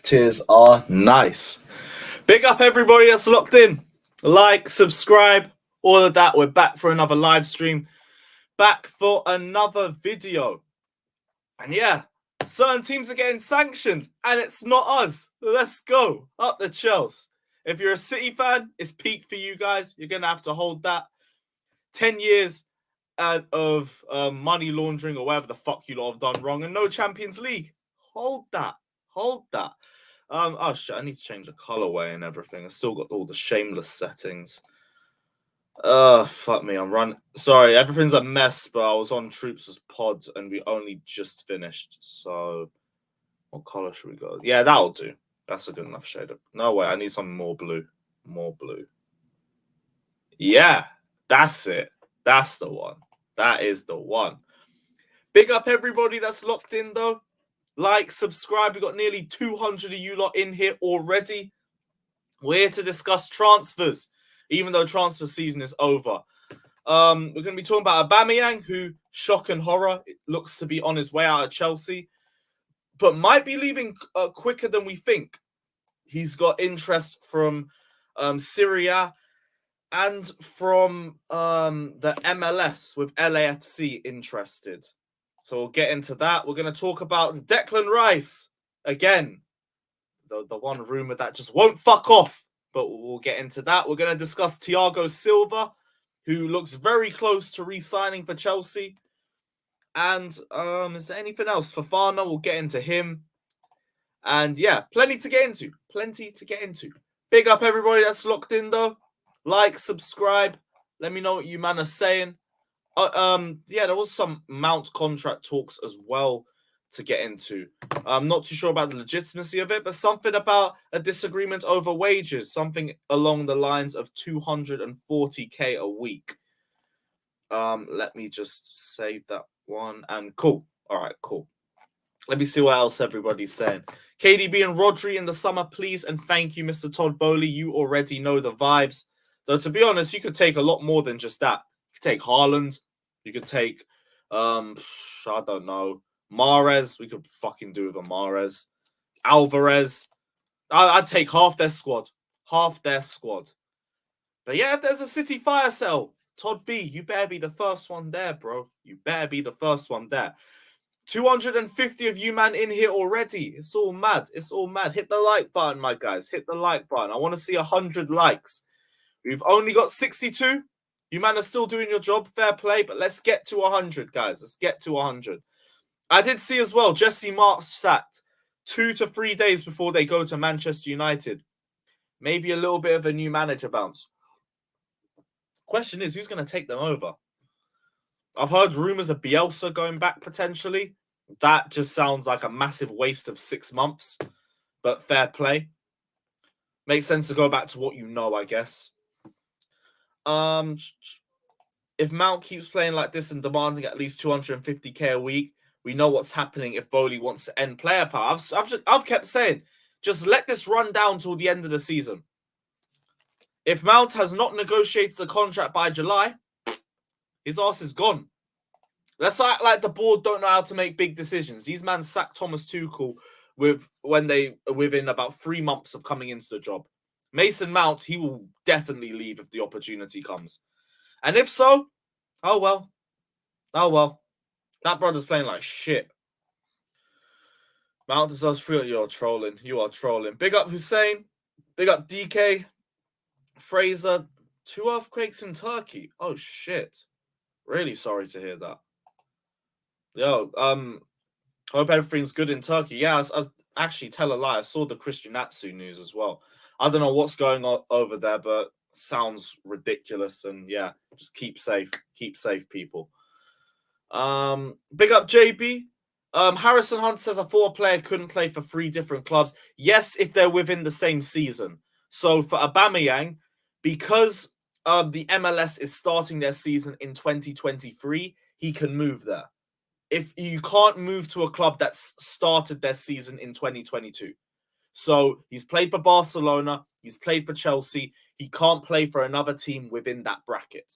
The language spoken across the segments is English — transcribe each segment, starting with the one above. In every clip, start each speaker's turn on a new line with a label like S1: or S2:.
S1: Tears are nice. Big up everybody that's locked in. Like, subscribe, all of that. We're back for another live stream. Back for another video. And yeah, certain teams are getting sanctioned, and it's not us. Let's go. Up the Chelsea. If you're a City fan, it's peak for you guys. You're going to have to hold that. 10 years of money laundering or whatever the fuck you lot have done wrong, and no Champions League. Hold that. Oh shit, I need to change the colorway and everything. I still got all the shameless settings. Fuck me, I'm running. Sorry, everything's a mess, but I was on Troops' pod and we only just finished. So, what color should we go? Yeah, that'll do. That's a good enough shade. No, wait, I need some more blue. More blue. Yeah, that's it. That's the one. That is the one. Big up everybody that's locked in, though. Like, subscribe. We've got nearly 200 of you lot in here already. We're here to discuss transfers, even though transfer season is over. We're going to be talking about Aubameyang, who, shock and horror, looks to be on his way out of Chelsea, but might be leaving quicker than we think. He's got interest from Syria and from the MLS with LAFC interested. So we'll get into that. We're going to talk about Declan Rice again. The one rumor that just won't fuck off. But we'll get into that. We're going to discuss Thiago Silva, who looks very close to re-signing for Chelsea. And is there anything else? Fofana, we'll get into him. And yeah, plenty to get into. Big up everybody that's locked in, though. Like, subscribe. Let me know what you man are saying. Yeah, there was some Mount contract talks as well to get into. I'm not too sure about the legitimacy of it, but something about a disagreement over wages, something along the lines of 240k a week. Let me just save that one. And cool. All right, cool. Let me see what else everybody's saying. KDB and Rodri in the summer, please. And thank you, Mr. Todd Bowley. You already know the vibes. Though, to be honest, you could take a lot more than just that. You could take Haaland. You could take, I don't know, Mahrez. We could fucking do with a Mahrez. Alvarez. I'd take half their squad. But yeah, if there's a City fire sale, Todd B, you better be the first one there, bro. You better be the first one there. 250 of you, man, in here already. It's all mad. Hit the like button, my guys. Hit the like button. I want to see 100 likes. We've only got 62. You, man, are still doing your job. Fair play. But let's get to 100, guys. Let's get to 100. I did see as well, Jesse Marsch sacked 2 to 3 days before they go to Manchester United. Maybe a little bit of a new manager bounce. Question is, who's going to take them over? I've heard rumors of Bielsa going back potentially. That just sounds like a massive waste of 6 months. But fair play. Makes sense to go back to what you know, I guess. If Mount keeps playing like this and demanding at least 250k a week, we know what's happening if Bowley wants to end player power. I've kept saying, just let this run down till the end of the season. If Mount has not negotiated a contract by July, his ass is gone. Let's act like the board don't know how to make big decisions. These men sacked Thomas Tuchel within about 3 months of coming into the job. Mason Mount, he will definitely leave if the opportunity comes. And if so, oh well. That brother's playing like shit. Mount deserves free. You're trolling. You are trolling. Big up Hussein. Big up DK. Fraser. 2 earthquakes in Turkey. Oh shit. Really sorry to hear that. Yo, hope everything's good in Turkey. Yeah, I actually tell a lie. I saw the Christian Atsu news as well. I don't know what's going on over there, but sounds ridiculous. And yeah, just keep safe. Keep safe, people. Big up JB. Harrison Hunt says a forward player couldn't play for 3 different clubs. Yes, if they're within the same season. So for Aubameyang, because the MLS is starting their season in 2023, he can move there. If you can't move to a club that's started their season in 2022. So he's played for Barcelona, he's played for Chelsea, he can't play for another team within that bracket.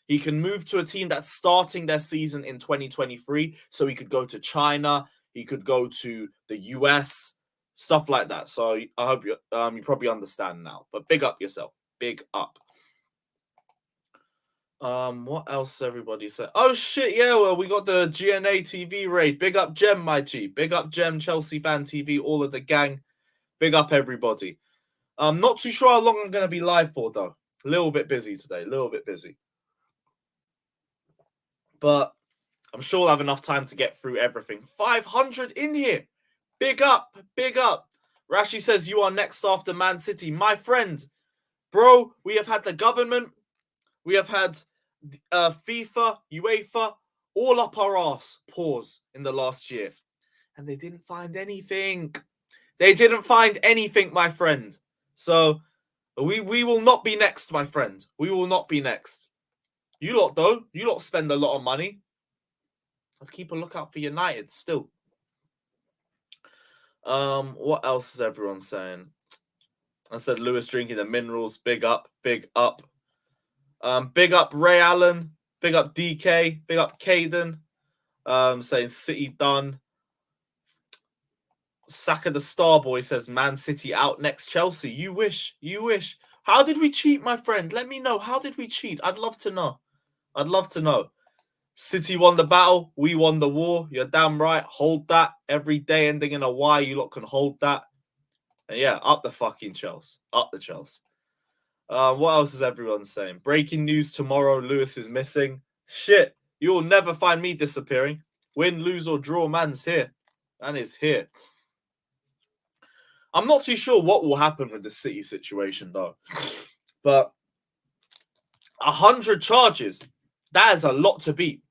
S1: He can move to a team that's starting their season in 2023, so he could go to China, he could go to the US, stuff like that. So I hope you probably understand now. But big up yourself. Big up. What else everybody said? Oh shit, yeah, well, we got the GNA TV raid. Big up Gem, my G. Big up Gem, Chelsea Fan TV, all of the gang. Big up everybody. I'm not too sure how long I'm gonna be live for though. A little bit busy today, a little bit busy. But I'm sure we'll have enough time to get through everything. 500 in here. Big up, big up. Rashi says you are next after Man City. My friend, bro, we have had the government, we have had FIFA, UEFA, all up our ass, pause, in the last year. And they didn't find anything. They didn't find anything, my friend. So we will not be next, my friend. We will not be next. You lot, though, you lot spend a lot of money. I'll keep a lookout for United still. What else is everyone saying? I said Lewis drinking the minerals. Big up, big up. Big up Ray Allen. Big up DK. Big up Caden. Saying City done. Saka the Starboy says Man City out next Chelsea. You wish. You wish. How did we cheat, my friend? Let me know. How did we cheat? I'd love to know. I'd love to know. City won the battle. We won the war. You're damn right. Hold that. Every day ending in a Y. You lot can hold that. And yeah, up the fucking Chelsea. Up the Chelsea. What else is everyone saying? Breaking news tomorrow. Lewis is missing. Shit. You will never find me disappearing. Win, lose, or draw. Man's here. Man is here. I'm not too sure what will happen with the City situation, though. But 100 charges. That is a lot to beat.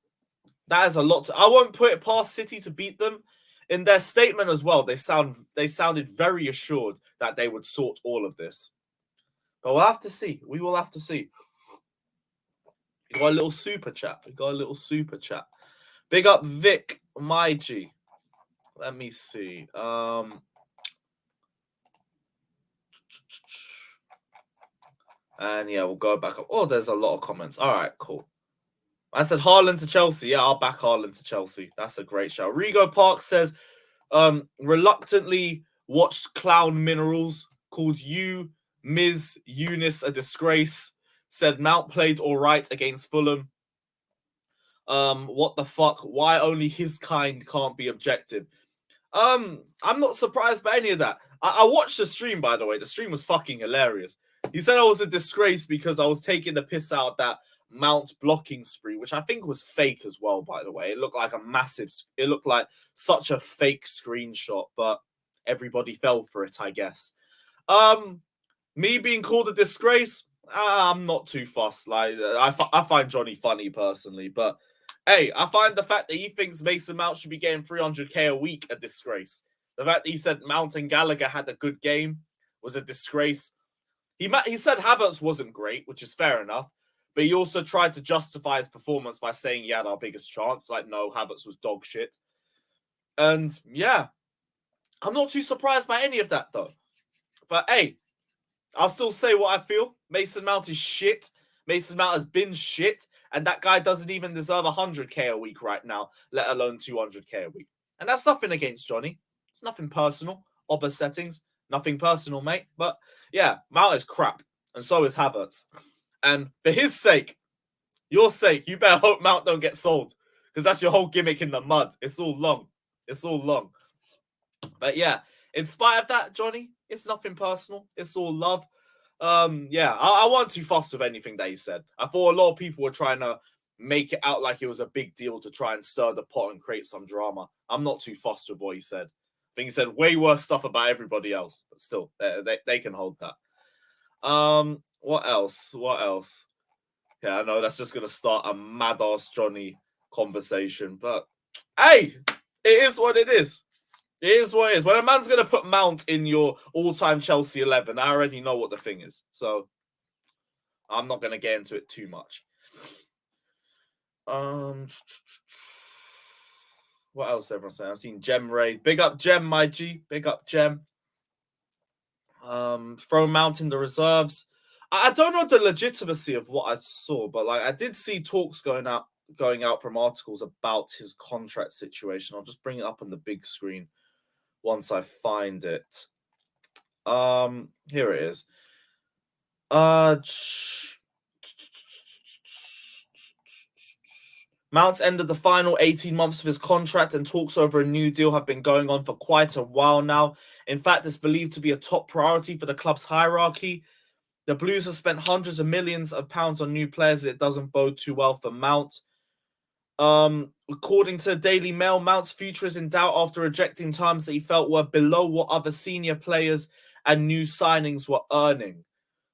S1: That is a lot. I won't put it past City to beat them. In their statement as well, they sounded very assured that they would sort all of this. But we'll have to see. We will have to see. We got a little super chat. Big up Vic, my G. Let me see. And yeah, we'll go back up. Oh, there's a lot of comments. All right, cool. I said Haaland to Chelsea. Yeah, I'll back Haaland to Chelsea. That's a great shout. Rigo Park says, reluctantly watched Clown Minerals, called you, Ms. Eunice, a disgrace. Said Mount played all right against Fulham. What the fuck? Why only his kind can't be objective? I'm not surprised by any of that. I watched the stream, by the way. The stream was fucking hilarious. He said I was a disgrace because I was taking the piss out of that Mount blocking spree, which I think was fake as well, by the way. It looked like it looked like such a fake screenshot, but everybody fell for it, I guess. Me being called a disgrace, I'm not too fussed. Like, I find Johnny funny personally, but hey, I find the fact that he thinks Mason Mount should be getting 300k a week a disgrace. The fact that he said Mount and Gallagher had a good game was a disgrace. He said Havertz wasn't great, which is fair enough, but he also tried to justify his performance by saying he had our biggest chance. Like, no, Havertz was dog shit. And yeah, I'm not too surprised by any of that, though. But hey, I'll still say what I feel. Mason Mount is shit. Mason Mount has been shit. And that guy doesn't even deserve 100k a week right now, let alone 200k a week. And that's nothing against Johnny. It's nothing personal. Oba settings. Nothing personal, mate. But yeah, Mount is crap. And so is Havertz. And for his sake, your sake, you better hope Mount don't get sold. Because that's your whole gimmick in the mud. It's all long. It's all long. But yeah, in spite of that, Johnny, it's nothing personal. It's all love. Yeah, I wasn't too fussed with anything that he said. I thought a lot of people were trying to make it out like it was a big deal to try and stir the pot and create some drama. I'm not too fussed with what he said. I think he said way worse stuff about everybody else, but still, they can hold that. What else? Yeah, I know that's just going to start a mad-ass Johnny conversation, but hey, it is what it is. It is what it is. When a man's going to put Mount in your all-time Chelsea 11, I already know what the thing is. So I'm not going to get into it too much. What else is everyone saying? I've seen Gem Ray. Big up Gem, my G. Big up Gem. Throw Mount in the reserves. I don't know the legitimacy of what I saw, but like I did see talks going out from articles about his contract situation. I'll just bring it up on the big screen once I find it. Here it is. Mount's ended the final 18 months of his contract, and talks over a new deal have been going on for quite a while now. In fact, it's believed to be a top priority for the club's hierarchy. The Blues have spent hundreds of millions of pounds on new players, and it doesn't bode too well for Mount. According to the Daily Mail, Mount's future is in doubt after rejecting terms that he felt were below what other senior players and new signings were earning.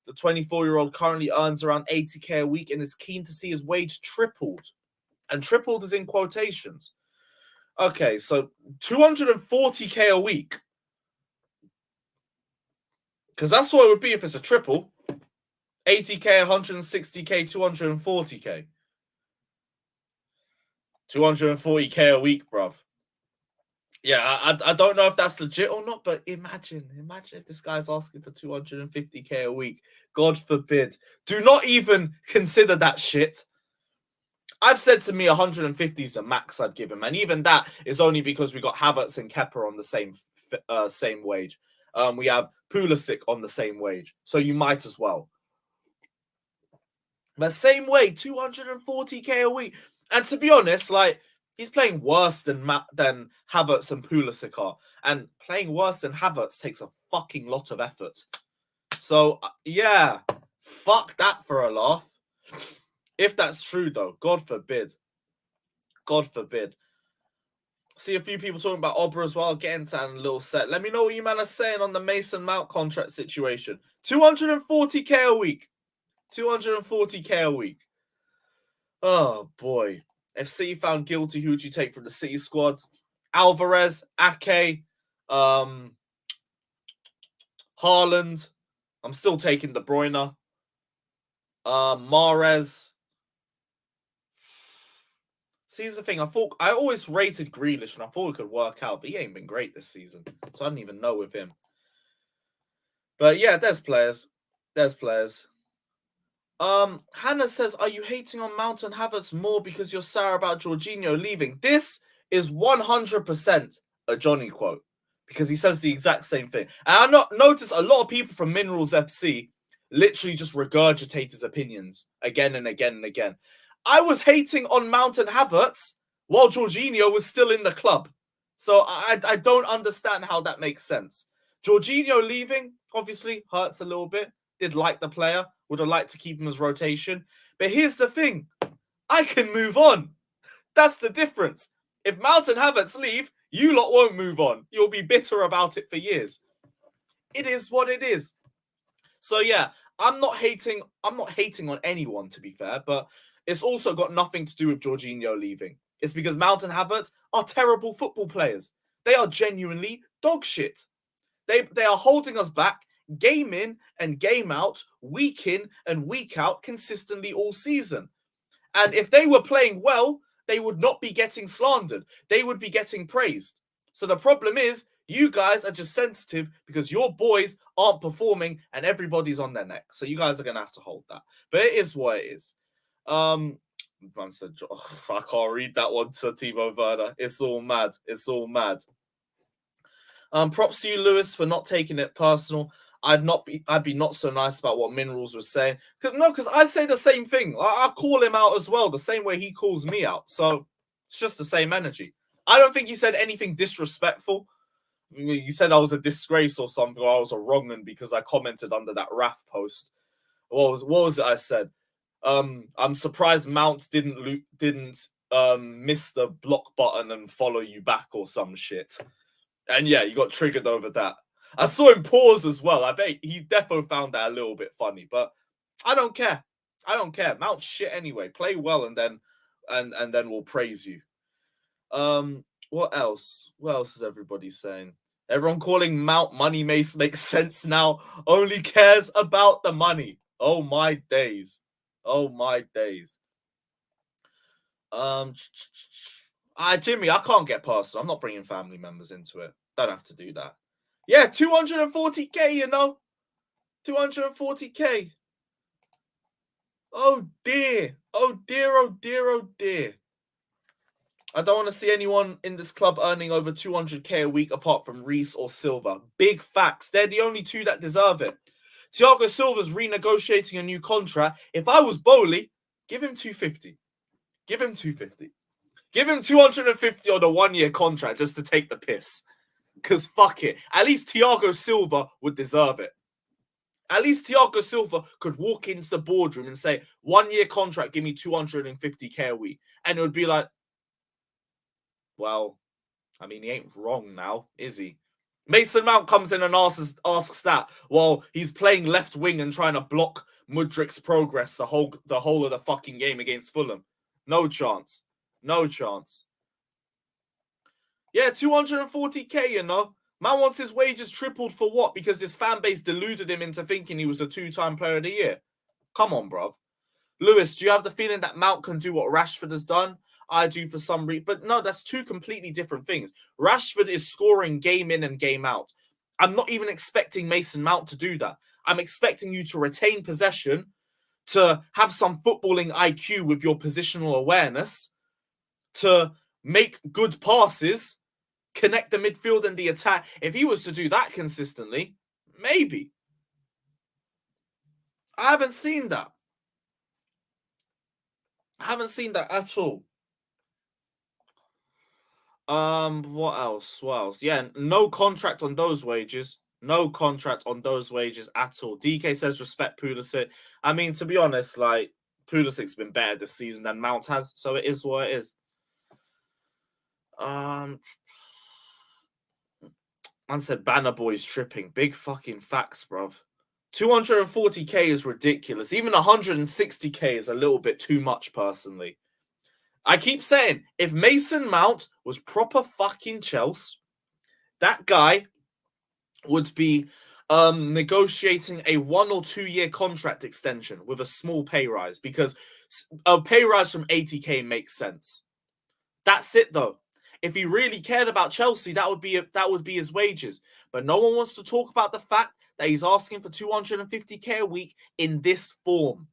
S1: The 24-year-old currently earns around 80k a week and is keen to see his wage tripled. And tripled is in quotations. Okay, so 240k a week. Because that's what it would be if it's a triple. 80k, 160k, 240k. 240k a week, bruv. Yeah, I don't know if that's legit or not, but imagine if this guy's asking for 250k a week. God forbid. Do not even consider that shit. I've said to me 150 is the max I'd give him, and even that is only because we got Havertz and Kepa on the same wage. We have Pulisic on the same wage, so you might as well. But same way, 240k a week, and to be honest, like, he's playing worse than Havertz and Pulisic are, and playing worse than Havertz takes a fucking lot of effort. So yeah, fuck that for a laugh. If that's true, though, God forbid. God forbid. See a few people talking about Obra as well. Get into that in a little set. Let me know what you man are saying on the Mason Mount contract situation. 240k a week. 240k a week. Oh, boy. If City found guilty, who would you take from the City squad? Alvarez, Ake, Haaland. I'm still taking De Bruyne. Mahrez. See, here's the thing. I always rated Grealish, and I thought it could work out, but he ain't been great this season, so I don't even know with him. But yeah, there's players. Hannah says, "Are you hating on Mount and Havertz more because you're sour about Jorginho leaving?" This is 100% a Johnny quote, because he says the exact same thing. And I notice a lot of people from Minerals FC literally just regurgitate his opinions again and again and again. I was hating on Mount and Havertz while Jorginho was still in the club. So I don't understand how that makes sense. Jorginho leaving, obviously, hurts a little bit. Did like the player. Would have liked to keep him as rotation. But here's the thing. I can move on. That's the difference. If Mount and Havertz leave, you lot won't move on. You'll be bitter about it for years. It is what it is. So yeah, I'm not hating on anyone, to be fair, but it's also got nothing to do with Jorginho leaving. It's because Mount and Havertz are terrible football players. They are genuinely dog shit. They are holding us back game in and game out, week in and week out, consistently all season. And if they were playing well, they would not be getting slandered. They would be getting praised. So the problem is, you guys are just sensitive because your boys aren't performing and everybody's on their neck. So you guys are going to have to hold that. But it is what it is. Man said, oh, I can't read that one to Timo Werner. It's all mad. Props to you, Lewis, for not taking it personal. I'd be not so nice about what Minerals was saying. Because I say the same thing. I call him out as well, the same way he calls me out. So it's just the same energy. I don't think he said anything disrespectful. He said I was a disgrace or something, or I was a wrong'un because I commented under that Raf post. What was it I said? I'm surprised Mount didn't miss the block button and follow you back or some shit. And yeah, you got triggered over that. I saw him pause as well. I bet he definitely found that a little bit funny, but I don't care. Mount shit anyway. Play well and then we'll praise you. What else? What else is everybody saying? Everyone calling Mount Money Mace makes sense now. Only cares about the money. Oh my days. Jimmy, I can't get past it. I'm not bringing family members into it. Don't have to do that. Yeah, 240k, you know. 240k. Oh dear. I don't want to see anyone in this club earning over 200k a week apart from Reece or Silva. Big facts. They're the only two that deserve it. Thiago Silva's renegotiating a new contract. If I was Bowley, give him 250. Give him 250. Give him 250 on a 1-year contract just to take the piss. Because fuck it. At least Thiago Silva would deserve it. At least Thiago Silva could walk into the boardroom and say, 1-year contract, give me 250k a week. And it would be like, well, I mean, he ain't wrong now, is he? Mason Mount comes in and asks that while he's playing left wing and trying to block Mudrik's progress the whole of the fucking game against Fulham. No chance. No chance. Yeah, 240k, you know. Man wants his wages tripled for what? Because this fan base deluded him into thinking he was a 2-time player of the year. Come on, bruv. Lewis, do you have the feeling that Mount can do what Rashford has done? I do for some reason. But no, that's two completely different things. Rashford is scoring game in and game out. I'm not even expecting Mason Mount to do that. I'm expecting you to retain possession, to have some footballing IQ with your positional awareness, to make good passes, connect the midfield and the attack. If he was to do that consistently, maybe. I haven't seen that. I haven't seen that at all. What else? What else? Yeah, no contract on those wages. No contract on those wages at all. DK says respect Pulisic. I mean, to be honest, like, Pulisic's been better this season than Mount has, so it is what it is. Man said Banner Boy's tripping. Big fucking facts, bruv. 240k is ridiculous. Even 160k is a little bit too much, personally. I keep saying, if Mason Mount was proper fucking Chelsea, that guy would be negotiating a 1 or 2 year contract extension with a small pay rise, because a pay rise from 80k makes sense. That's it, though. If he really cared about Chelsea, that would be his wages. But no one wants to talk about the fact that he's asking for 250k a week in this form.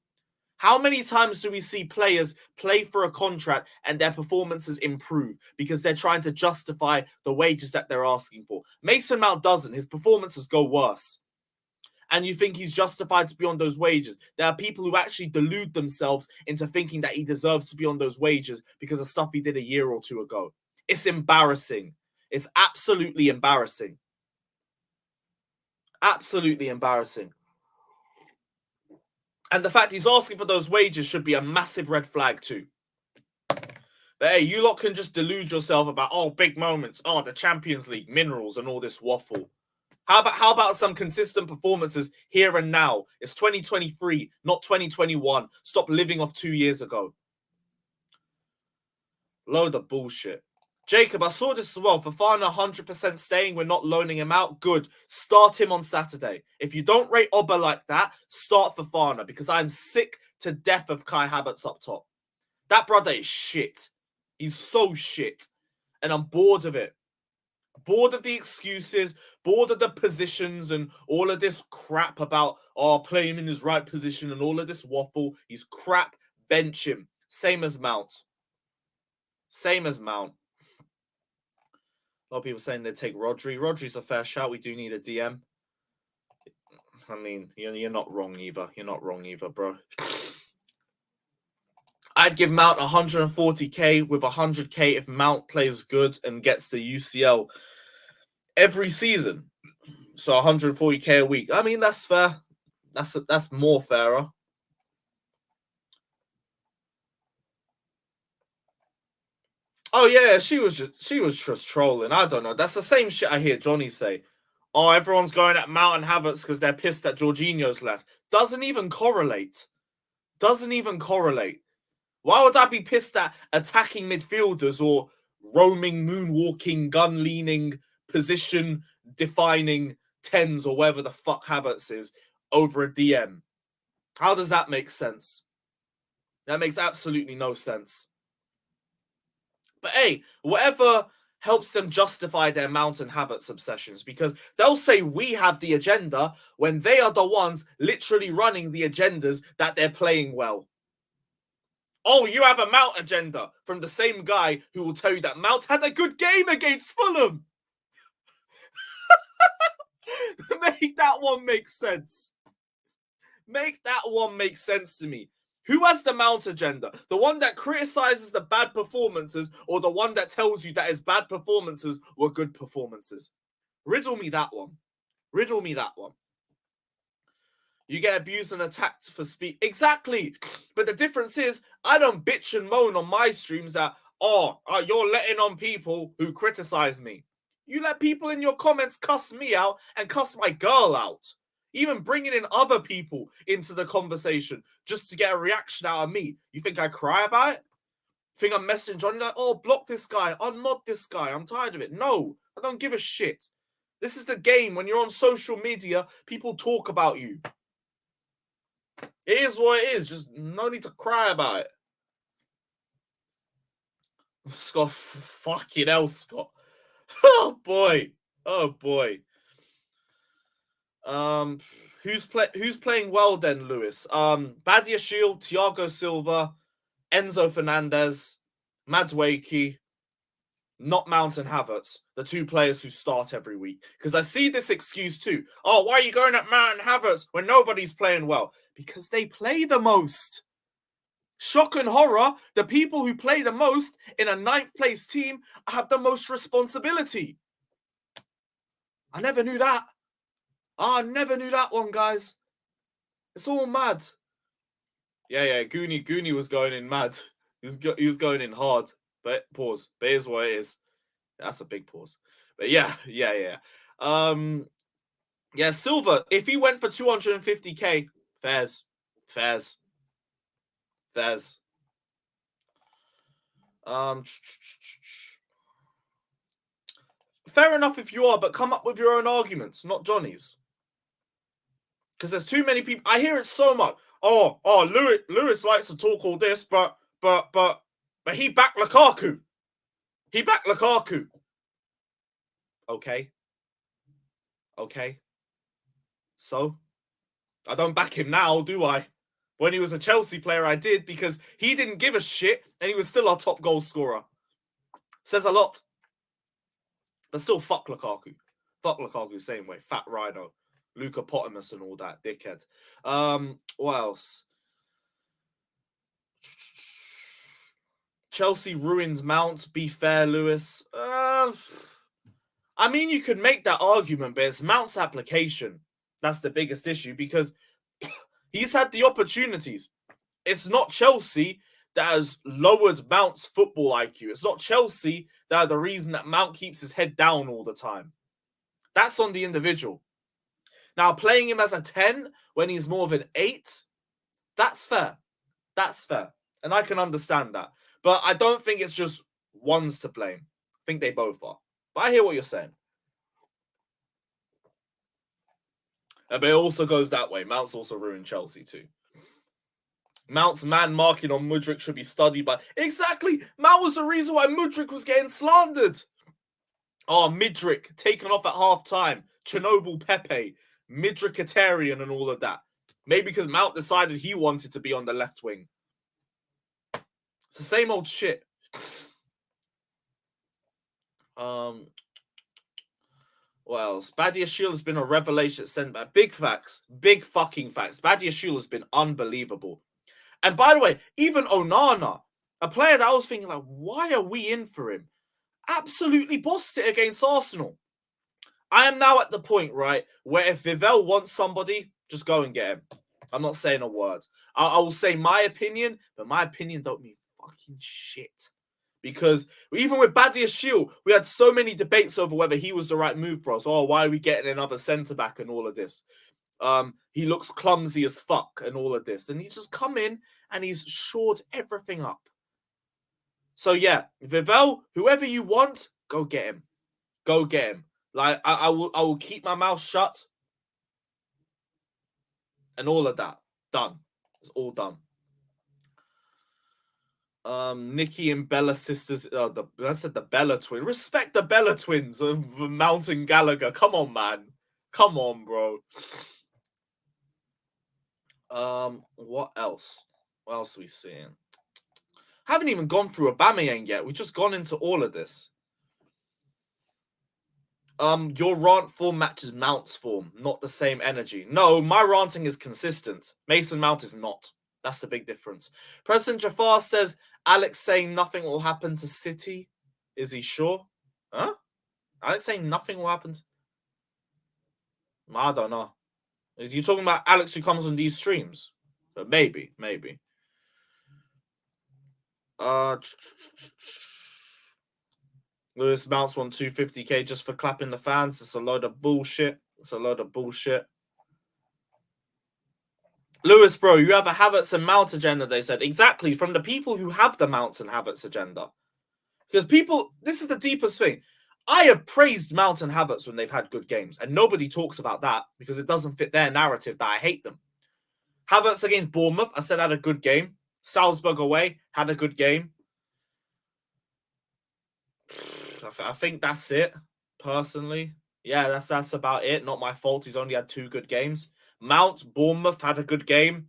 S1: How many times do we see players play for a contract and their performances improve because they're trying to justify the wages that they're asking for? Mason Mount doesn't. His performances go worse. And you think he's justified to be on those wages. There are people who actually delude themselves into thinking that he deserves to be on those wages because of stuff he did a year or two ago. It's embarrassing. It's absolutely embarrassing. Absolutely embarrassing. And the fact he's asking for those wages should be a massive red flag too. But hey, you lot can just delude yourself about, oh, big moments, oh, the Champions League, minerals, and all this waffle. How about some consistent performances here and now? It's 2023, not 2021. Stop living off 2 years ago. Load of bullshit. Jacob, I saw this as well. Fofana 100% staying. We're not loaning him out. Good. Start him on Saturday. If you don't rate Oba like that, start Fofana, because I'm sick to death of Kai Havertz up top. That brother is shit. He's so shit. And I'm bored of it. Bored of the excuses, bored of the positions and all of this crap about, oh, play him in his right position and all of this waffle. He's crap. Bench him. Same as Mount. Same as Mount. A lot of people saying they'd take Rodri. Rodri's a fair shout. We do need a DM. I mean, you're not wrong either. You're not wrong either, bro. I'd give Mount 140k with 100k if Mount plays good and gets the UCL every season. So 140k a week. I mean, that's fair. That's more fairer. Oh yeah, she was just trolling. I don't know. That's the same shit I hear Johnny say. Oh, everyone's going at Mount and Havertz because they're pissed that Jorginho's left. Doesn't even correlate. Doesn't even correlate. Why would I be pissed at attacking midfielders or roaming, moonwalking, gun-leaning, position-defining 10s or whatever the fuck Havertz is over a DM? How does that make sense? That makes absolutely no sense. But hey, whatever helps them justify their Mount and Havertz obsessions, because they'll say we have the agenda when they are the ones literally running the agendas that they're playing well. Oh, you have a Mount agenda from the same guy who will tell you that Mount had a good game against Fulham. Make that one make sense. Make that one make sense to me. Who has the Mount agenda? The one that criticizes the bad performances or the one that tells you that his bad performances were good performances? Riddle me that one. Riddle me that one. You get abused and attacked for speed. Exactly. But the difference is, I don't bitch and moan on my streams that, you're letting on people who criticize me. You let people in your comments cuss me out and cuss my girl out. Even bringing in other people into the conversation just to get a reaction out of me. You think I cry about it? Think I'm messaging Johnny like, oh, block this guy, unmod this guy, I'm tired of it. No, I don't give a shit. This is the game. When you're on social media, people talk about you. It is what it is. Just no need to cry about it. Scott, fucking hell, Scott. Oh boy. Oh boy. Who's playing well then, Lewis? Badiashile, Thiago Silva, Enzo Fernandez, Madueke, not Mount and Havertz, the two players who start every week. Because I see this excuse too. Oh, why are you going at Mount and Havertz when nobody's playing well? Because they play the most. Shock and horror, the people who play the most in a 9th place team have the most responsibility. I never knew that. I never knew that one, guys. It's all mad. Yeah, Goonie was going in mad. He was going in hard. But pause. But here's what it is. That's a big pause. But yeah. Yeah, Silva, if he went for 250k, fairs. Fair enough if you are, but come up with your own arguments, not Johnny's. Because there's too many people. I hear it so much. Lewis likes to talk all this, but he backed Lukaku. He backed Lukaku. Okay. So, I don't back him now, do I? When he was a Chelsea player, I did, because he didn't give a shit, and he was still our top goal scorer. Says a lot. But still, fuck Lukaku. Fuck Lukaku, same way. Fat Rhino. Luca Potamus and all that, dickhead. What else? Chelsea ruins Mount. Be fair, Lewis. I mean, you could make that argument, but it's Mount's application. That's the biggest issue, because he's had the opportunities. It's not Chelsea that has lowered Mount's football IQ. It's not Chelsea that are the reason that Mount keeps his head down all the time. That's on the individual. Now, playing him as a 10 when he's more of an 8, that's fair. That's fair. And I can understand that. But I don't think it's just one's to blame. I think they both are. But I hear what you're saying. But it also goes that way. Mount's also ruined Chelsea too. Mount's man marking on Mudryk should be studied by... Exactly! Mount was the reason why Mudryk was getting slandered. Oh, Midryk taken off at half-time. Chernobyl Pepe. Midrykitarian and all of that. Maybe because Mount decided he wanted to be on the left wing. It's the same old shit. What else? Badiashile has been a revelation at centre back. Big facts. Big fucking facts. Badiashile has been unbelievable. And by the way, even Onana, a player that I was thinking, like, why are we in for him? Absolutely bossed it against Arsenal. I am now at the point, right, where if Vivell wants somebody, just go and get him. I'm not saying a word. I will say my opinion, but my opinion don't mean fucking shit. Because even with Badiashile, we had so many debates over whether he was the right move for us. Oh, why are we getting another centre-back and all of this? He looks clumsy as fuck and all of this. And he's just come in and he's shored everything up. So yeah, Vivell, whoever you want, go get him. Go get him. Like, I will keep my mouth shut. And all of that. Done. It's all done. Nikki and Bella sisters. I said the Bella twins. Respect the Bella twins of Mountain Gallagher. Come on, man. Come on, bro. What else? What else are we seeing? Haven't even gone through Aubameyang yet. We've just gone into all of this. Your rant form matches Mount's form, not the same energy. No, my ranting is consistent. Mason Mount is not. That's the big difference. President Jafar says Alex saying nothing will happen to City. Is he sure? Huh? Alex saying nothing will happen. I don't know. Are you talking about Alex who comes on these streams? But maybe. Lewis Mounts won 250k just for clapping the fans. It's a load of bullshit. Lewis, bro, you have a Havertz and Mount agenda, they said. Exactly, from the people who have the Mount and Havertz agenda. Because people, this is the deepest thing. I have praised Mount and Havertz when they've had good games, and nobody talks about that because it doesn't fit their narrative that I hate them. Havertz against Bournemouth, I said had a good game. Salzburg away, had a good game. I think that's it, personally. Yeah, that's about it. Not my fault. He's only had 2 good games. Mount, Bournemouth had a good game.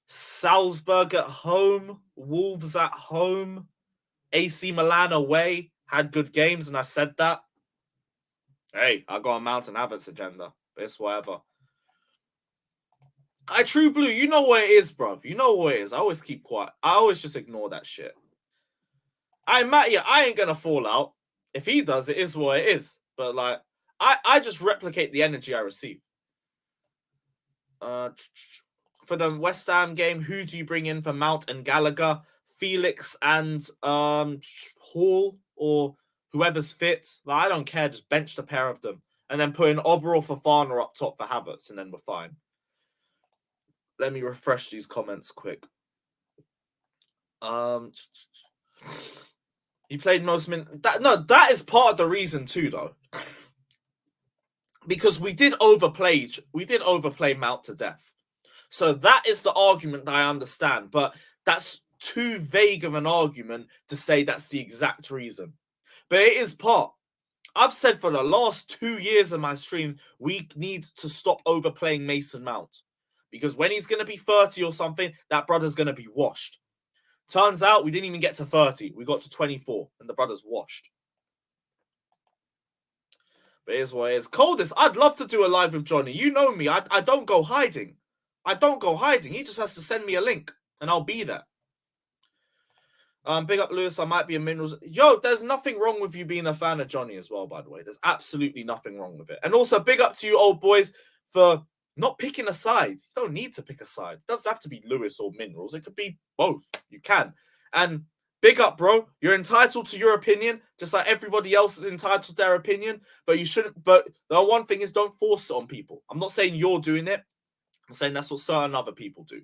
S1: Salzburg at home, Wolves at home, AC Milan away, had good games, and I said that. Hey, I got a Mount and Havertz agenda. It's whatever. True Blue, you know what it is, bruv. You know what it is. I always keep quiet. I always just ignore that shit. Matty, I ain't gonna fall out. If he does, it is what it is. But like, I just replicate the energy I receive. For the West Ham game, who do you bring in for Mount and Gallagher? Felix and Hall or whoever's fit. Like, I don't care. Just bench the pair of them and then put in Ober or Fofana up top for Havertz, and then we're fine. Let me refresh these comments quick. He played most minutes. That is part of the reason too, though, because we did overplay Mount to death. So that is the argument that I understand, but that's too vague of an argument to say that's the exact reason. But it is part. I've said for the last 2 years of my stream, we need to stop overplaying Mason Mount. Because when he's going to be 30 or something, that brother's going to be washed. Turns out we didn't even get to 30. We got to 24, and the brother's washed. But here's what it is. Coldest, I'd love to do a live with Johnny. You know me. I don't go hiding. He just has to send me a link, and I'll be there. Big up, Lewis. I might be a Minerals. Yo, there's nothing wrong with you being a fan of Johnny as well, by the way. There's absolutely nothing wrong with it. And also, big up to you, old boys, for not picking a side. You don't need to pick a side. It doesn't have to be Lewis or Minerals. It could be both. You can. And big up, bro. You're entitled to your opinion, just like everybody else is entitled to their opinion. But you shouldn't. But the one thing is, don't force it on people. I'm not saying you're doing it. I'm saying that's what certain other people do.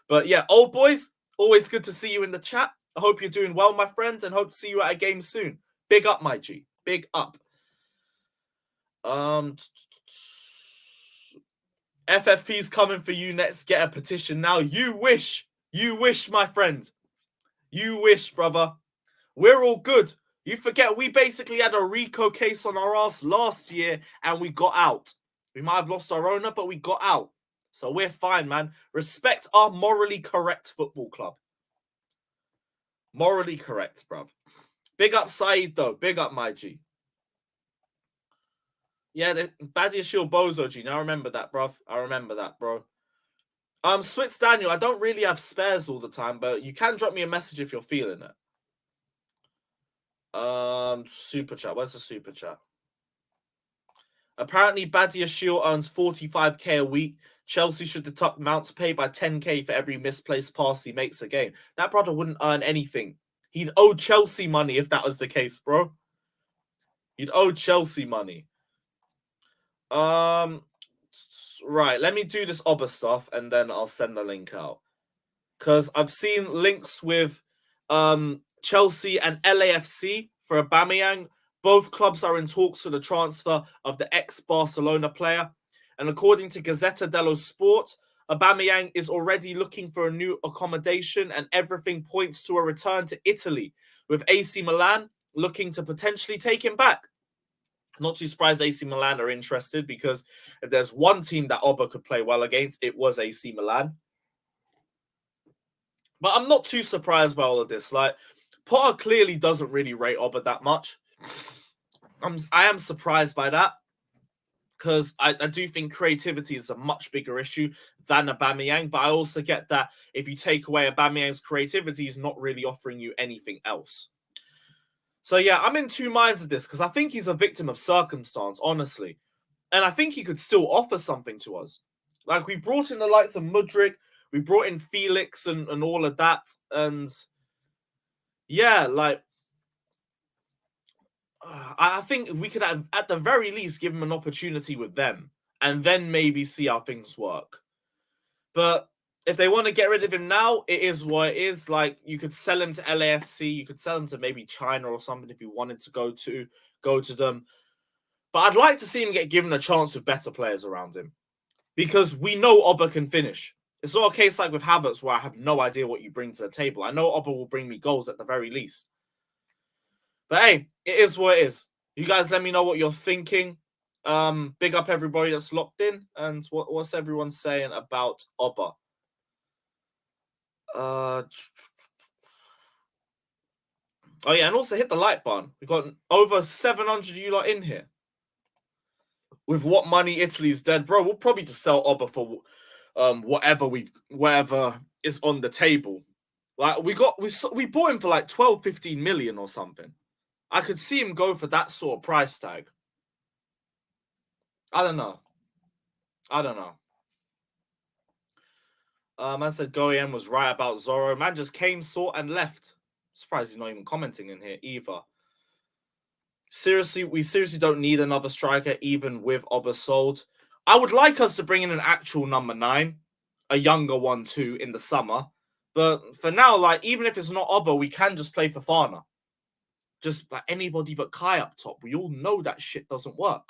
S1: But yeah, old boys, always good to see you in the chat. I hope you're doing well, my friend, and hope to see you at a game soon. Big up, my G. Big up. FFP's coming for you next. Get a petition now. You wish, my friend. You wish, brother. We're all good. You forget we basically had a Rico case on our ass last year, and we got out. We might have lost our owner, but we got out. So we're fine, man. Respect our morally correct football club. Morally correct, bruv. Big up Saeed, though. Big up, my G. Yeah, Badia Shield Bozo, G. Now I remember that, bruv. I remember that, bro. Switz Daniel, I don't really have spares all the time, but you can drop me a message if you're feeling it. Super chat. Where's the super chat? Apparently, Badia Shield earns 45k a week. Chelsea should deduct Mount's pay by 10k for every misplaced pass he makes a game. That brother wouldn't earn anything. He'd owe Chelsea money if that was the case, bro. He'd owe Chelsea money. Right, let me do this Oba stuff, and then I'll send the link out. Because I've seen links with Chelsea and LAFC for Aubameyang. Both clubs are in talks for the transfer of the ex-Barcelona player. And according to Gazzetta dello Sport, Aubameyang is already looking for a new accommodation, and everything points to a return to Italy, with AC Milan looking to potentially take him back. Not too surprised AC Milan are interested, because if there's one team that Oba could play well against, it was AC Milan. But I'm not too surprised by all of this. Like, Potter clearly doesn't really rate Oba that much. I am surprised by that, because I do think creativity is a much bigger issue than Aubameyang. But I also get that if you take away Aubameyang's creativity, he's not really offering you anything else. So yeah, I'm in two minds of this, because I think he's a victim of circumstance, honestly. And I think he could still offer something to us. Like, we brought in the likes of Mudryk, we brought in Felix and all of that. And yeah, like, I think we could have, at the very least, give him an opportunity with them and then maybe see how things work. But if they want to get rid of him now, it is what it is. Like, you could sell him to LAFC, you could sell him to maybe China or something if you wanted to go to them. But I'd like to see him get given a chance with better players around him, because we know Oba can finish. It's not a case like with Havertz where I have no idea what you bring to the table. I know Oba will bring me goals at the very least. But hey, it is what it is. You guys let me know what you're thinking. Big up everybody that's locked in. And what's everyone saying about Oba? Oh yeah, and also hit the like button. We've got over 700 you lot in here. With what money Italy's dead, bro, we'll probably just sell Oba for whatever is on the table. Like, we bought him for like 12, 15 million or something. I could see him go for that sort of price tag. I don't know. Man said Goyen was right about Zorro. Man just came, saw, and left. Surprised he's not even commenting in here either. Seriously, we seriously don't need another striker, even with Oba sold. I would like us to bring in an actual number 9, a younger one too, in the summer. But for now, like, even if it's not Oba, we can just play Fofana. Just like anybody but Kai up top. We all know that shit doesn't work.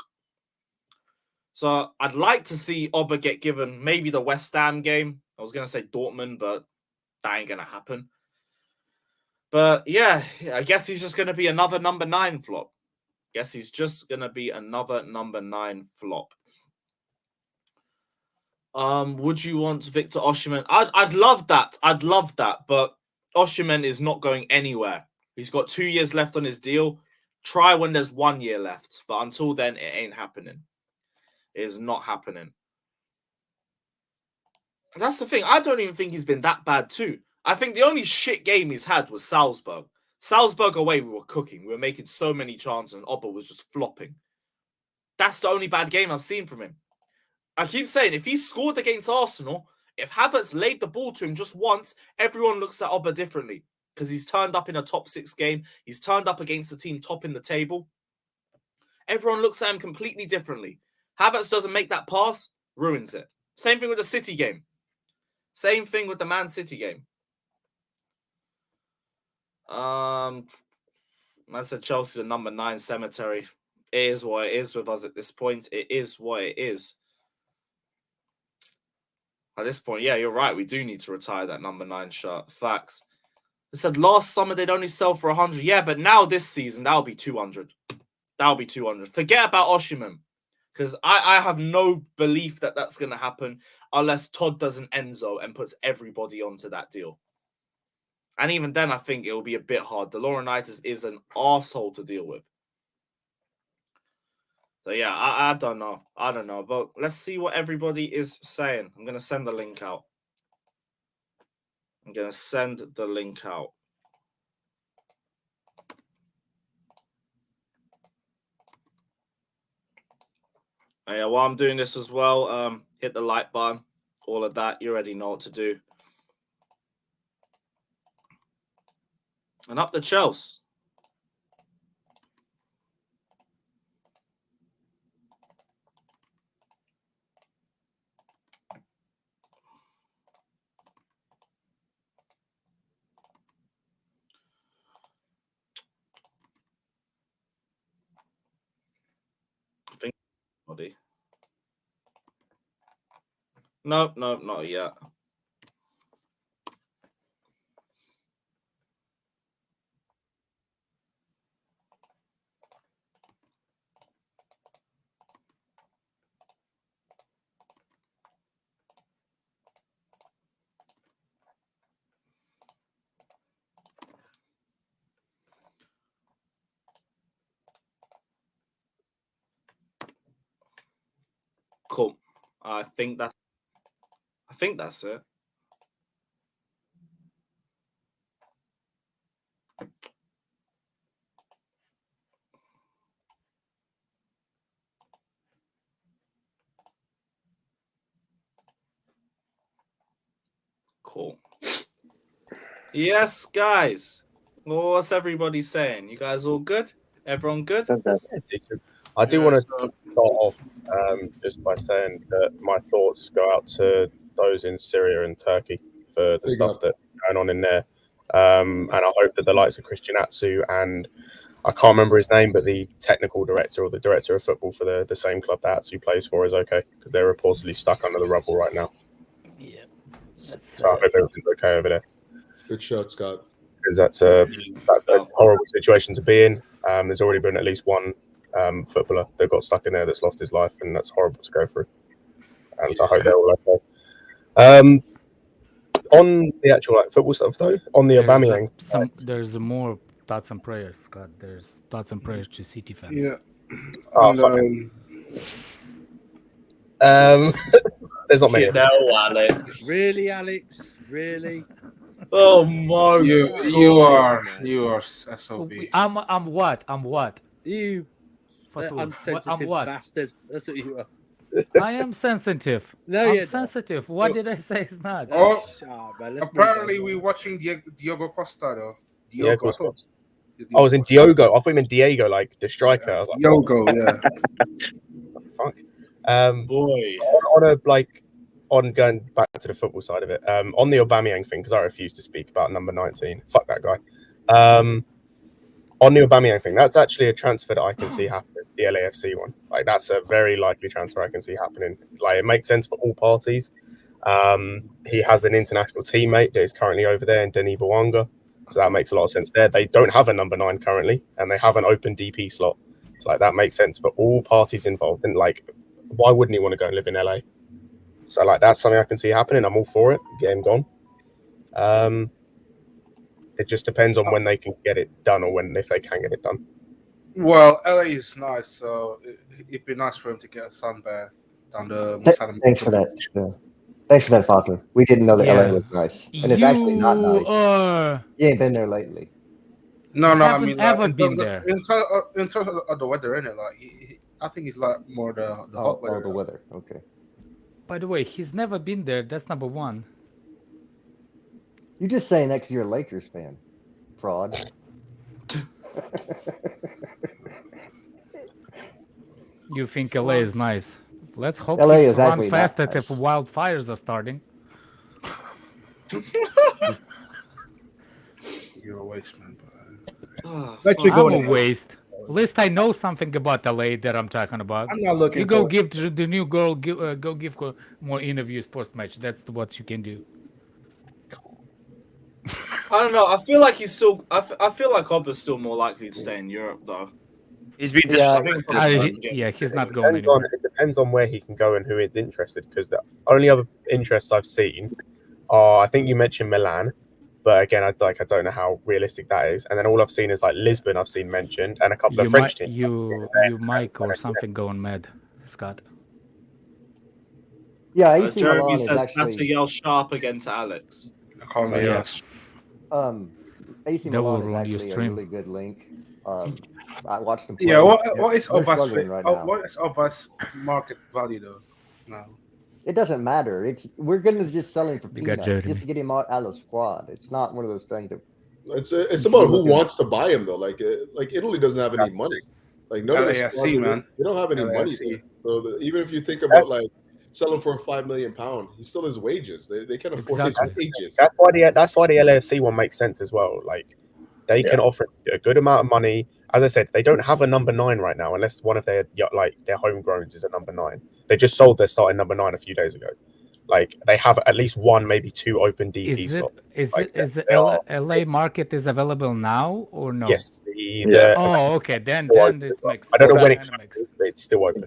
S1: So I'd like to see Oba get given maybe the West Ham game. I was going to say Dortmund, but that ain't going to happen. But yeah, I guess he's just going to be another number 9 flop. Guess he's just going to be another number 9 flop. Would you want Victor Osimhen? I'd love that. I'd love that. But Osimhen is not going anywhere. He's got 2 years left on his deal. Try when there's 1 year left. But until then, it ain't happening. It is not happening. That's the thing. I don't even think he's been that bad too. I think the only shit game he's had was Salzburg. Salzburg away, we were cooking. We were making so many chances and Oba was just flopping. That's the only bad game I've seen from him. I keep saying, if he scored against Arsenal, if Havertz laid the ball to him just once, everyone looks at Oba differently, because he's turned up in a top 6 game. He's turned up against the team top in the table. Everyone looks at him completely differently. Havertz doesn't make that pass, ruins it. Same thing with the City game. Same thing with the Man City game. Man said Chelsea's a number 9 cemetery. It is what it is with us at this point. It is what it is. At this point, yeah, you're right. We do need to retire that number 9 shirt. Facts. They said last summer they'd only sell for 100. Yeah, but now this season, that'll be 200. That'll be 200. Forget about Osimhen, because I have no belief that that's going to happen unless Todd does an Enzo and puts everybody onto that deal. And even then, I think it will be a bit hard. The Laurinaitis is an arsehole to deal with. So yeah, I don't know. I don't know. But let's see what everybody is saying. I'm going to send the link out. I'm going to send the link out. And yeah, while I'm doing this as well, hit the like button. All of that. You already know what to do. And up the Chelsea. I think. Nope, not yet. Cool. I think that's it. Cool. Yes, guys. What's everybody saying? You guys all good? Everyone good?
S2: Decent. I do want to start off just by saying that my thoughts go out to those in Syria and Turkey for the stuff that's going on in there. And I hope that the likes of Christian Atsu and I can't remember his name, but the technical director or the director of football for the same club that Atsu plays for is okay, because they're reportedly stuck under the rubble right now.
S3: Yeah.
S2: So I hope everything's okay over there.
S4: Good shot, Scott.
S2: Because that's a horrible situation to be in. There's already been at least one footballer that got stuck in there that's lost his life, and that's horrible to go through. And so I hope they're all okay. On the actual football stuff, though, on the Aubameyang,
S3: there's more thoughts and prayers, Scott. There's thoughts and prayers to City fans.
S4: Yeah.
S2: there's not many.
S1: No, Alex.
S5: Really, Alex? Really?
S1: Oh my!
S6: You are SOB.
S3: I'm what? I'm what?
S5: You unsensitive
S3: what?
S5: bastard. That's what you are.
S3: I am sensitive.
S5: No,
S3: I'm
S5: you're
S3: sensitive. What did I say? It's not.
S6: Oh,
S5: man,
S6: apparently we're watching Diogo Costa though.
S2: Diogo. I was in Diogo. I thought you meant Diego, like the striker. I was like,
S4: Diogo, yeah.
S2: Fuck.
S1: Boy.
S2: On going back to the football side of it, on the Aubameyang thing, because I refuse to speak about number 19. Fuck that guy. On the Aubameyang thing, that's actually a transfer that I can see happening. The LAFC one, like that's a very likely transfer I can see happening. Like it makes sense for all parties. He has an international teammate that is currently over there in Denis Bouanga, so that makes a lot of sense there. They don't have a number 9 currently, and they have an open DP slot. So like that makes sense for all parties involved. And like, why wouldn't he want to go and live in LA? So like that's something I can see happening. I'm all for it. Get him gone. It just depends on when they can get it done, or if they can get it done.
S6: Well, LA is nice, so it'd be nice for him to get a sunbath down the.
S7: Thanks for that. Yeah. Thanks for that, Father. We didn't know that LA was nice, and it's actually not nice. You ain't been there lately.
S6: No, I mean,
S3: I haven't been there.
S6: In terms of the weather, innit? Like, I think it's like more the hot weather.
S7: The weather. Okay.
S3: By the way, he's never been there. That's number 1.
S7: You're just saying that because you're a Lakers fan, fraud.
S3: You think LA is nice? Let's hope
S7: LA
S3: it
S7: is
S3: run
S7: actually
S3: faster
S7: not
S3: if
S7: nice.
S3: wildfires are starting.
S6: You're a waste man.
S4: Actually,
S3: I'm a waste. At least I know something about LA that I'm talking about.
S4: I'm not looking.
S3: You go give the new girl go give her more interviews post match. That's what you can do.
S1: I don't know. I feel like he's still. I feel like Obba's still more likely to stay in Europe, though.
S8: He's been
S3: He's not going anywhere.
S2: It depends on where he can go and who is interested. Because the only other interests I've seen are, I think you mentioned Milan, but again, I don't know how realistic that is. And then all I've seen is like Lisbon. I've seen mentioned, and a couple of French teams.
S3: You might or something going mad, Scott.
S7: Yeah, AC
S1: Jeremy
S7: Milan is
S1: says
S7: actually.
S1: better yell sharp against Alex.
S6: Call me yes.
S7: AC
S3: That will
S7: Milan is
S3: ruin your
S7: actually a
S3: stream.
S7: really good link. I watched them play.
S6: Yeah, what is
S7: They're
S6: Obba's
S7: struggling right now.
S6: what is Obba's market value though? No.
S7: It doesn't matter. We're gonna just sell him for
S3: You got
S7: peanuts
S3: Jeremy.
S7: just to get him out of the squad. It's not one of those things that.
S4: It's about who wants to buy him though. Like Italy doesn't have any money. Like no,
S6: LAFC, man.
S4: They don't have any money.
S6: LAFC.
S4: So even if you think about like selling for £5 million, he still has wages. They can't afford his wages.
S2: That's why the LAFC one makes sense as well. Like they can offer a good amount of money. As I said, they don't have a number 9 right now, unless one of their homegrowns is a number 9. They just sold their starting number 9 a few days ago. Like they have at least 1, maybe 2 open DP slots.
S3: Is the LA market is available now or no?
S2: Yes.
S3: Okay. Then it makes.
S2: I don't know when it comes, but it's still open.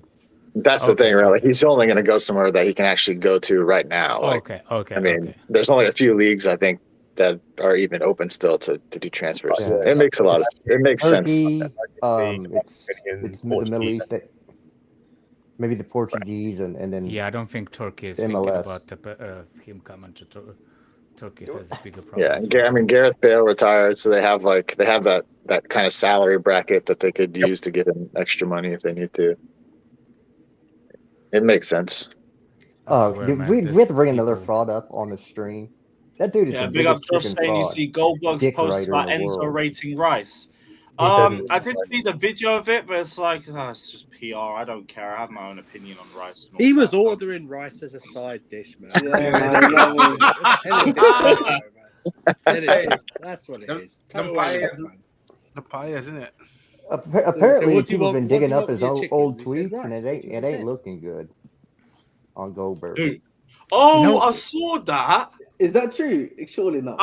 S8: That's the thing, really. He's only going to go somewhere that he can actually go to right now.
S3: Okay.
S8: I mean, there's only a few leagues I think that are even open still to do transfers.
S7: Yeah.
S8: It makes it makes sense.
S7: Turkey, it's the Middle East. Maybe the Portuguese and then
S3: Yeah, I don't think Turkey is
S7: the
S3: thinking
S7: MLS.
S3: about him coming to Turkey has a bigger problem.
S8: Yeah, I mean Gareth Bale retired, so they have that kind of salary bracket that they could use to get him extra money if they need to. It makes sense.
S7: Oh,
S3: swear,
S7: dude,
S3: man,
S7: we
S3: this
S7: have to bring another
S3: people-
S7: fraud up on the stream. That dude is
S1: Yeah,
S7: the
S1: big up
S7: biggest
S1: Josh
S7: freaking
S1: saying you
S7: fraud.
S1: see Goldberg's
S7: Dick
S1: post
S7: writer
S1: about
S7: in the
S1: Enzo
S7: world.
S1: rating Rice.
S2: He didn't.
S1: I did see the video of it, but it's like, it's just PR. I don't care. I have my own opinion on Rice. And all
S5: He was
S1: that.
S5: ordering rice as a side dish, man. That's what it is. Total idiot, man.
S6: The paella, isn't it?
S7: Apparently,
S5: what do you
S7: people
S5: want-
S7: have been
S5: what do
S7: digging
S5: you
S7: up
S5: want
S7: his
S5: with your
S7: old
S5: chicken? He said
S7: tweets, and
S5: rice,
S7: it
S5: that's what
S7: ain't
S5: he said.
S7: looking good on Goldberg.
S1: Dude. Oh,
S3: You know-
S1: I saw that.
S9: Is that true? Surely not.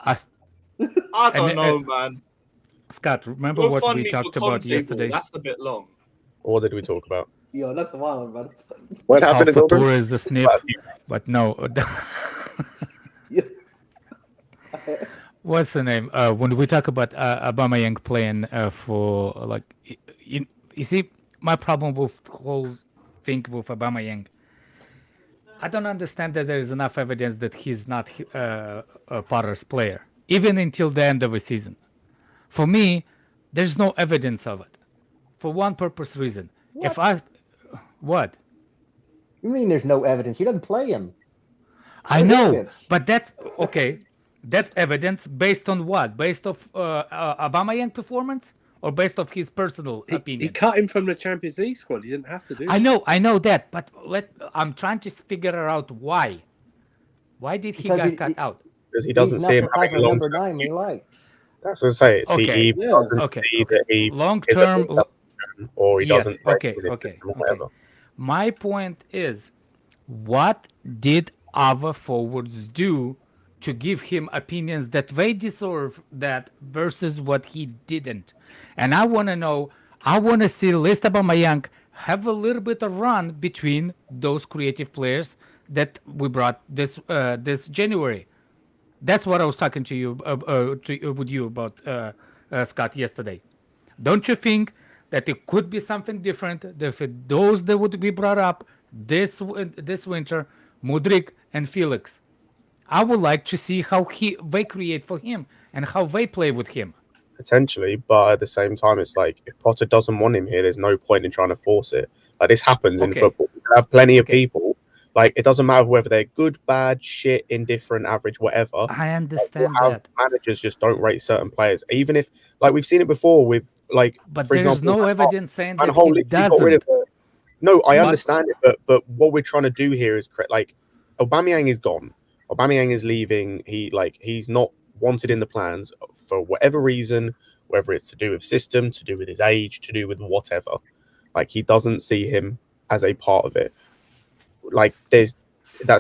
S1: I don't know, man.
S3: Scott, remember
S1: Don't
S3: what
S1: fund
S3: we
S1: me for
S3: talked about
S1: Conte
S3: yesterday?
S1: ball. That's a bit long.
S2: What did we talk about?
S9: Yo, that's wild, man.
S8: What
S3: How
S8: happened to Goldberg?
S3: Fatura is a sniff, but no. What's the name? When we talk about Aubameyang playing for like, you see, my problem with the whole thing with Aubameyang, I don't understand that there is enough evidence that he's not a Potter's player, even until the end of the season. For me, there's no evidence of it, for one purpose reason. What?
S7: You mean there's no evidence? He doesn't play him.
S3: I
S7: There's
S3: know,
S7: evidence.
S3: but that's okay. That's evidence based on what? Based off Aubameyang performance, or based off his personal
S5: He
S3: opinion?
S5: cut him from the Champions League squad. He didn't have to do
S3: I
S5: that.
S3: know that, but I'm trying to figure out why. Why did he
S7: Because
S3: get
S7: he-
S3: cut out?
S2: Because he doesn't
S7: He's
S2: see
S7: not
S2: him
S7: the type
S2: having
S7: of
S2: long
S7: number
S2: term.
S7: 9 he likes.
S2: That's what I say. It's
S3: Okay.
S2: he
S9: Yeah.
S2: doesn't
S3: Okay,
S2: see that he
S3: long
S2: is a
S3: term.
S2: big option, or he
S3: Yes,
S2: doesn't rate
S3: okay,
S2: with his
S3: okay,
S2: system or
S3: okay.
S2: whatever.
S3: My point is, what did our forwards do to give him opinions that they deserve that versus what he didn't? And I want to know, I want to see Lista Aubameyang have a little bit of run between those creative players that we brought this January. That's what I was talking to you with you about, Scott, yesterday. Don't you think that it could be something different if those that would be brought up this winter, Mudryk and Felix? I would like to see how they create for him and how they play with him.
S2: Potentially, but at the same time, it's like if Potter doesn't want him here, there's no point in trying to force it. Like this happens in
S3: Okay.
S2: football. You have plenty of
S3: Okay.
S2: people. Like it doesn't matter whether they're good, bad, shit, indifferent, average, whatever.
S3: I
S2: Like,
S3: understand
S2: you'll have
S3: that,
S2: managers just don't rate certain players, even if like we've seen it before with like
S3: but
S2: for
S3: there's
S2: example,
S3: no evidence saying
S2: Van
S3: that
S2: Gaal
S3: he
S2: literally got rid of
S3: doesn't.
S2: No, I
S3: But-
S2: understand it, but what we're trying to do here is like Aubameyang is gone. Aubameyang is leaving. He's not wanted in the plans for whatever reason, whether it's to do with system, to do with his age, to do with whatever. Like he doesn't see him as a part of it. Like that's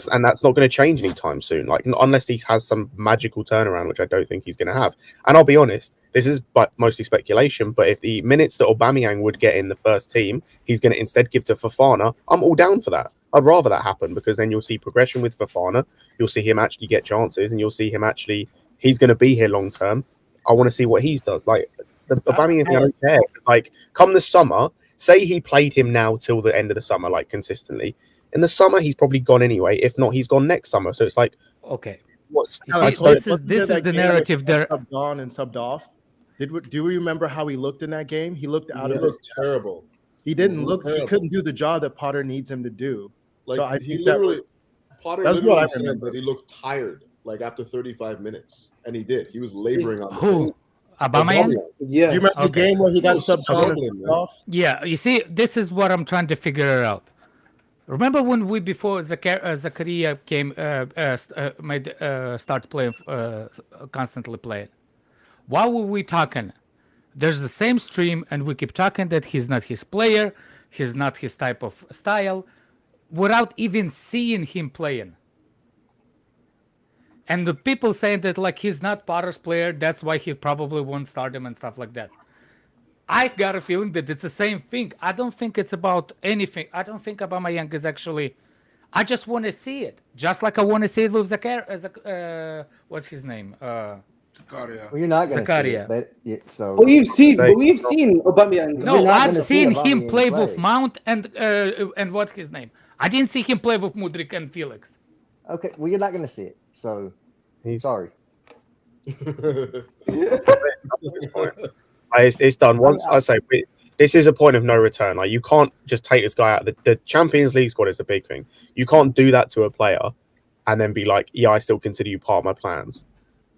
S2: not going to change anytime soon. Like unless he has some magical turnaround, which I don't think he's going to have. And I'll be honest, this is but mostly speculation. But if the minutes that Aubameyang would get in the first team, he's going to instead give to Fofana, I'm all down for that. I'd rather that happen because then you'll see progression with Fofana. You'll see him actually get chances, and you'll see him actually. He's going to be here long term. I want to see what he does. Like the Aubameyang, I don't care. Like come the summer, say he played him now till the end of the summer, like consistently. In the summer, he's probably gone anyway. If not, he's gone next summer. So it's like,
S3: Okay.
S2: what's
S3: You
S2: I
S3: see,
S2: don't-
S3: this is the narrative there.
S10: Subbed on and subbed off. Do we remember how he looked in that game? He looked out
S4: It
S10: of
S4: was
S10: his.
S4: terrible.
S10: He didn't look. He
S4: Terrible.
S10: couldn't do the job that Potter needs him to do.
S4: Like
S10: So I
S4: he
S10: think that
S4: literally,
S10: was.
S4: Potter
S10: that's
S4: literally
S10: what I
S4: said
S10: remember.
S4: that he looked tired, like after 35 minutes, and he did. He was laboring on the
S3: Who? Aubameyang?
S9: Yeah.
S10: Do you remember the
S3: Okay.
S10: game where he got
S4: He was
S10: subbed on and
S4: struggling,
S10: subbed
S4: man.
S10: off?
S3: Yeah, you see, this is what I'm trying to figure out. Remember when before Zakaria came, start playing, constantly playing? Why were we talking? There's the same stream, and we keep talking that he's not his player, he's not his type of style, without even seeing him playing. And the people saying that like he's not Potter's player, that's why he probably won't start him and stuff like that. I got a feeling that it's the same thing. I don't think it's about anything. I don't think Aubameyang is actually. I just want to see it, just like I want to see it with what's his name?
S6: Zakaria.
S7: Well, you're not going to see
S3: Zakaria.
S7: it. So
S9: But we've seen
S7: You're
S9: Aubameyang.
S3: No,
S7: not
S3: I've
S7: gonna see
S3: seen
S7: Aubameyang
S3: him play with
S7: play.
S3: Mount and what's his name? I didn't see him play with Mudryk and Felix.
S7: Okay, well, you're not going to see it. So, sorry.
S2: It's done. Once I say this is a point of no return. Like you can't just take this guy out. The Champions League squad is the big thing. You can't do that to a player and then be like, "Yeah, I still consider you part of my plans."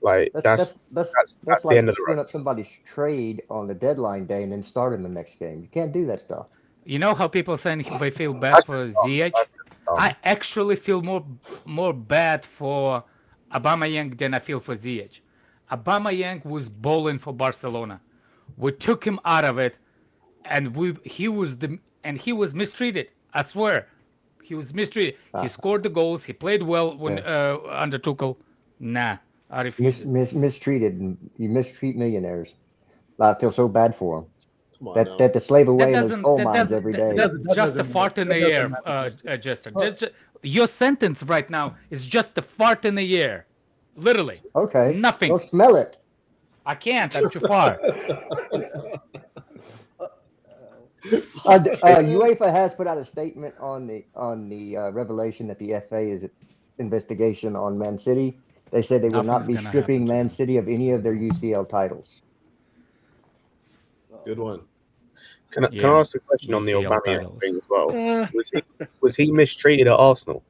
S2: Like that's
S7: like
S2: the end of the
S7: screwing up somebody's trade on the deadline day and then starting the next game. You can't do that stuff.
S3: You know how people saying they feel bad for Ziyech? I actually feel more bad for Aubameyang than I feel for Ziyech. Aubameyang was balling for Barcelona. We took him out of it, and he was mistreated. I swear, he was mistreated. He scored the goals. He played well when under Tuchel. Nah, I refuse.
S7: Mistreated. You mistreat millionaires. I feel so bad for him. That to slave away in those coal mines every day.
S3: That's just a fart in the air, Justin. Just your sentence right now is just a fart in the air, literally.
S7: Okay.
S3: Nothing.
S7: Go smell it.
S3: I can't. I'm too far.
S7: UEFA has put out a statement on the revelation that the FA is investigation on Man City. They said they will not be stripping Man City of any of their UCL titles.
S4: Good one.
S2: Can I ask a question on the Aubameyang thing as well? Was he mistreated at Arsenal?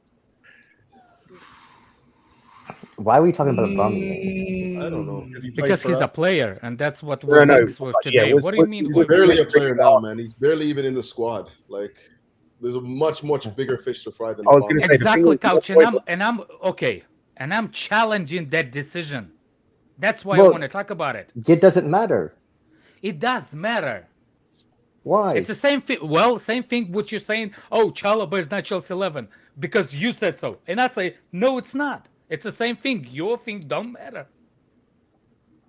S7: Why are we talking about Aubameyang?
S4: I don't know.
S3: Because he's a player, and that's what we're with today. What do you mean?
S4: He's barely a player now, man. He's barely even in the squad. Like, there's a much bigger fish to fry than.
S2: I was going to say
S3: exactly, Couch, and I'm okay, and I'm challenging that decision. That's why I want to talk about it.
S7: It doesn't matter.
S3: It does matter.
S7: Why?
S3: It's the same thing. Well, same thing. What you're saying? Oh, Chalobah is not Chelsea 11 because you said so, and I say no, it's not. It's the same thing. Your thing don't matter.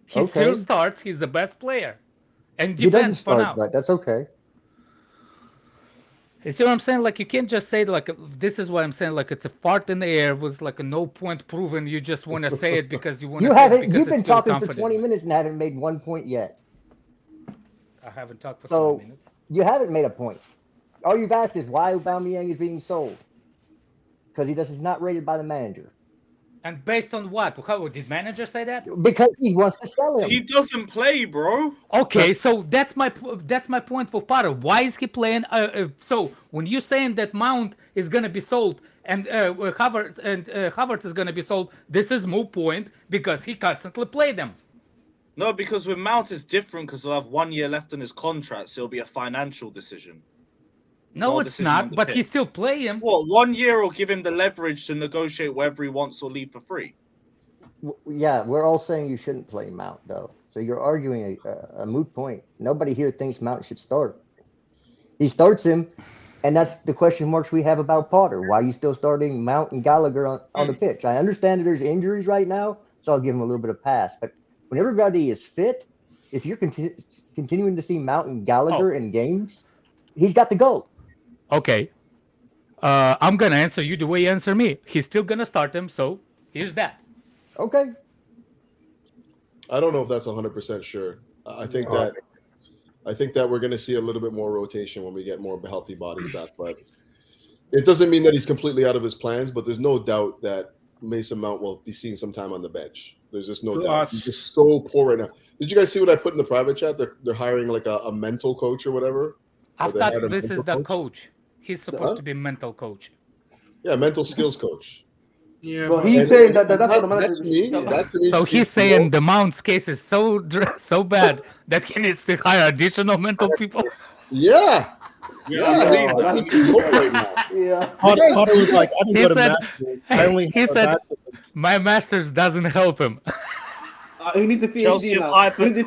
S3: He still starts. He's the best player, and
S7: he doesn't
S3: defends for now.
S7: But that's okay.
S3: You see what I'm saying? Like you can't just say like this is what I'm saying. Like it's a fart in the air with like a no point proven. You just want to say it because you want to.
S7: You've been talking for 20 minutes and haven't made 1 point yet.
S3: I haven't talked for 20 minutes.
S7: You haven't made a point. All you've asked is why Aubameyang is being sold. Because he's not rated by the manager.
S3: And based on what? How did manager say that?
S7: Because he wants to sell him.
S1: He doesn't play, bro.
S3: Okay, so that's my point for Potter. Why is he playing? So when you're saying that Mount is gonna be sold and Havertz is gonna be sold, this is moot point because he constantly played them.
S1: No, because with Mount it's different because he'll have 1 year left on his contract, so it'll be a financial decision.
S3: No, it's not, but he still play him.
S1: What, 1 year will give him the leverage to negotiate wherever he wants or leave for free?
S7: Yeah, we're all saying you shouldn't play Mount, though. So you're arguing a moot point. Nobody here thinks Mount should start. He starts him, and that's the question marks we have about Potter. Why are you still starting Mount and Gallagher on the pitch? I understand that there's injuries right now, so I'll give him a little bit of pass. But when everybody is fit, if you're continuing to see Mount and Gallagher in games, he's got to go.
S3: Okay. I'm going to answer you the way you answer me. He's still going to start him, so here's that.
S7: Okay.
S4: I don't know if that's 100% sure. I think that we're going to see a little bit more rotation when we get more healthy bodies back. But it doesn't mean that he's completely out of his plans, but there's no doubt that Mason Mount will be seeing some time on the bench. There's just no doubt. He's just so poor right now. Did you guys see what I put in the private chat? They're hiring like a mental coach or whatever.
S3: I thought this is the coach. He's supposed to be mental coach.
S4: Yeah, mental skills coach.
S5: Yeah,
S9: well, he's saying that's what the manager
S4: means.
S3: So he's saying the Mount's case is so bad that he needs to hire additional mental people.
S4: Yeah.
S9: Yeah.
S10: Potter was like, I didn't go to masters. I only
S3: he said, my masters doesn't help him.
S9: Who needs the PhD
S1: Chelsea have
S9: now?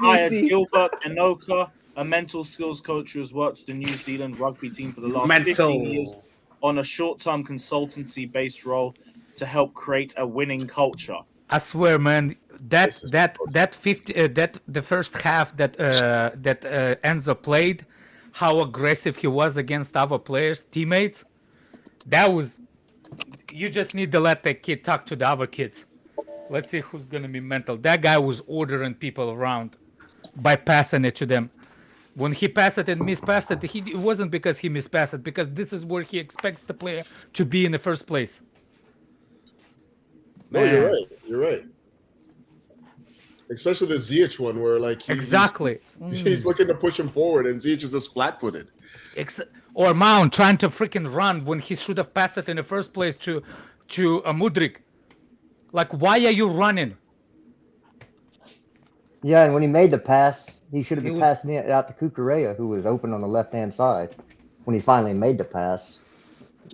S1: hired Gilbert Enoka, a mental skills coach who has worked with the New Zealand rugby team for the last 15 years on a short-term consultancy-based role to help create a winning culture.
S3: I swear, man, that the first half that Enzo played, how aggressive he was against other players, teammates, that was. You just need to let the kid talk to the other kids. Let's see who's gonna be mental. That guy was ordering people around by passing it to them. When he passed it and mispassed it, it wasn't because he mispassed it, because this is where he expects the player to be in the first place.
S4: No, you're
S3: Man.
S4: right. You're right. Especially the Ziyech one, where like
S3: Exactly.
S4: he's looking to push him forward, and Ziyech is just flat-footed.
S3: Or Mount trying to freaking run when he should have passed it in the first place to Mudryk. Like, why are you running?
S7: Yeah, and when he made the pass, he should have been passing it out to Cucurella, who was open on the left-hand side. When he finally made the pass,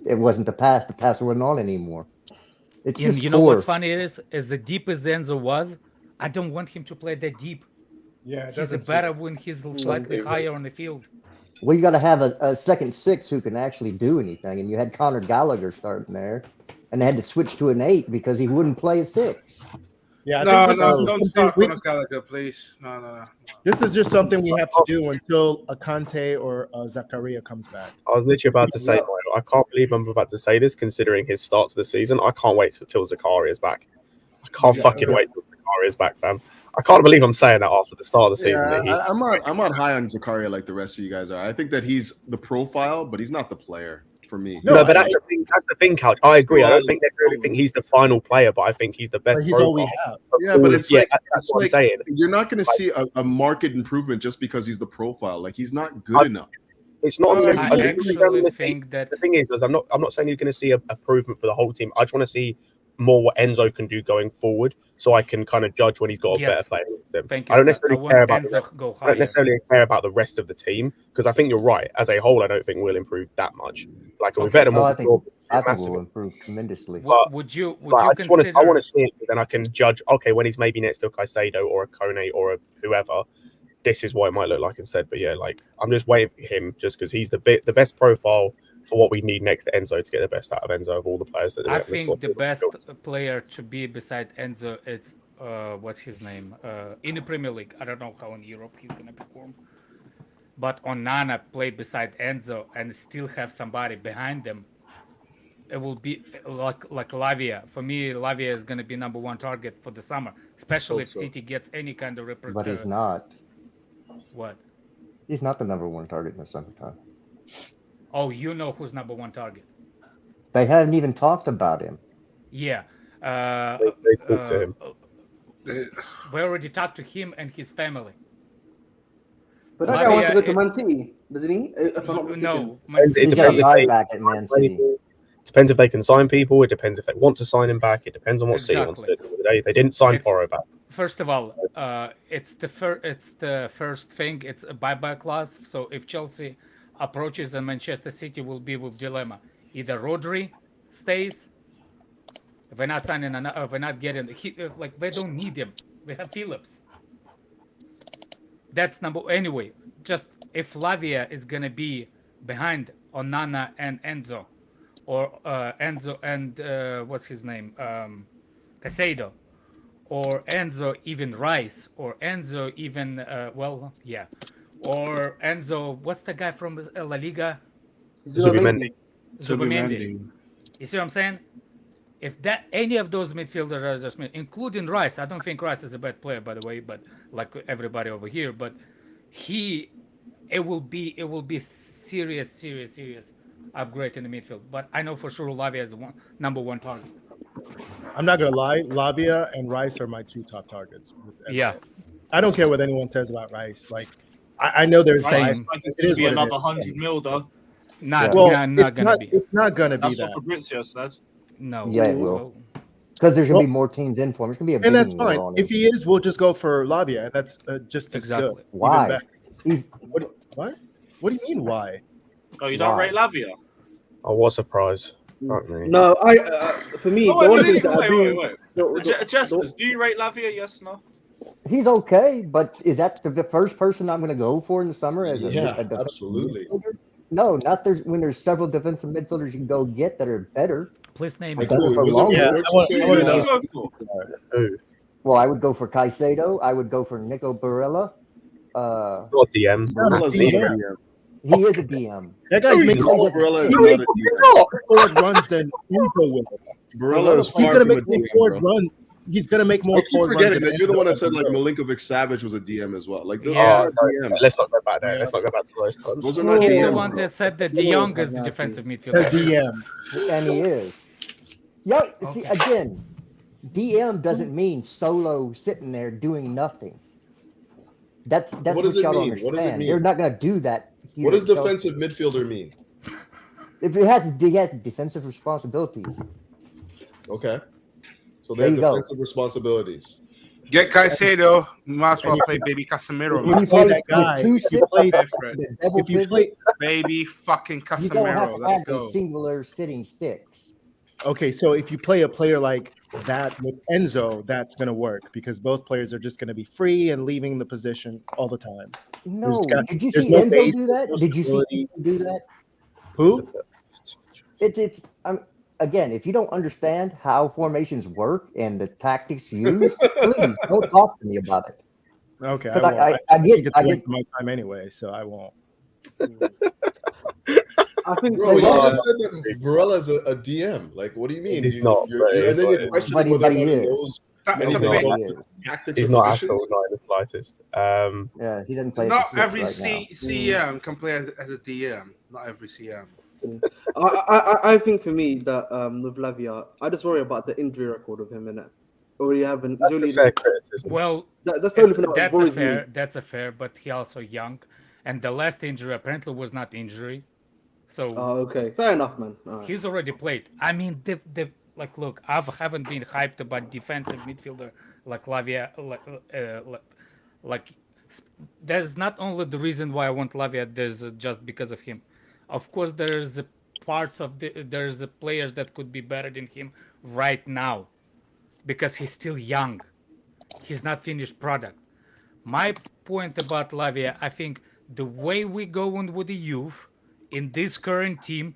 S7: it wasn't the pass. The passer wasn't on anymore. It's just
S3: You know what's funny is as deep as Enzo was, I don't want him to play that deep.
S10: Yeah,
S3: he's better when he's slightly higher on the field.
S7: Well, you got to have a second six who can actually do anything, and you had Conor Gallagher starting there, and they had to switch to an 8 because he wouldn't play a 6.
S10: Yeah,
S6: don't start Conor Gallagher, please. No.
S10: This is just something we have to do until a Kante or a Zakaria comes back.
S2: I was literally about to say, I can't believe I'm about to say this, considering his start to the season. I can't wait till Zakaria's back. I can't fucking wait till Zakaria's back, fam. I can't believe I'm saying that after the start of the season.
S4: I'm not high on Zakaria like the rest of you guys are. I think that he's the profile, but he's not the player for me.
S2: No, but that's the thing. That's the thing, Cal. I agree. I don't necessarily think he's the final player, but I think he's the best.
S10: He's all we have.
S4: Yeah, but it's like
S2: that's what I'm saying.
S4: You're not going to see a marked improvement just because he's the profile. Like he's not good enough.
S2: It's not.
S3: I actually think that
S2: the thing is I'm not saying you're going to see an improvement for the whole team. I just want to see more what Enzo can do going forward, so I can kind of judge when he's got a better player.
S3: Thank you.
S2: I don't necessarily care about
S3: I
S2: don't necessarily care about the rest of the team, because I think you're right. As a whole, I don't think we'll improve that much. Like we're better.
S7: I think we'll improve tremendously.
S2: But,
S3: would you
S2: I
S3: consider?
S2: I want to see it, then I can judge. Okay, when he's maybe next to a Caicedo or a Kone or a whoever, this is what it might look like instead. But yeah, like I'm just waiting for him, just because he's the best profile for what we need next to Enzo to get the best out of Enzo of all the players that
S3: I think the best player to be beside Enzo is what's his name in the Premier League. I don't know how in Europe he's gonna perform, but Onana play beside Enzo and still have somebody behind them. It will be like Lavia. For me, Lavia is gonna be number one target for the summer, especially if City gets any kind of representative.
S7: But he's not.
S3: What?
S7: He's not the number one target in the summertime.
S3: Oh, you know who's number one target?
S7: They haven't even talked about him.
S3: Yeah.
S2: They talked to him.
S3: We already talked to him and his family.
S9: But that guy wants to go to Man City, doesn't he? If I'm not mistaken.
S3: No.
S7: He's got a guy back at Man City.
S2: Depends if they can sign people. It depends if they want to sign him back. It depends on what City wants to do. They didn't sign Porro back.
S3: First of all, it's the first thing. It's a buyback clause. So if Chelsea approaches and Manchester City will be with dilemma. Either Rodri stays. If we're not signing, if we're not getting, like they don't need him. We have Phillips. That's number. Anyway, just if Lavia is gonna be behind Onana and Enzo, or Enzo and what's his name, Caicedo, or Enzo even Rice, or Enzo even or Enzo, what's the guy from La Liga?
S2: Zubimendi.
S3: You see what I'm saying? If that any of those midfielders are, including Rice, I don't think Rice is a bad player, by the way, but like everybody over here, but it will be serious upgrade in the midfield. But I know for sure Lavia is number one target.
S10: I'm not gonna lie, Lavia and Rice are my two top targets.
S3: Yeah,
S10: I don't care what anyone says about Rice. Like, I know there's
S1: Rice. It's going to be another 100 mil though.
S3: Not gonna be.
S10: It's not gonna be
S1: That's
S10: that.
S1: what Fabrizio said.
S3: No.
S7: Yeah, it will. Because there's gonna be more teams in for him. It's gonna be a big
S10: and that's fine.
S7: on
S10: If he is, we'll just go for Lavia, and that's just as good.
S7: Why?
S10: What? What do you mean? Why?
S1: Oh, you don't rate Lavia?
S2: Oh, what a surprise!
S9: No, for me,
S1: wait. Justice, do you rate Lavia? Yes, no.
S7: He's okay, but is that the first person I'm going to go for in the summer?
S4: Absolutely.
S7: Midfielder? No, not when there's several defensive midfielders you can go get that are better.
S3: Please name
S7: it. Well, I would go for Caicedo. I would go for Nico Barella.
S2: It's not DM.
S7: He is a DM.
S10: That guy's making more runs than Info will.
S4: Barella is
S10: He's
S4: far
S10: gonna
S4: from
S10: make
S4: a DM,
S10: more
S4: bro.
S10: runs. he's gonna make more.
S4: I keep
S10: forward
S4: forgetting
S10: runs
S4: that you're the one that said
S10: than
S4: like
S10: Enzo.
S4: Milinkovic-Savić was a DM as well. Like those
S3: Yeah.
S4: are DM.
S2: Let's not go back there. Let's not go back to those times.
S4: Those are not
S3: He's the
S4: DMs,
S3: one
S4: bro.
S3: that said that De
S9: Yeah,
S3: Jong is the
S9: exactly.
S3: defensive
S10: The
S3: midfielder.
S10: DM.
S7: And he is. Yeah, see,
S3: Okay.
S7: again, DM doesn't mean solo sitting there doing nothing. That's
S4: What
S7: what
S4: does it
S7: y'all don't
S4: mean? What does it
S7: understand. They're
S4: mean?
S7: not going to do that. Here
S4: What does
S7: at Chelsea.
S4: defensive midfielder mean?
S7: If he has defensive responsibilities,
S4: Okay. So
S7: There
S4: they have
S7: you go.
S4: defensive responsibilities.
S6: Get Caicedo. You might as well
S10: And if
S6: play
S10: you-
S6: baby Casemiro,
S10: If
S6: man.
S10: you play that guy,
S7: with two
S10: if you
S7: six,
S10: play,
S6: Different.
S7: the double
S10: if you
S7: pivot,
S10: play,
S6: Baby fucking
S7: you don't have
S6: Casemiro.
S7: to
S6: Let's
S7: have a
S6: go.
S7: singular sitting six.
S10: okay, so if you play a player like that with Enzo, that's gonna work because both players are just gonna be free and leaving the position all the time.
S7: No,
S10: got-
S7: did you
S10: there's
S7: see
S10: no
S7: Enzo
S10: base,
S7: do that?
S10: no
S7: Did you see
S10: stability.
S7: Enzo do that?
S10: Who?
S7: It's again, if you don't understand how formations work and the tactics used, please don't talk to me about it.
S10: Okay, I
S7: Because
S10: won't.
S7: I
S10: think
S7: get
S10: it's
S7: I
S10: a waste
S7: get
S10: of my time anyway, so I won't.
S9: I think
S4: Bro, you
S9: so.
S4: just said that Barella's a DM. Like, what do you mean?
S2: He's not, but
S4: and
S2: he's
S4: then
S2: not.
S4: you're questioning whether or
S7: But
S4: not
S7: he
S4: he
S7: is.
S4: knows
S6: That's
S4: anything
S6: a
S2: not.
S6: big.
S4: about
S7: he is.
S4: tactics
S2: He's
S4: or
S2: not
S4: positions.
S2: Hassel, not in the slightest.
S7: Yeah, he doesn't play at
S6: Not
S7: the six
S6: every
S7: right now.
S6: CM can play as a DM. Not every CM.
S9: I think for me that with Lavia, I just worry about the injury record of him in it. Already having he's
S2: That's
S9: only
S2: a fair criticism.
S3: Well,
S9: that's the only thing that
S3: that's a
S9: worries me.
S3: fair. That's a fair, but he also young, and the last injury apparently was not injury, so
S9: Oh, okay, fair enough, man. All right.
S3: he's already played. I mean, the like, look, I haven't been hyped about defensive midfielder like Lavia, like that's not only the reason why I want Lavia. There's just because of him. Of course, there's parts of there's players that could be better than him right now, because he's still young. He's not finished product. My point about Lavia, I think the way we go on with the youth in this current team,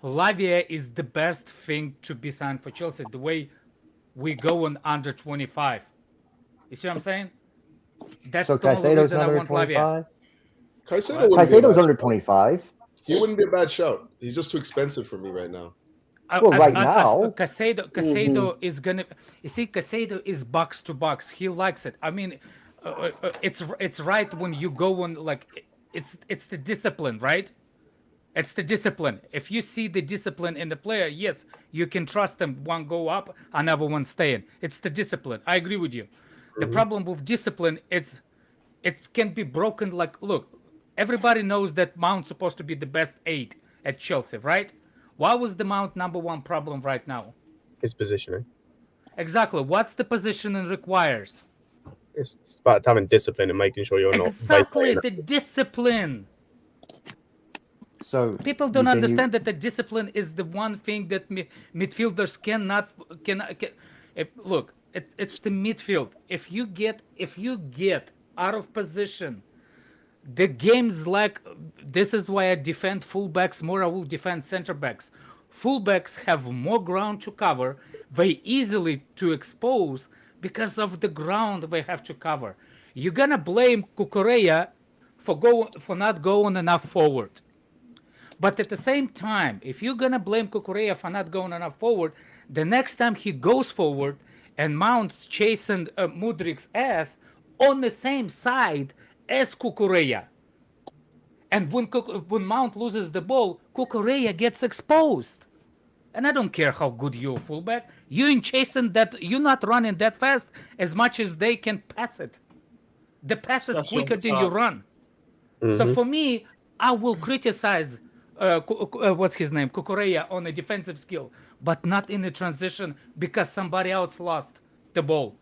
S3: Lavia is the best thing to be signed for Chelsea. The way we go on under 25. You see what I'm saying? That's
S7: So
S3: the only
S7: Caicedo's
S3: reason I
S7: under
S3: want Lavia.
S7: 25.
S4: Caicedo wouldn't be a
S7: Caicedo's
S4: bad
S7: under
S4: shout.
S7: 25.
S4: He wouldn't be a bad shout. He's just too expensive for me right now.
S7: Well, right now-
S3: Caicedo is gonna. You see, Caicedo is box to box. He likes it. I mean, it's right when you go on, like, it's the discipline, right? It's the discipline. If you see the discipline in the player, yes, you can trust them. One go up, another one staying. It's the discipline. I agree with you. The problem with discipline, it can be broken. Like, look, everybody knows that Mount's supposed to be the best 8 at Chelsea, right? Why was the Mount number one problem right now?
S2: His positioning.
S3: Exactly. What's the positioning requires?
S2: It's about having discipline and making sure you're not
S3: Exactly,
S2: vacating
S3: the discipline.
S7: So
S3: People don't understand that the discipline is the one thing that midfielders cannot. Look, it's the midfield. If you get out of position, the game's like, this is why I defend fullbacks more. I will defend center backs. Fullbacks have more ground to cover, very easily to expose because of the ground they have to cover. You're gonna blame Cucurella for not going enough forward. But at the same time, if you're gonna blame Cucurella for not going enough forward, the next time he goes forward and Mount's chasing Mudrik's ass on the same side as Cucurella, and when Mount loses the ball, Cucurella gets exposed. And I don't care how good you're fullback, you ain't chasing that. You're not running that fast as much as they can pass it. The pass is
S1: Especially on
S3: quicker
S1: the
S3: than you
S1: top.
S3: run. So for me, I will criticize what's his name, Cucurella, on a defensive skill, but not in the transition because somebody else lost the ball.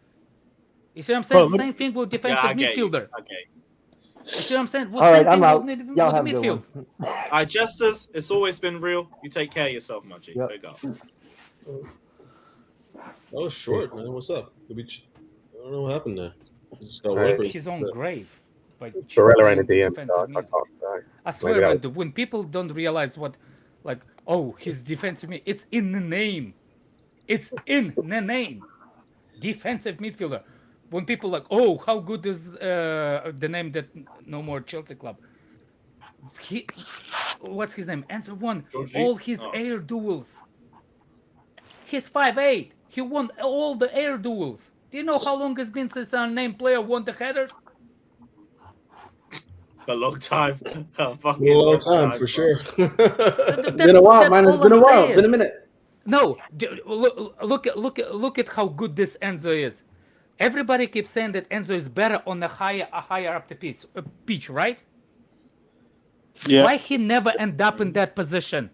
S3: You see what I'm saying?
S10: Well,
S3: Same thing with defensive
S1: Yeah, I get you.
S3: midfielder.
S1: Okay.
S3: You see what I'm saying?
S7: all right, I'm out.
S3: With
S7: Y'all have a
S3: midfield.
S7: good one.
S1: All right, Jesters, it's always been real. You take care of yourself, my G.
S7: Yep.
S1: Big up.
S4: That was short, man. What's up? I don't know what happened there. Just got
S2: Right.
S4: workers.
S3: His own grave. By
S2: Barella ain't a
S3: choosing
S2: DM,
S3: defensive
S2: so I
S3: mid.
S2: can't.
S3: I swear,
S2: Maybe
S3: man, when people don't realize what, like, oh, his defensive mid, it's in the name. It's in the name. Defensive midfielder. When people like, oh, how good is the name that no more Chelsea club? What's his name? Enter one.
S1: Georgie?
S3: All his
S1: Oh.
S3: air duels. He's 5'8". He won all the air duels. Do you know how long it's been since an unnamed player won the header?
S1: A long time. A fucking
S4: A long
S1: long
S4: time
S1: time
S4: for
S1: bro.
S4: sure.
S9: It's been a while, man. It's been a while. Been a minute.
S3: No, look at how good this Enzo is. Everybody keeps saying that Enzo is better on a higher up the pitch, right?
S11: Yeah.
S3: Why he never end up in that position?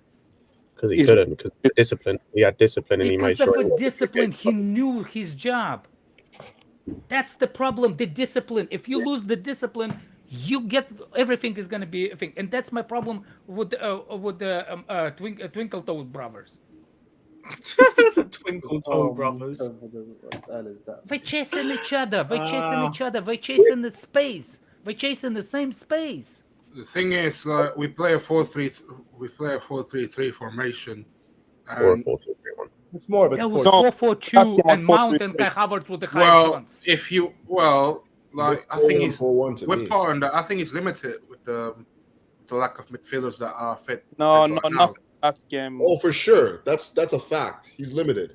S2: Because he couldn't, because of the discipline. He had discipline and he made
S3: Because
S2: sure.
S3: of the discipline, he knew his job. That's the problem, the discipline. If you lose the discipline, you get everything is gonna be a thing, and that's my problem with the Twinkle Toes brothers.
S1: The Twinkle Toe brothers.
S3: They're chasing each other. They're chasing each other. They're chasing the space. They're chasing the same space.
S6: The thing is, we play a 4-3-3 formation.
S2: Or a
S6: And
S2: 4-2-3-1.
S10: It's more of a
S3: That was
S10: 4-2.
S3: 4-4-2 and Mount and Kai Havertz with the highest ones.
S6: if you like, I think he's
S4: 4-1 to
S6: we're
S4: me.
S6: part on that. I think he's limited with the lack of midfielders that are fit.
S11: No,
S6: fit right now.
S11: not for last game.
S4: Oh, for sure. That's a fact. He's limited.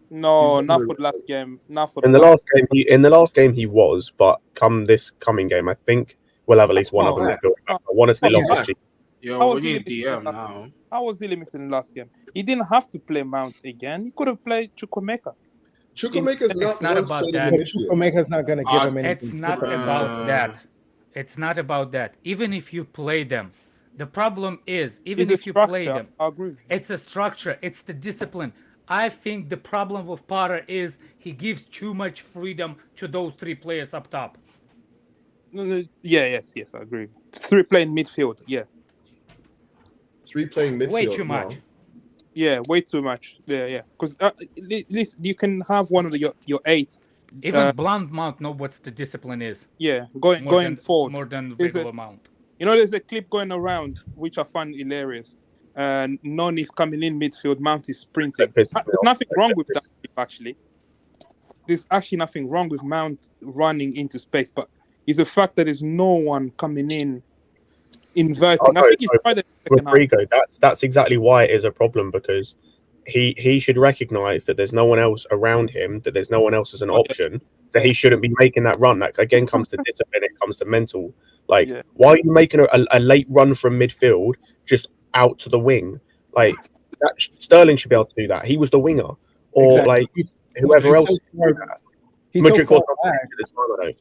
S11: No,
S4: He's
S11: not
S4: limited.
S11: for last game. Not for
S2: In the last game, he was, but come this coming game, I think we'll have at least one
S11: Oh,
S2: other
S11: yeah.
S2: midfielder. I want to see
S11: Yeah.
S2: Loftus-Cheek.
S6: Yo,
S11: How
S6: we
S11: was he
S6: need DM
S11: limited
S6: now.
S11: How was he limited in the last game? He didn't have to play Mount again. He could have played Chukwuemeka.
S4: Chukwuemeka's
S3: It's
S4: not
S3: not
S4: once
S3: about
S4: played
S3: that.
S4: in the midfield.
S10: Chukwuemeka's not going to give him anything.
S3: It's not
S10: different.
S3: about that. It's not about that. Even if you play them, the problem is, even
S11: It's a
S3: if you play
S11: structure.
S3: them,
S11: I agree.
S3: it's a structure. It's the discipline. I think the problem with Potter is he gives too much freedom to those three players up top.
S11: No, yes, I agree. 3 playing midfield. Yeah,
S4: 3 playing midfield.
S3: Way too
S4: no.
S3: much.
S11: yeah, way too much. Yeah. Because at least you can have one of your 8.
S3: Even Blunt Mount know what the discipline is.
S11: Yeah, going forward.
S3: More than
S11: There's
S3: regular Mount.
S11: You know, there's a clip going around which I find hilarious. Non is coming in midfield, Mount is sprinting. There's nothing wrong with that clip, actually. There's actually nothing wrong with Mount running into space, but it's the fact that there's no one coming in inverting. I think he's tried it in the second half.
S2: That's exactly why it is a problem, because he should recognize that there's no one else around him, that there's no one else as an option, that he shouldn't be making that run. That again comes to discipline, it comes to mental. Like, why are you making a late run from midfield just out to the wing? Like, Sterling should be able to do that. He was the winger, or
S10: Exactly.
S2: like whoever else.
S10: He's
S2: Mudryk
S10: so
S2: was
S10: far
S2: not
S10: back.
S2: at the time,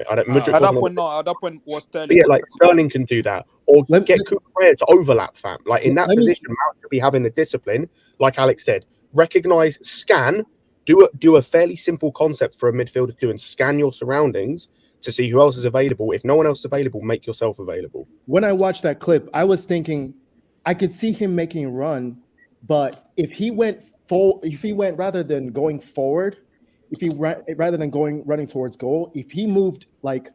S2: I don't think. Mudryk
S11: At that
S2: wasn't
S11: point, no. At that point, was Sterling.
S2: But yeah, like Sterling can do that, or get Kukurea to overlap, fam. Like in that position, Mount should be having the discipline. Like Alex said, recognize, scan, do a fairly simple concept for a midfielder to do, and scan your surroundings to see who else is available. If no one else is available, make yourself available.
S10: When I watched that clip, I was thinking I could see him making a run, but if he went rather than going forward, rather than running towards goal, if he moved like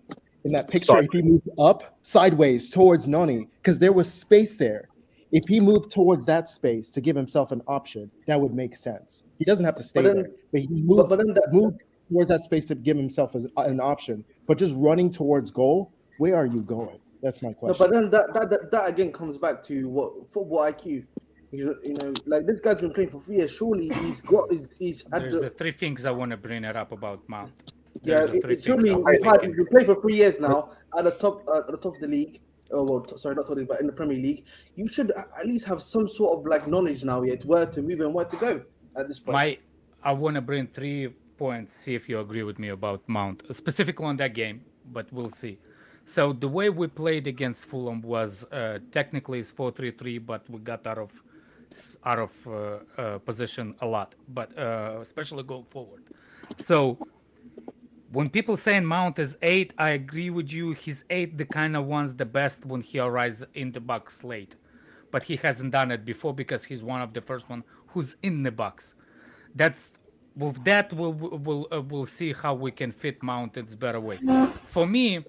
S10: in that picture, if he moved up sideways towards Noni, because there was space there. If he moved towards that space to give himself an option, that would make sense. He doesn't have to stay there, but he moved towards that space to give himself an option. But just running towards goal, where are you going? That's my question.
S9: No, but then that again comes back to what football IQ. You know, like this guy's been playing for 3 years. Surely he's had
S3: There's the 3 things I want to bring it up about Mount.
S9: Surely he's been playing for 3 years now at the top of the league. Oh, well, sorry, not totally, but in the Premier League, you should at least have some sort of like knowledge now yet where to move and where to go at this point.
S3: I want to bring 3 points. See if you agree with me about Mount, specifically on that game, but we'll see. So the way we played against Fulham was technically it's 4-3-3, but we got out of position a lot, but especially going forward. So when people saying Mount is 8, I agree with you. He's 8, the kind of one's the best when he arrives in the box late, but he hasn't done it before because he's one of the first one who's in the box. With that we'll see how we can fit Mount in a better way. For me,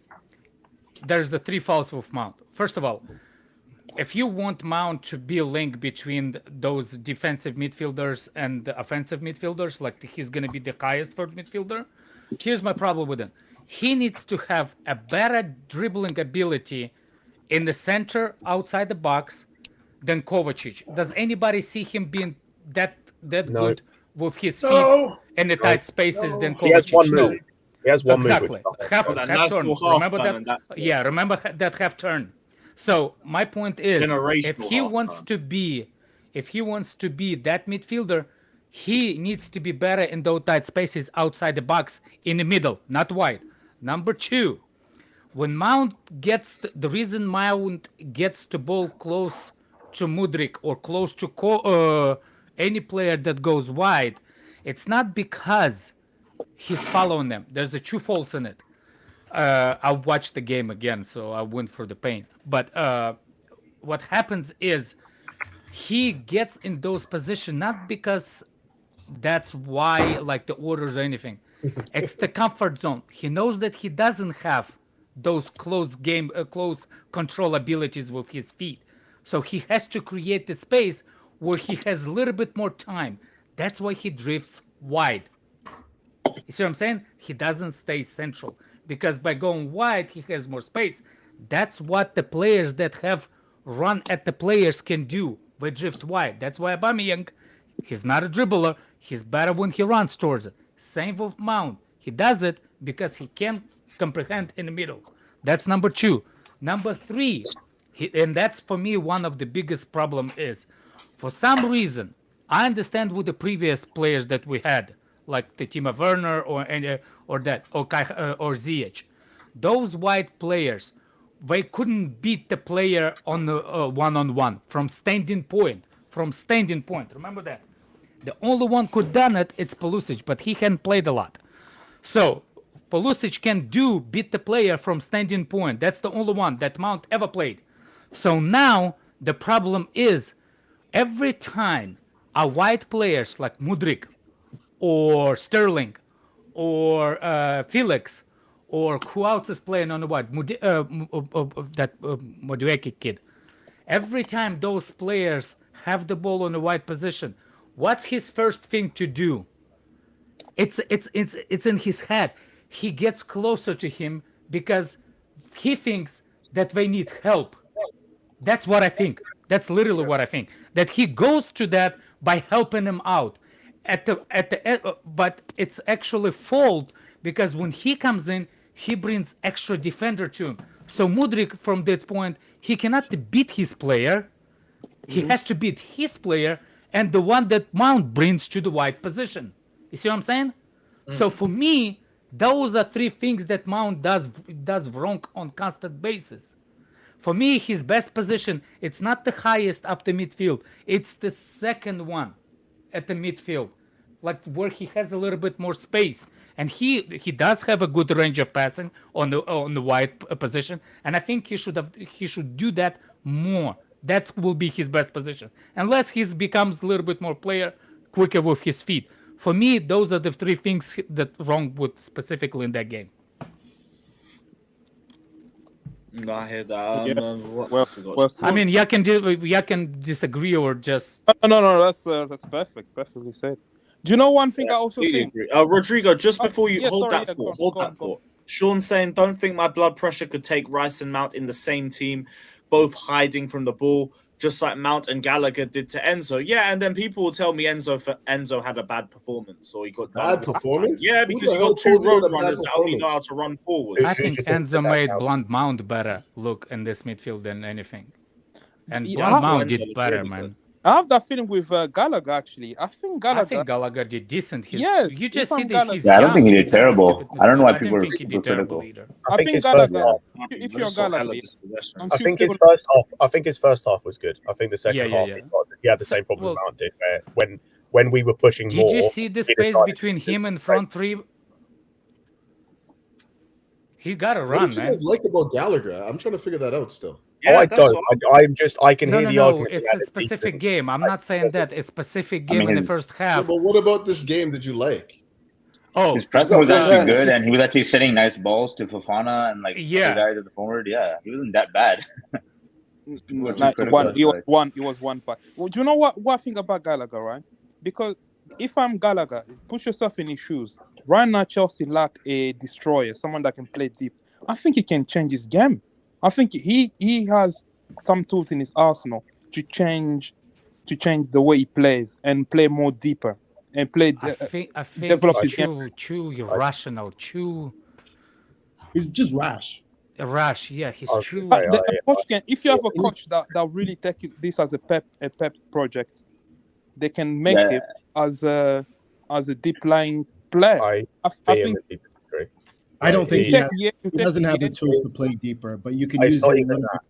S3: there's the 3 faults with Mount. First of all, if you want Mount to be a link between those defensive midfielders and the offensive midfielders, like he's going to be the highest third midfielder, here's my problem with him. He needs to have a better dribbling ability in the center outside the box than Kovacic. Does anybody see him being that good with his feet
S6: No.
S3: in the tight spaces than
S2: He has one
S3: Kovacic. No.
S2: move. He has one
S3: Exactly.
S2: move. Which
S3: Half
S1: that nice
S3: turn.
S1: little half
S3: Remember
S1: turn,
S3: that?
S1: and that's it.
S3: Yeah, remember that half turn. So my point is, if
S1: Generational
S3: he
S1: half
S3: wants
S1: turn.
S3: to be, that midfielder, he needs to be better in those tight spaces outside the box, in the middle, not wide. Number 2, when Mount gets the reason Mount gets the ball close to Mudryk or close to any player that goes wide, it's not because he's following them. There's a two faults in it. I watched the game again, so I went for the pain. But what happens is he gets in those positions not because that's why, like the orders or anything. It's the comfort zone. He knows that he doesn't have those close control abilities with his feet, so he has to create the space where he has a little bit more time. That's why he drifts wide. You see what I'm saying? He doesn't stay central because by going wide, he has more space. That's what the players that have run at the players can do. They drift wide. That's why Aubameyang, he's not a dribbler. He's better when he runs towards it. Same with Mount. He does it because he can comprehend in the middle. That's number 2. Number 3, and that's for me one of the biggest problem is, for some reason, I understand with the previous players that we had, like the Timo Werner or Ziyech. Those wide players, they couldn't beat the player on the one-on-one from standing point. Remember that? The only one could done it, it's Pulisic, but he hadn't played a lot. So Pulisic can beat the player from standing point. That's the only one that Mount ever played. So now the problem is, every time a wide players like Mudryk or Sterling or Felix or who else is playing on the wide, that Modueki kid. Every time those players have the ball on the wide position, what's his first thing to do? It's in his head. He gets closer to him because he thinks that they need help. That's what I think. That's literally what I think. That he goes to that by helping him out. But it's actually fault because when he comes in, he brings extra defender to him. So Mudryk, from that point, he cannot beat his player. He has to beat his player and the one that Mount brings to the wide position. You see what I'm saying? So for me, those are 3 things that Mount does wrong on constant basis. For me, his best position, it's not the highest up the midfield. It's the second one at the midfield, like where he has a little bit more space. And he does have a good range of passing on the wide position. And I think he should do that more. That will be his best position. Unless he becomes a little bit more player, quicker with his feet. For me, those are the 3 things that wrong with specifically in that game.
S1: No, I hear that.
S11: Yeah.
S3: I mean, you can disagree or just.
S11: No. That's perfect. Perfectly said. Do you know one thing I also think?
S1: Rodrigo, just before you hold
S11: sorry,
S1: that
S11: go
S1: thought,
S11: on.
S1: thought. Sean's saying, don't think my blood pressure could take Rice and Mount in the same team, both hiding from the ball, just like Mount and Gallagher did to Enzo. Yeah, and then people will tell me Enzo had a bad performance or he got
S4: bad performance.
S1: Yeah, because you got 2 road runners that only know how to run forward.
S3: I think Enzo made Blunt Mount better look in this midfield than anything, and Blunt Mount did better, man.
S11: I have that feeling with Gallagher, actually. I think
S3: Gallagher did decent.
S11: Yes,
S3: you just see that he's
S12: I don't think he did terrible. I don't know why people are super critical.
S11: I think Gallagher, if you're Gallagher,
S2: I think his first half was good. I think the second half he had the same problem Mount did, where when we were pushing more.
S3: Did you see the space between him and front 3? He got a run,
S4: what do you guys like about Gallagher? I'm trying to figure that out still.
S2: Yeah, I don't. I can hear the argument.
S3: It's a specific game. I'm not saying that. A specific game in the first half.
S4: Yeah, but what about this game did you like?
S3: Oh,
S12: his pressing was actually good, and he was actually setting nice balls to Fofana and other guys at the forward. Yeah, he wasn't that bad.
S11: He was one part. Well, do you know what I think about Gallagher, right? Because if I'm Gallagher, put yourself in his shoes. Right now, Chelsea lack a destroyer, someone that can play deep. I think he can change his game. I think he has some tools in his arsenal to change the way he plays and play more deeper. and play.
S3: I think
S11: develop his
S3: too irrational, too.
S10: He's just rash.
S3: Rash, yeah, he's too.
S11: If you have a coach that really take this as a pep project, they can make him as a deep lying player.
S2: I think.
S10: I don't think he doesn't have the tools to play deeper, but you can use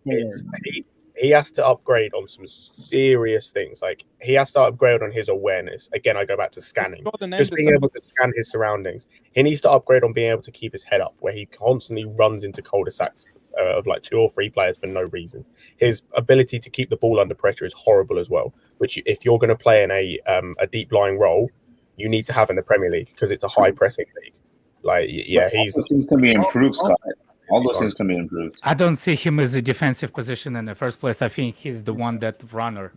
S10: it.
S2: He has to upgrade on some serious things. Like he has to upgrade on his awareness. Again, I go back to scanning. Just being able to scan his surroundings. He needs to upgrade on being able to keep his head up, where he constantly runs into cul-de-sacs of like 2 or 3 players for no reasons. His ability to keep the ball under pressure is horrible as well. Which, if you're going to play in a deep lying role, you need to have in the Premier League because it's a high pressing league. Like, yeah,
S12: all those things can be improved, Scott. All those things can be improved.
S3: I don't see him as a defensive position in the first place. I think he's the one that runner.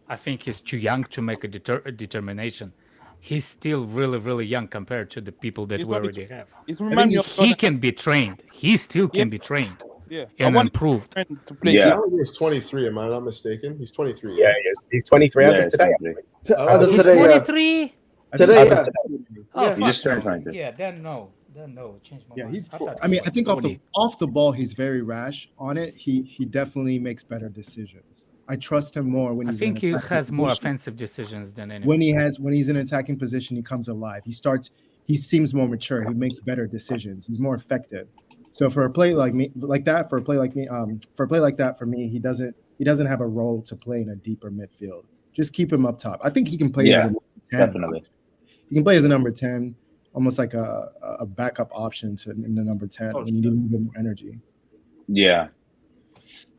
S3: I think he's too young to make a determination. He's still really, really young compared to the people that we already have. He can be trained. He still can be trained.
S11: Yeah,
S3: and improved.
S4: Gallagher is 23. Am I not mistaken? He's 23.
S2: Yeah, he is. He's 23 as of today.
S9: As of today,
S3: 23.
S9: Today,
S12: he just turned 23.
S3: Yeah, then no. Change my mind.
S10: He's. I mean, I think off the ball, he's very rash. On it, he definitely makes better decisions. I trust him more when he's.
S3: I think he has more offensive decisions than anyone.
S10: When he's in an attacking position, he comes alive. He seems more mature. He makes better decisions. He's more effective. So for a play like that, for me, he doesn't have a role to play in a deeper midfield. Just keep him up top. I think he can play as a number 10.
S12: Definitely.
S10: He can play as a number 10. Almost like a backup option in the number 10 when you need a little bit more energy.
S12: Yeah,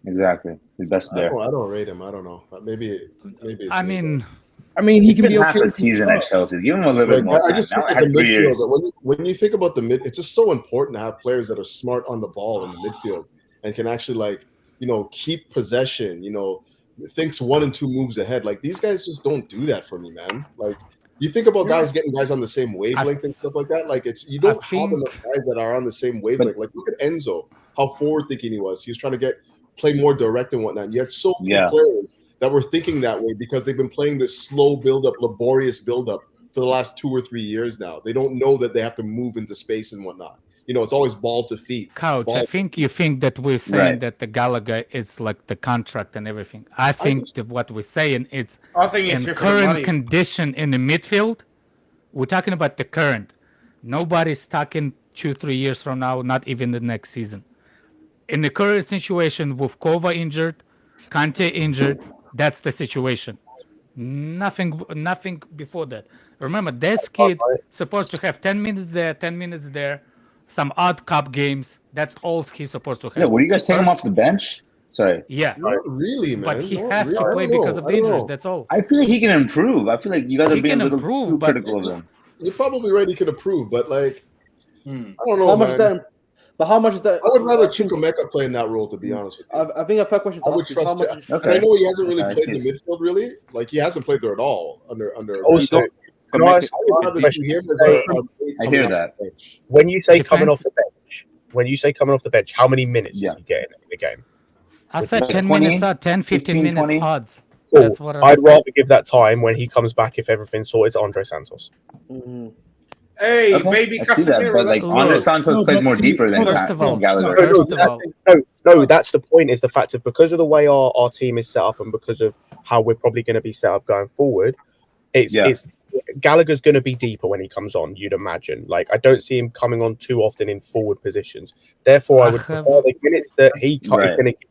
S12: exactly. He's best there.
S4: I don't rate him. I don't know. Maybe. It's
S3: I mean,
S10: he can be
S12: half a season at Chelsea. Give him a little bit more time.
S4: I just think the midfield. When you think about the mid, it's just so important to have players that are smart on the ball in the midfield and can actually keep possession. Thinks 1 and 2 moves ahead. Like these guys just don't do that for me, man. Like. You think about getting guys on the same wavelength and stuff like that. Like you don't have enough guys that are on the same wavelength. Like look at Enzo, how forward thinking he was. He was trying to play more direct and whatnot. And you had so many players that were thinking that way because they've been playing this slow build-up, laborious build-up for the last 2 or 3 years now. They don't know that they have to move into space and whatnot. It's always ball to feet.
S3: Couch, I think you think that we're saying that the Gallagher is like the contract and everything. I think that what we're saying is in current condition in the midfield, we're talking about the current. Nobody's talking 2-3 years from now, not even the next season. In the current situation with Kova injured, Kante injured, that's the situation. Nothing before that. Remember, this kid supposed to have 10 minutes there, 10 minutes there. Some odd cup games. That's all he's supposed to have.
S12: Yeah, were you guys taking him off the bench? Sorry.
S3: Yeah.
S4: Not really, man.
S3: But he has to play because of the injuries. That's all.
S12: I feel like he can improve. I feel like you guys are being a little too critical of him.
S4: You're probably right. He can improve, but I don't know,
S9: how much man. How much is that?
S4: I would rather Chukwuemeka play in that role, to be honest with you.
S9: I think a fair question to ask is how much.
S4: I know he hasn't really played the midfield, really. Like he hasn't played there at all under.
S2: I
S12: hear that.
S2: When you say coming off the bench, how many minutes is he getting in the game?
S3: I said 10 minutes out, 10, 15 minutes
S12: 20.
S3: odds.
S2: Cool.
S3: That's what
S2: I'd rather give that time when he comes back if everything's sorted to Andre Santos.
S9: Mm-hmm.
S6: Hey, baby,
S12: I see that, but Andre Santos plays more deeper than Gallagher.
S2: No, that's the point. Is the fact of because of the way our team is set up and because of how we're probably going to be set up going forward, it's Gallagher's going to be deeper when he comes on, you'd imagine. Like, I don't see him coming on too often in forward positions. Therefore, I would prefer the minutes that he is going to get.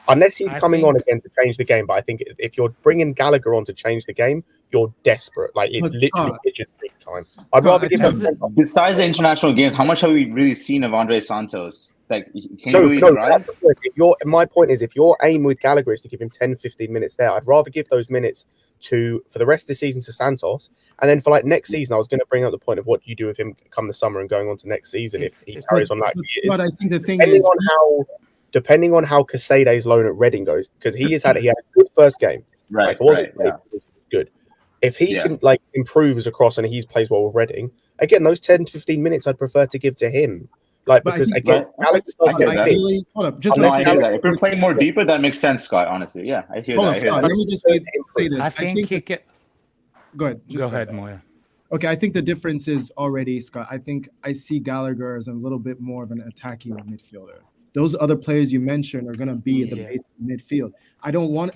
S2: Unless he's coming on again to change the game. But I think if you're bringing Gallagher on to change the game, you're desperate. Like, it's literally pigeon freak time. I'd rather give him...
S12: Besides the international games, how much have we really seen of Andre Santos? Like, can you really drive?
S2: My point is, if your aim with Gallagher is to give him 10, 15 minutes there, I'd rather give those minutes for the rest of the season to Santos. And then for next season, I was going to bring up the point of what you do with him come the summer and going on to next season if he carries on like he is.
S10: But I think the thing is...
S2: Depending on how Casade's loan at Reading goes, because he had a good first game.
S12: Right.
S2: It wasn't great, it was good. If he can improve as a cross and he plays well with Reading, again, those 10 to 15 minutes I'd prefer to give to him. Because again, Alex doesn't get
S10: hold up.
S12: Just I hear that. If we're playing more deeper, that makes sense, Scott. Honestly, I hear that.
S10: Let me just say this.
S3: I think he can.
S10: Go ahead.
S3: Go ahead, Moya.
S10: Okay, I think the difference is already, Scott. I think I see Gallagher as a little bit more of an attacking midfielder. Those other players you mentioned are going to be the base midfield. I don't want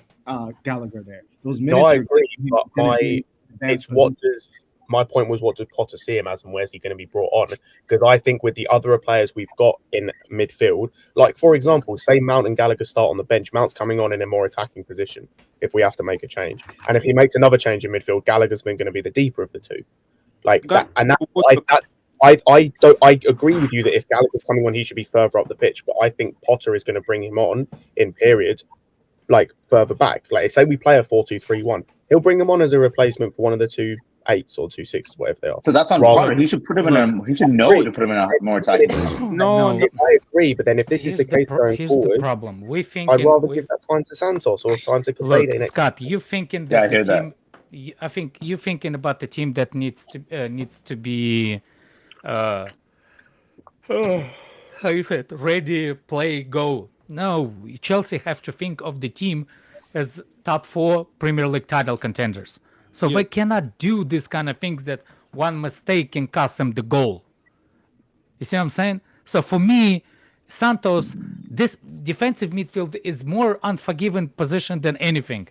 S10: Gallagher there. Those minutes.
S2: No, I agree. But my point was, what does Potter see him as, and where's he going to be brought on? Because I think with the other players we've got in midfield, like for example, say Mount and Gallagher start on the bench, Mount's coming on in a more attacking position if we have to make a change, and if he makes another change in midfield, Gallagher's been going to be the deeper of the two. Like that, and I agree with you that if Gallagher's coming on, he should be further up the pitch. But I think Potter is going to bring him on in periods like further back. Like say we play a 4-2-3-1, he'll bring him on as a replacement for one of the 2 8s or 2 6s, whatever they are.
S12: So that's on Potter. He should put him in a. He should know to put him in a more attacking position.
S3: No,
S2: I agree. But then if this is the case going forward,
S3: the problem.
S2: I'd rather give that time to Santos or time to Casado.
S3: Scott, you thinking that the team? I think you thinking about the team that needs to be, how you say it, ready, play, go. No, Chelsea have to think of the team as top 4 Premier League title contenders. So they cannot do this kind of things that one mistake can cost them the goal. You see what I'm saying? So for me, Santos, this defensive midfield is more unforgiving position than anything.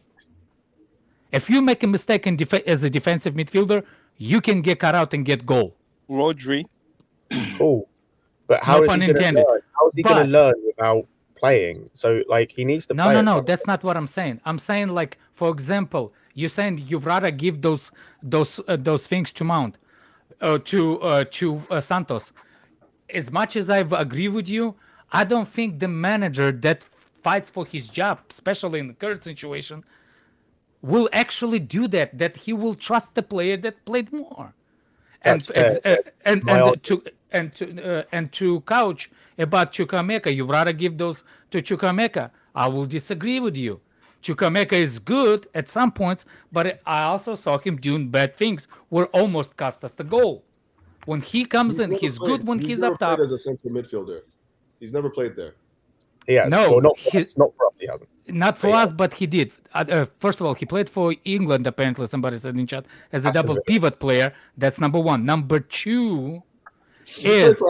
S3: If you make a mistake as a defensive midfielder, you can get cut out and get goal.
S11: Rodri.
S2: Cool. But how is he going to learn without playing? So like he needs to play.
S3: No, that's not what I'm saying. I'm saying like, for example, you're saying you'd rather give those things to Mount, to Santos. As much as I agree with you, I don't think the manager that fights for his job, especially in the current situation, will actually do that. That he will trust the player that played more. And to couch about Chukwuemeka, you'd rather give those to Chukwuemeka. I will disagree with you. Chukwuemeka is good at some points, but I also saw him doing bad things where almost cost us the goal. When he comes in, he's good when he's up top.
S4: As a central midfielder, he's never played there.
S2: Yeah,
S3: no,
S2: not for us. He hasn't.
S3: Not for us, but he did. First of all, he played for England. Apparently, somebody said in chat as a double pivot player. That's number 1. Number 2 is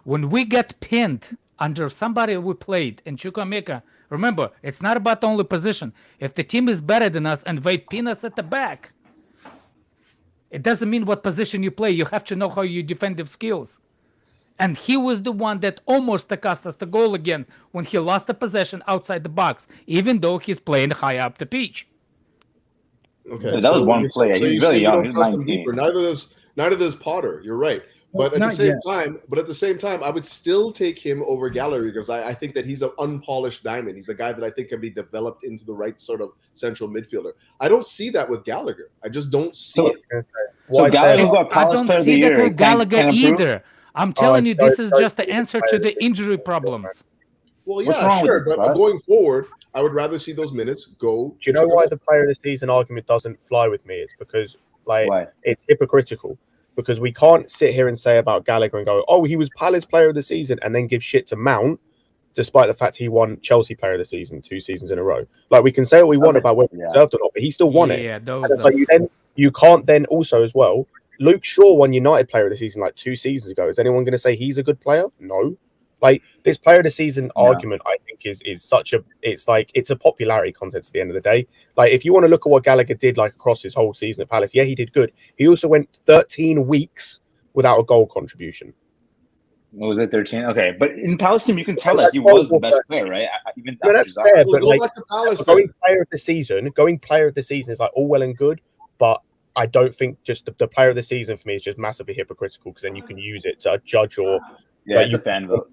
S3: when we get pinned under somebody we played in Chukwuemeka. Remember, it's not about only position. If the team is better than us and they pin us at the back, it doesn't mean what position you play. You have to know how you defensive skills. And he was the one that almost cost us the goal again when he lost the possession outside the box, even though he's playing high up the pitch.
S4: Okay,
S12: that was one play.
S4: So
S12: he's really young.
S4: He's 19. Neither does Potter. You're right. But at the same time, I would still take him over Gallagher because I think that he's an unpolished diamond. He's a guy that I think can be developed into the right sort of central midfielder. I don't see that with Gallagher. I just don't see it.
S12: So Gallagher got
S3: I don't see that with Gallagher either. I'm telling you, this is just the answer to the injury problems.
S4: Well, yeah, sure, but going forward, I would rather see those minutes go.
S2: Do you know why the player of the season argument doesn't fly with me? It's because it's hypocritical. Because we can't sit here and say about Gallagher and go, oh, he was Palace player of the season, and then give shit to Mount, despite the fact he won Chelsea player of the season 2 seasons in a row. Like, we can say what we want about whether he deserved or not, but he still won it. And it's like you can't then also as well. Luke Shaw won United player of the season like 2 seasons ago. Is anyone going to say he's a good player? No. Like, this player of the season argument, I think, is such a it's a popularity contest at the end of the day. Like, if you want to look at what Gallagher did like across his whole season at Palace, yeah, he did good. He also went 13 weeks without a goal contribution.
S12: What was it, 13? Okay, but in Palace team, you can tell that he was the best player, right? Even
S2: that's fair, but like going player of the season is like all well and good, but I don't think just the player of the season for me is just massively hypocritical because then you can use it to judge or
S12: it's a fan vote.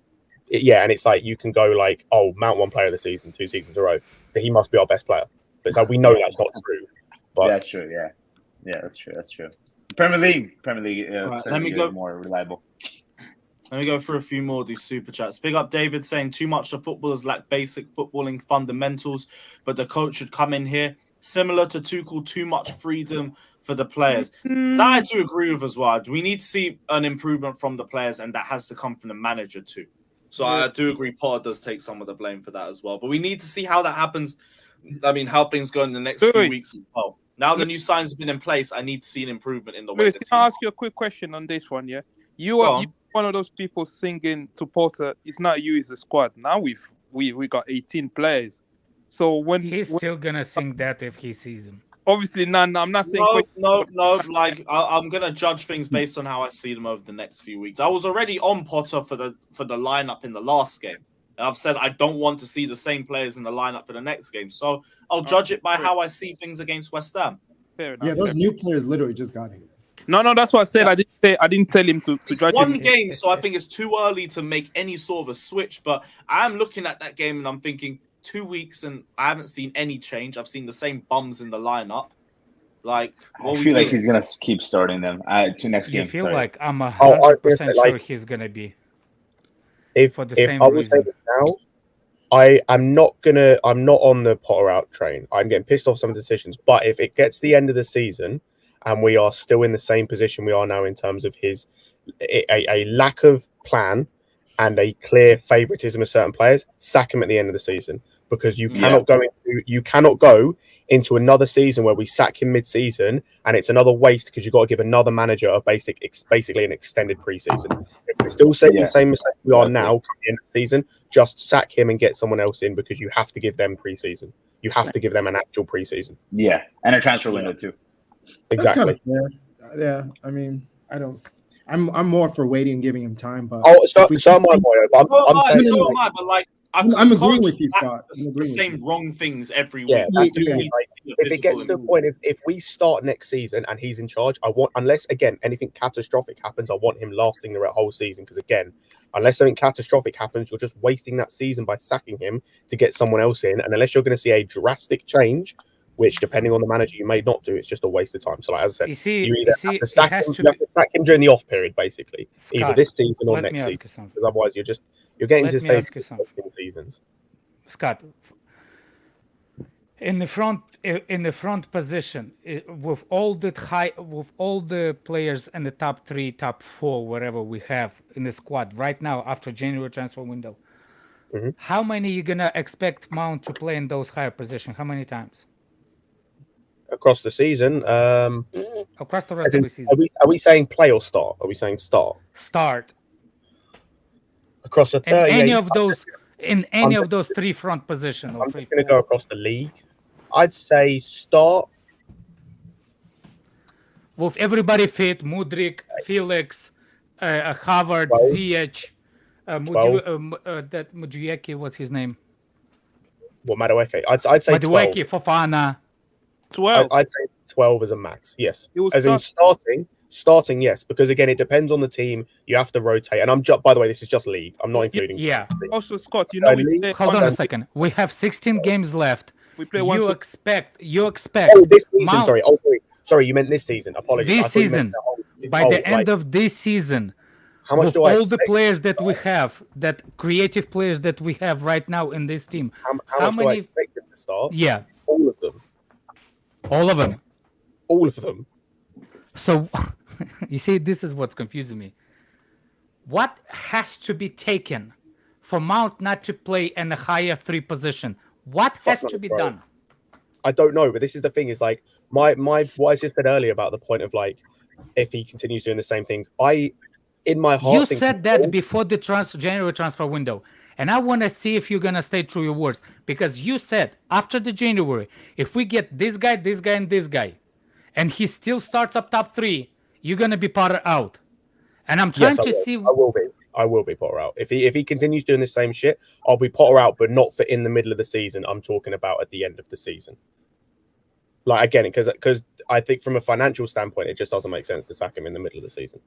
S2: Yeah, and it's like you can go like, oh, Mount won player of the season 2 seasons in a row, so he must be our best player. But it's like we know that's not true. But
S12: that's true. Yeah, that's true. Premier League.
S1: Right, let me go
S12: more reliable.
S1: Let me go through a few more of these super chats. Big up David saying too much of footballers lack basic footballing fundamentals, but the coach should come in here. Similar to Tuchel, too much freedom for the players. That I do agree with as well. We need to see an improvement from the players, and that has to come from the manager too. So I do agree Potter does take some of the blame for that as well. But we need to see how that happens. I mean, how things go in the next few weeks as well. Now the new signs have been in place. I need to see an improvement in the way
S11: Lewis,
S1: the
S11: can
S1: team.
S11: I ask you a quick question on this one? Yeah, you are one of those people singing to Porter. It's not you, it's the squad. Now we got 18 players. So when
S3: he's still gonna sing that if he sees him.
S11: Obviously, no, I'm not saying.
S1: No. Like I'm gonna judge things based on how I see them over the next few weeks. I was already on Potter for the lineup in the last game. And I've said I don't want to see the same players in the lineup for the next game. So I'll judge it by how I see things against West Ham.
S11: Fair enough.
S10: Yeah, those new players literally just got here.
S11: No, that's what I said. I didn't tell him to
S1: It's
S11: judge
S1: one
S11: him.
S1: game, so I think it's too early to make any sort of a switch. But I'm looking at that game and I'm thinking 2 weeks and I haven't seen any change. I've seen the same bums in the lineup. Like,
S12: I feel like he's gonna keep starting them to next game.
S3: You feel like I'm 100%
S2: say,
S3: sure
S2: like,
S3: he's gonna be.
S2: If
S3: for the
S2: if
S3: same
S2: I will
S3: reason.
S2: say this now, I'm not on the Potter out train. I'm getting pissed off some of the decisions. But if it gets the end of the season and we are still in the same position we are now in terms of his a lack of plan and a clear favoritism of certain players, sack him at the end of the season. Because you cannot go into another season where we sack him mid-season and it's another waste because you've got to give another manager basically an extended preseason. If we're still saying the same mistake we are now come the end of the season, just sack him and get someone else in because you have to give them preseason. You have to give them an actual preseason.
S12: Yeah, and a transfer window too.
S2: Exactly.
S10: Yeah, I mean, I'm more for waiting and giving him time, but
S2: so am I, Moyo, but
S10: I'm agreeing with you, Scott.
S1: The same wrong things every week.
S2: If it gets to the point, if we start next season and he's in charge, unless again anything catastrophic happens, I want him lasting the whole season. Because again, unless something catastrophic happens, you're just wasting that season by sacking him to get someone else in. And unless you're going to see a drastic change, which depending on the manager you may not do, it's just a waste of time. So, like as I said, you either have to sack him during the off period, basically, either this season or next season. Because otherwise, you're getting to stage seasons.
S3: Scott, in the front position, with all the players in the top 3, top 4, wherever we have in the squad right now after January transfer window, how many are you gonna expect Mount to play in those higher positions? How many times?
S2: Across the season,
S3: across the rest of the season.
S2: Are we saying play or start? Are we saying start?
S3: Start.
S2: Across the 38.
S3: In any of those 3 front positions.
S2: I'm just going to go across the league. I'd say start.
S3: With everybody fit, Mudryk, Felix, Havertz, Ziyech, that Madueke, what's his name?
S2: What, Madueke? I'd say
S3: Madueke,
S2: 12.
S3: Fofana.
S11: 12.
S2: I'd say 12 as a max. Yes. As in starting, yes, because again, it depends on the team. You have to rotate. And by the way, this is just league. I'm not including.
S3: Yeah.
S11: Also, Scott,
S3: hold on a second. We have 16 games left.
S11: We play
S3: you expect.
S2: Oh, this season. Sorry, you meant this season. Apologies.
S3: This season. By the end of this season.
S2: How much do I
S3: expect? All the players that we have, that creative players that we have right now in this team.
S2: How much do I expect them to start?
S3: Yeah.
S2: All of them.
S3: All of them.
S2: All of them.
S3: So, you see, this is what's confusing me. What has to be taken for Mount not to play in a higher 3 position? What has to be done?
S2: I don't know, but this is the thing. Is like my what I just said earlier about the point of like if he continues doing the same things. In my heart,
S3: you said that before the January transfer window. And I want to see if you're going to stay true to your words. Because you said, after the January, if we get this guy, and this guy, and he still starts up top 3, you're going to be Potter out. And I'm trying to see...
S2: I will be Potter out. If he continues doing the same shit, I'll be Potter out, but not for in the middle of the season. I'm talking about at the end of the season. Like, again, because I think from a financial standpoint, it just doesn't make sense to sack him in the middle of the season.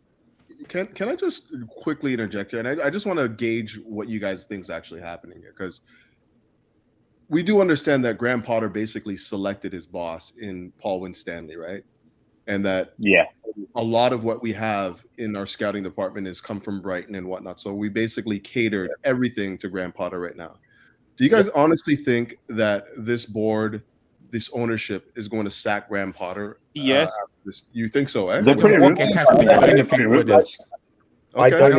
S4: Can I just quickly interject here? And I just want to gauge what you guys think is actually happening here, because we do understand that Graham Potter basically selected his boss in Paul Winstanley, right? And that a lot of what we have in our scouting department has come from Brighton and whatnot. So we basically catered everything to Graham Potter right now. Do you guys honestly think that this board, this ownership, is going to sack Graham Potter?
S11: Yes.
S4: You think so, eh?
S3: I don't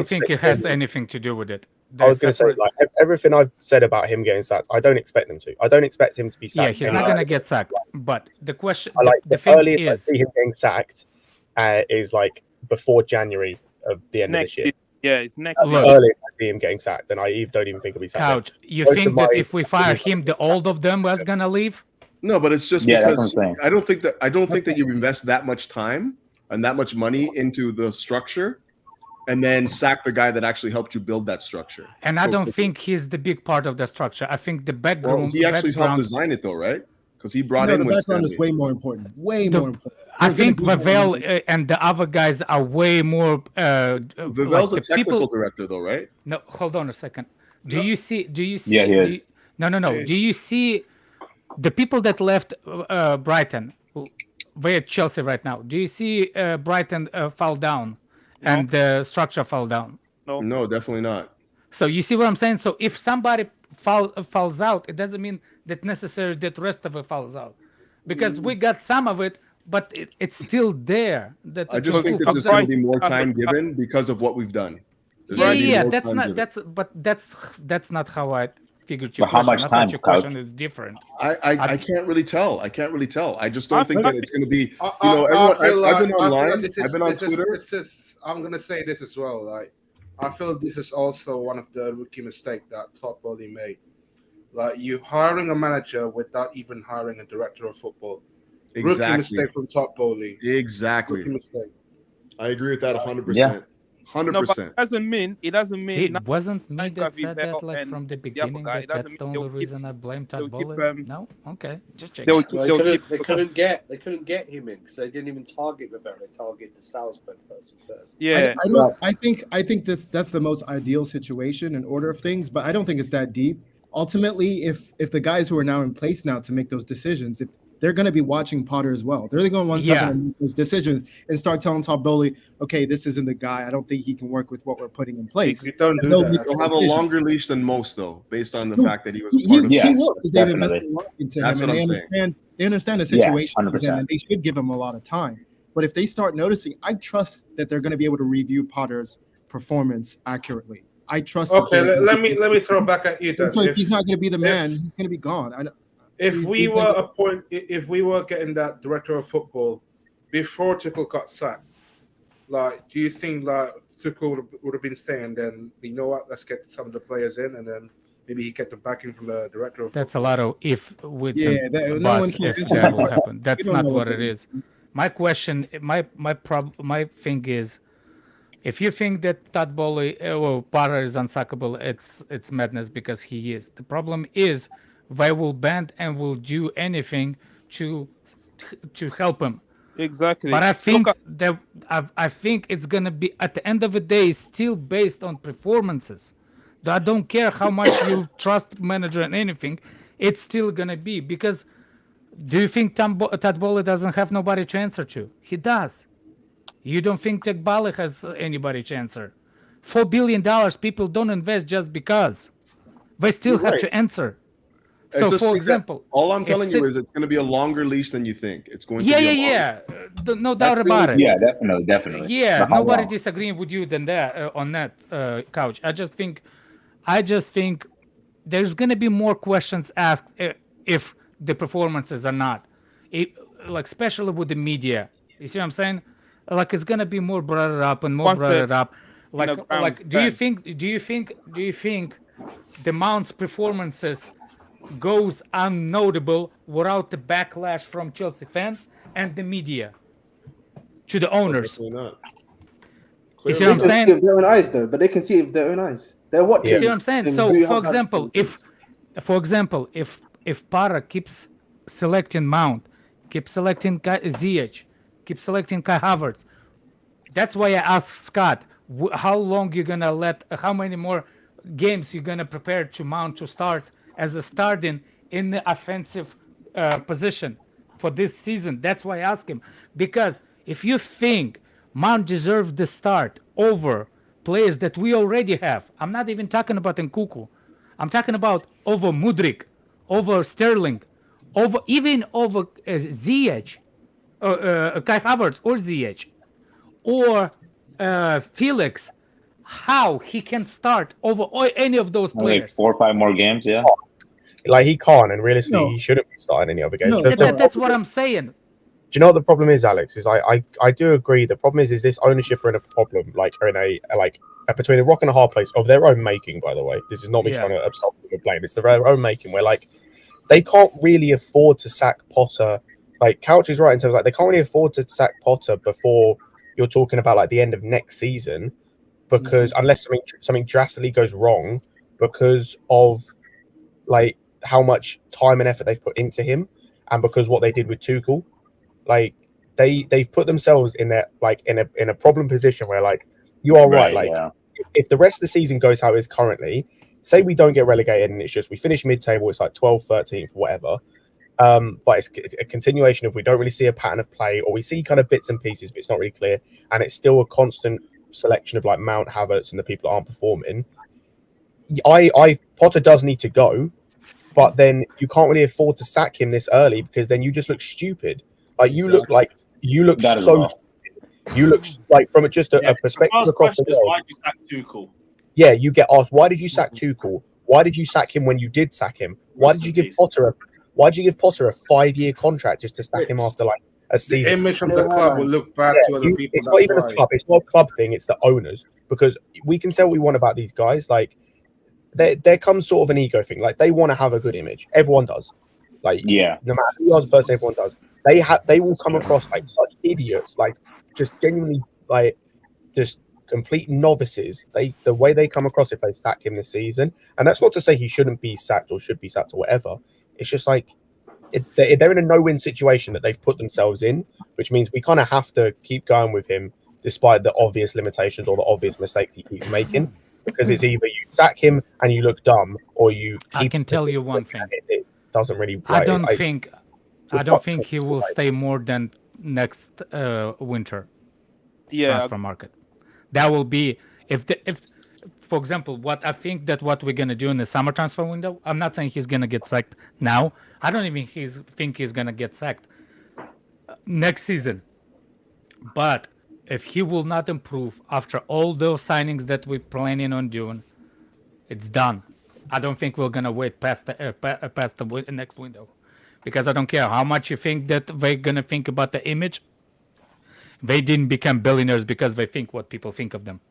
S3: think it has anything to do with it.
S2: I was going to say, like, everything I've said about him getting sacked, I don't expect them to. I don't expect him to be sacked.
S3: Yeah, he's not going to get sacked. But the question,
S2: the
S3: thing
S2: earliest
S3: is,
S2: I see him getting sacked is like before January of the end of this year.
S11: Yeah, it's next.
S2: That's the earliest I see him getting sacked, and I don't even think he'll be sacked.
S3: Couch, you think that if we fire him, the old of them was going to leave?
S4: No, but it's just because I don't think that you invest that much time and that much money into the structure and then sack the guy that actually helped you build that structure.
S3: And I don't think he's the big part of the structure. I think the background.
S4: Well, he actually helped design it, though, right? Because he brought in.
S10: The background is way more important. Way more important.
S3: I think Vavel and the other guys are way more.
S4: Vavel's a technical director, though, right?
S3: No, hold on a second. Do you see?
S12: Yeah, he is.
S3: No. Do you see the people that left Brighton? We're at Chelsea right now. Do you see Brighton fall down?
S11: No.
S3: And the structure fall down.
S4: No, definitely not.
S3: So you see what I'm saying? So if somebody falls out, it doesn't mean that necessarily that the rest of it falls out, because we got some of it, but it's still there.
S4: I just think that there's going to be more time given because of what we've done.
S3: That's not how I figured your
S12: question. How much
S3: I
S12: time?
S3: Your question is different.
S4: I can't really tell. I just don't think that it's going to be.
S6: I've
S4: been online. I've been on Twitter.
S6: I'm going to say this as well. Like, I feel this is also one of the rookie mistakes that Todd Bowley made. Like, you hiring a manager without even hiring a director of football.
S4: Exactly.
S6: Rookie mistake from Todd Bowley.
S4: Exactly.
S6: Rookie mistake.
S4: I agree with that 100%.
S12: Yeah.
S4: 100%.
S11: No, but it doesn't mean.
S3: It wasn't me that said that like from the beginning. That's the only reason I blame Todd Bowley. No, okay, just check.
S5: They couldn't get him in because they didn't even target Rivera. They targeted the Salzburg person first.
S11: Yeah,
S10: I think that's the most ideal situation and order of things, but I don't think it's that deep. Ultimately, if the guys who are now in place now to make those decisions, if they're going to be watching Potter as well. They're going to want to make those decisions and start telling Todd Bowley, okay, this isn't the guy. I don't think he can work with what we're putting in place.
S4: He'll have a longer leash than most, though, based on the fact that he was a part of
S10: it. He will, because they've invested a lot into
S4: That's
S10: him,
S4: what
S10: and
S4: I'm saying.
S10: They understand the situation,
S12: Yeah,
S10: and they should give him a lot of time. But if they start noticing, I trust that they're going to be able to review Potter's performance accurately. I trust.
S6: Okay, let me throw back at you then.
S10: So if he's not going to be the man, he's going to be gone.
S6: If we were getting that director of football before Tuchel got sacked, like, do you think like Tuchel would have been staying? Then you know what? Let's get some of the players in, and then maybe he get the backing from the director of.
S3: That's a lot of if with
S10: buts
S3: if that will happen. That's not what it is. My question, my thing is, if you think that Todd Bowley or Potter is unsackable, it's madness because he is. The problem is they will bend and will do anything to help him.
S11: Exactly.
S3: But I think I think it's gonna be at the end of the day still based on performances. I don't care how much you trust manager and anything, it's still gonna be because. Do you think Todd Bowley doesn't have nobody to answer to? He does. You don't think Todd Bowley has anybody to answer? $4 billion, people don't invest just because. They still have to answer. So, for example,
S4: all I'm telling you is it's going to be a longer leash than you think. It's going to be
S3: no doubt about it.
S12: Yeah, definitely.
S3: Yeah, nobody disagreeing with you on that couch. I just think there's going to be more questions asked if the performances are not, like especially with the media. You see what I'm saying? Like it's going to be more brought up and more brought up. Like, do you think the Mount's performances goes unnotable without the backlash from Chelsea fans and the media to the owners?
S4: Not.
S3: You see what I'm saying?
S9: With their own eyes, though, but they can see it with their own eyes. They're watching.
S3: You see what I'm saying? So, for example, if Potter keeps selecting Mount, keeps selecting Ziyech, keeps selecting Kai Havertz, that's why I asked Scott, how long you're gonna how many more games you're gonna prepare to Mount to start as a starting in the offensive position for this season. That's why I asked him, because if you think Mount deserves the start over players that we already have, I'm not even talking about Nkunku, I'm talking about over Mudryk, over Sterling, over Ziyech, Kai Havertz or Ziyech, or Felix. how he can start over any of those
S12: Like
S3: players.
S12: 4 or 5 more games, yeah.
S2: Like he can't, and realistically, he shouldn't be starting any other games.
S10: No,
S3: That's what I'm saying.
S2: Do you know what the problem is, Alex? Is I do agree. The problem is this ownership are in a problem, are in a between a rock and a hard place of their own making. By the way, this is not me trying to absolve them of blame. It's their own making. Where they can't really afford to sack Potter. Like Couch is right in terms of they can't really afford to sack Potter before you're talking about the end of next season, because unless something drastically goes wrong, because of how much time and effort they've put into him, and because what they did with Tuchel. They've put themselves in their in a problem position where you are right. If the rest of the season goes how it is currently, say we don't get relegated and it's just we finish mid-table, it's 12th, 13th, whatever. But it's a continuation of we don't really see a pattern of play, or we see kind of bits and pieces, but it's not really clear, and it's still a constant selection of Mount, Havertz, and the people that aren't performing. Potter does need to go, but then you can't really afford to sack him this early because then you just look stupid. You look so. You look from just a perspective across the world.
S1: Why did you sack Tuchel?
S2: Yeah, you get asked, why did you sack Tuchel? Why did you sack him when you did sack him? Why did you give Potter a 5-year contract just to sack him after a season?
S6: The image of the club will look bad to other people.
S2: It's not even a club. It's not a club thing. It's the owners, because we can say what we want about these guys. There comes sort of an ego thing. They want to have a good image. Everyone does. No matter who you are as a person, everyone does. They will come across such idiots, just genuinely just complete novices. The way they come across if they sack him this season, and that's not to say he shouldn't be sacked or should be sacked or whatever. It's just they're in a no-win situation that they've put themselves in, which means we kind of have to keep going with him despite the obvious limitations or the obvious mistakes he keeps making. Because it's either you sack him and you look dumb, or you keep.
S3: I can tell you one thing.
S2: It doesn't really.
S3: I don't think he will stay more than next winter. Transfer market. That will be if for example, what I think that what we're gonna do in the summer transfer window. I'm not saying he's gonna get sacked now. I don't even think he's gonna get sacked next season. But if he will not improve after all those signings that we're planning on doing, it's done. I don't think we're gonna wait past the next window, because I don't care how much you think that they're gonna think about the image. They didn't become billionaires because they think what people think of them.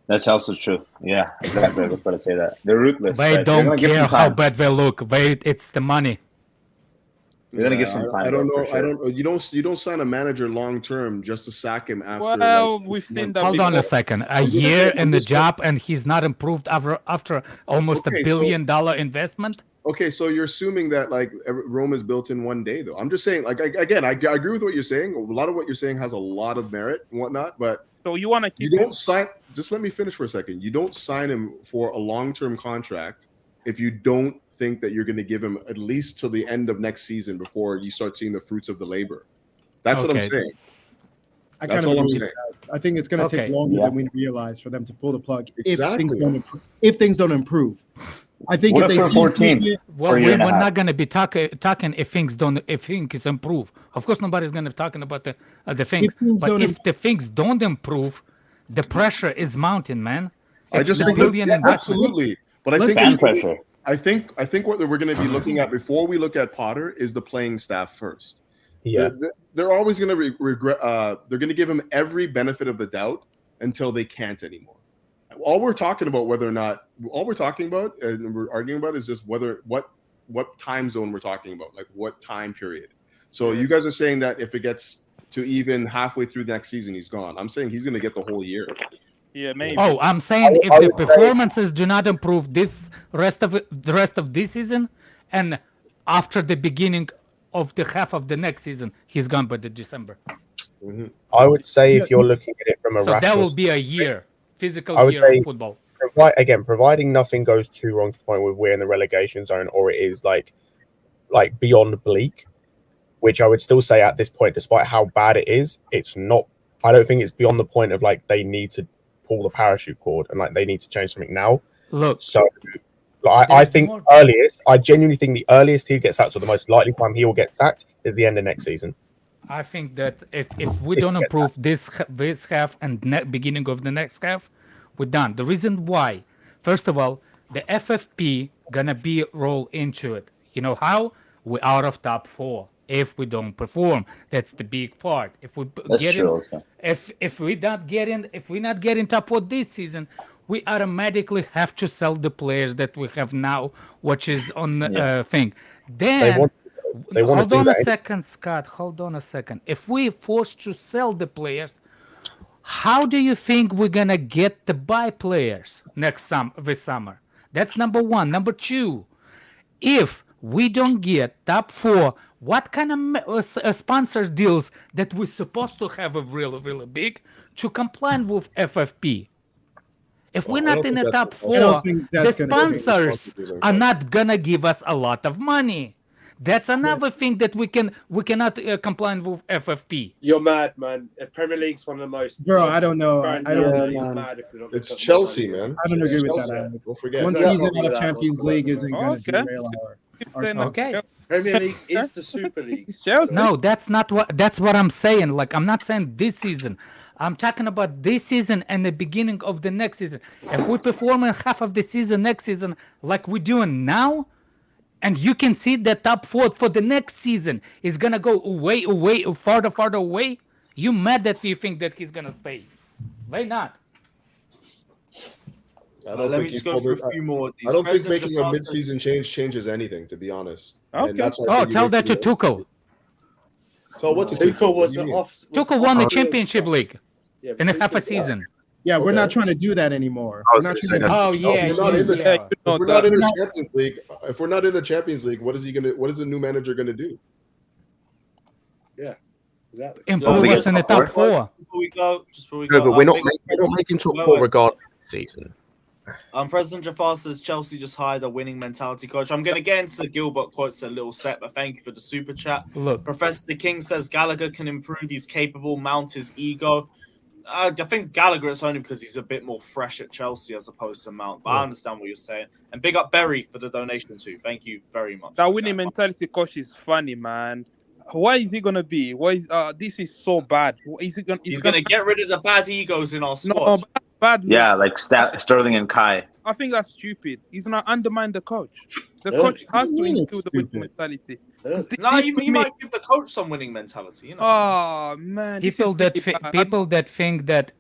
S12: That's also true. Yeah, exactly. I was going to say that. They're ruthless.
S3: They don't care how bad they look. It's the money.
S12: You're gonna give some time.
S4: I don't know. Sure. You don't sign a manager long term just to sack him after.
S11: Well, we've seen that.
S3: Hold on a second. A year in the job and he's not improved after almost $1 billion investment.
S4: Okay, so you're assuming that Rome is built in one day, though. I'm just saying, again, I agree with what you're saying. A lot of what you're saying has a lot of merit and whatnot, but
S11: so you want to keep.
S4: You don't sign. Just let me finish for a second. You don't sign him for a long-term contract if you don't think that you're going to give him at least till the end of next season before you start seeing the fruits of the labor. That's what I'm saying.
S10: That's all I'm saying. I think it's going to take longer than we realize for them to pull the plug if things don't improve. I think if they
S3: we're not going to be talking if things improve. Of course, nobody's going to be talking about the things. But if the things don't improve, the pressure is mounting, man.
S4: I just think absolutely. But I think
S12: fan pressure.
S4: I think what we're going to be looking at before we look at Potter is the playing staff first.
S2: Yeah,
S4: they're always going to regret. They're going to give him every benefit of the doubt until they can't anymore. All we're talking about and we're arguing about is just what time zone we're talking about, what time period. So you guys are saying that if it gets to even halfway through the next season, he's gone. I'm saying he's going to get the whole year.
S11: Yeah, maybe.
S3: Oh, I'm saying if the performances do not improve the rest of this season, and after the beginning of the half of the next season, he's gone by the December.
S4: Mm-hmm.
S2: I would say if you're looking at it from a rational,
S3: that will be a year. Physical year of football.
S2: Providing nothing goes too wrong to the point where we're in the relegation zone, or it is like beyond bleak, which I would still say at this point, despite how bad it is, it's not. I don't think it's beyond the point of they need to pull the parachute cord and they need to change something now.
S3: Look,
S2: so I think I genuinely think the earliest he gets sacked, or the most likely time he will get sacked, is the end of next season.
S3: I think that if we don't improve this half and beginning of the next half, We're done. The reason why, first of all, the FFP gonna be roll into it. You know how? We're out of top 4 if we don't perform. That's the big part. If we
S12: That's
S3: get
S12: true
S3: in,
S12: also.
S3: if we're not getting top 4 this season, we automatically have to sell the players that we have now, which is on the thing. Then hold on a second, Scott. Hold on a second. If we forced to sell the players, how do you think we're gonna get the buy players this summer? That's number one. Number two, if we don't get top 4, what kind of sponsor deals that we're supposed to have a really, really big to comply with FFP? If we're not in the top 4, the sponsors are not gonna give us a lot of money. That's another thing that we cannot comply with FFP.
S5: You're mad, man. Premier League's one of the most.
S10: Bro, I don't know.
S5: brands
S10: I don't.
S5: out there. You're mad if you're not
S4: It's
S5: gonna put
S4: Chelsea,
S5: money in.
S4: man.
S10: I don't
S4: It's
S10: agree with
S4: Chelsea.
S10: that. Alex.
S4: Don't forget.
S10: One
S5: Yeah,
S10: season
S5: probably
S10: out of
S5: that
S10: Champions
S5: whatsoever.
S10: League isn't going to
S11: Okay.
S10: derail our
S3: Okay.
S5: Premier League is the Super League.
S11: It's Chelsea.
S3: No, that's what I'm saying. Like, I'm not saying this season. I'm talking about this season and the beginning of the next season. If we perform in half of the season next season like we're doing now, and you can see the top 4 for the next season is gonna go away, farther away. You mad that you think that he's gonna stay? Why not?
S1: Let me just go through a few more.
S4: I don't think making a mid-season change changes anything, to be honest.
S11: Okay.
S4: And that's why I say you
S3: Tell
S4: wait
S3: that to
S4: for the-
S3: Tuchel.
S4: So what to
S5: Tuchel was
S4: What do you mean?
S5: off.
S3: Tuchel won the Championship League
S5: Yeah,
S3: in a half a
S5: Tuchel's
S3: season.
S10: Yeah, we're
S4: Okay.
S10: not trying to do that anymore.
S2: I was
S10: We're not
S2: gonna say
S10: trying to-
S3: Oh yeah,
S4: We're not in the-
S3: yeah.
S4: If we're not in the Champions League, if we're not in the Champions League, what is the new manager gonna do?
S5: Exactly.
S3: Improve
S1: Yeah,
S3: us in the top 4.
S1: Before we go,
S2: No, but we're not
S1: big
S2: making top
S1: Wait,
S2: 4
S1: wait.
S2: regardless this season.
S1: President Jafar says Chelsea just hired a winning mentality coach. I'm going to get into the Gilbert quotes in a little set, but thank you for the super chat.
S3: Look,
S1: Professor King says Gallagher can improve. He's capable. Mount his ego. I think Gallagher is only because he's a bit more fresh at Chelsea as opposed to Mount. But I understand what you're saying. And big up Berry for the donation too. Thank you very much.
S11: That winning mentality coach is funny, man. Why is he gonna be? Why is this is so bad? Is he gonna?
S1: He's going to get rid of the bad egos in our
S11: No,
S1: squad.
S11: bad.
S12: Yeah, like Sterling and Kai.
S11: I think that's stupid. He's gonna undermine the coach. The
S5: Yeah.
S11: coach has to
S10: What do you mean
S11: instill
S10: it's
S11: the winning
S10: stupid?
S11: mentality.
S1: No,
S11: This
S1: he
S11: to me-
S1: might give the coach some winning mentality. You know.
S11: Oh man, this
S3: people
S11: is
S3: that
S11: really bad.
S3: people that think that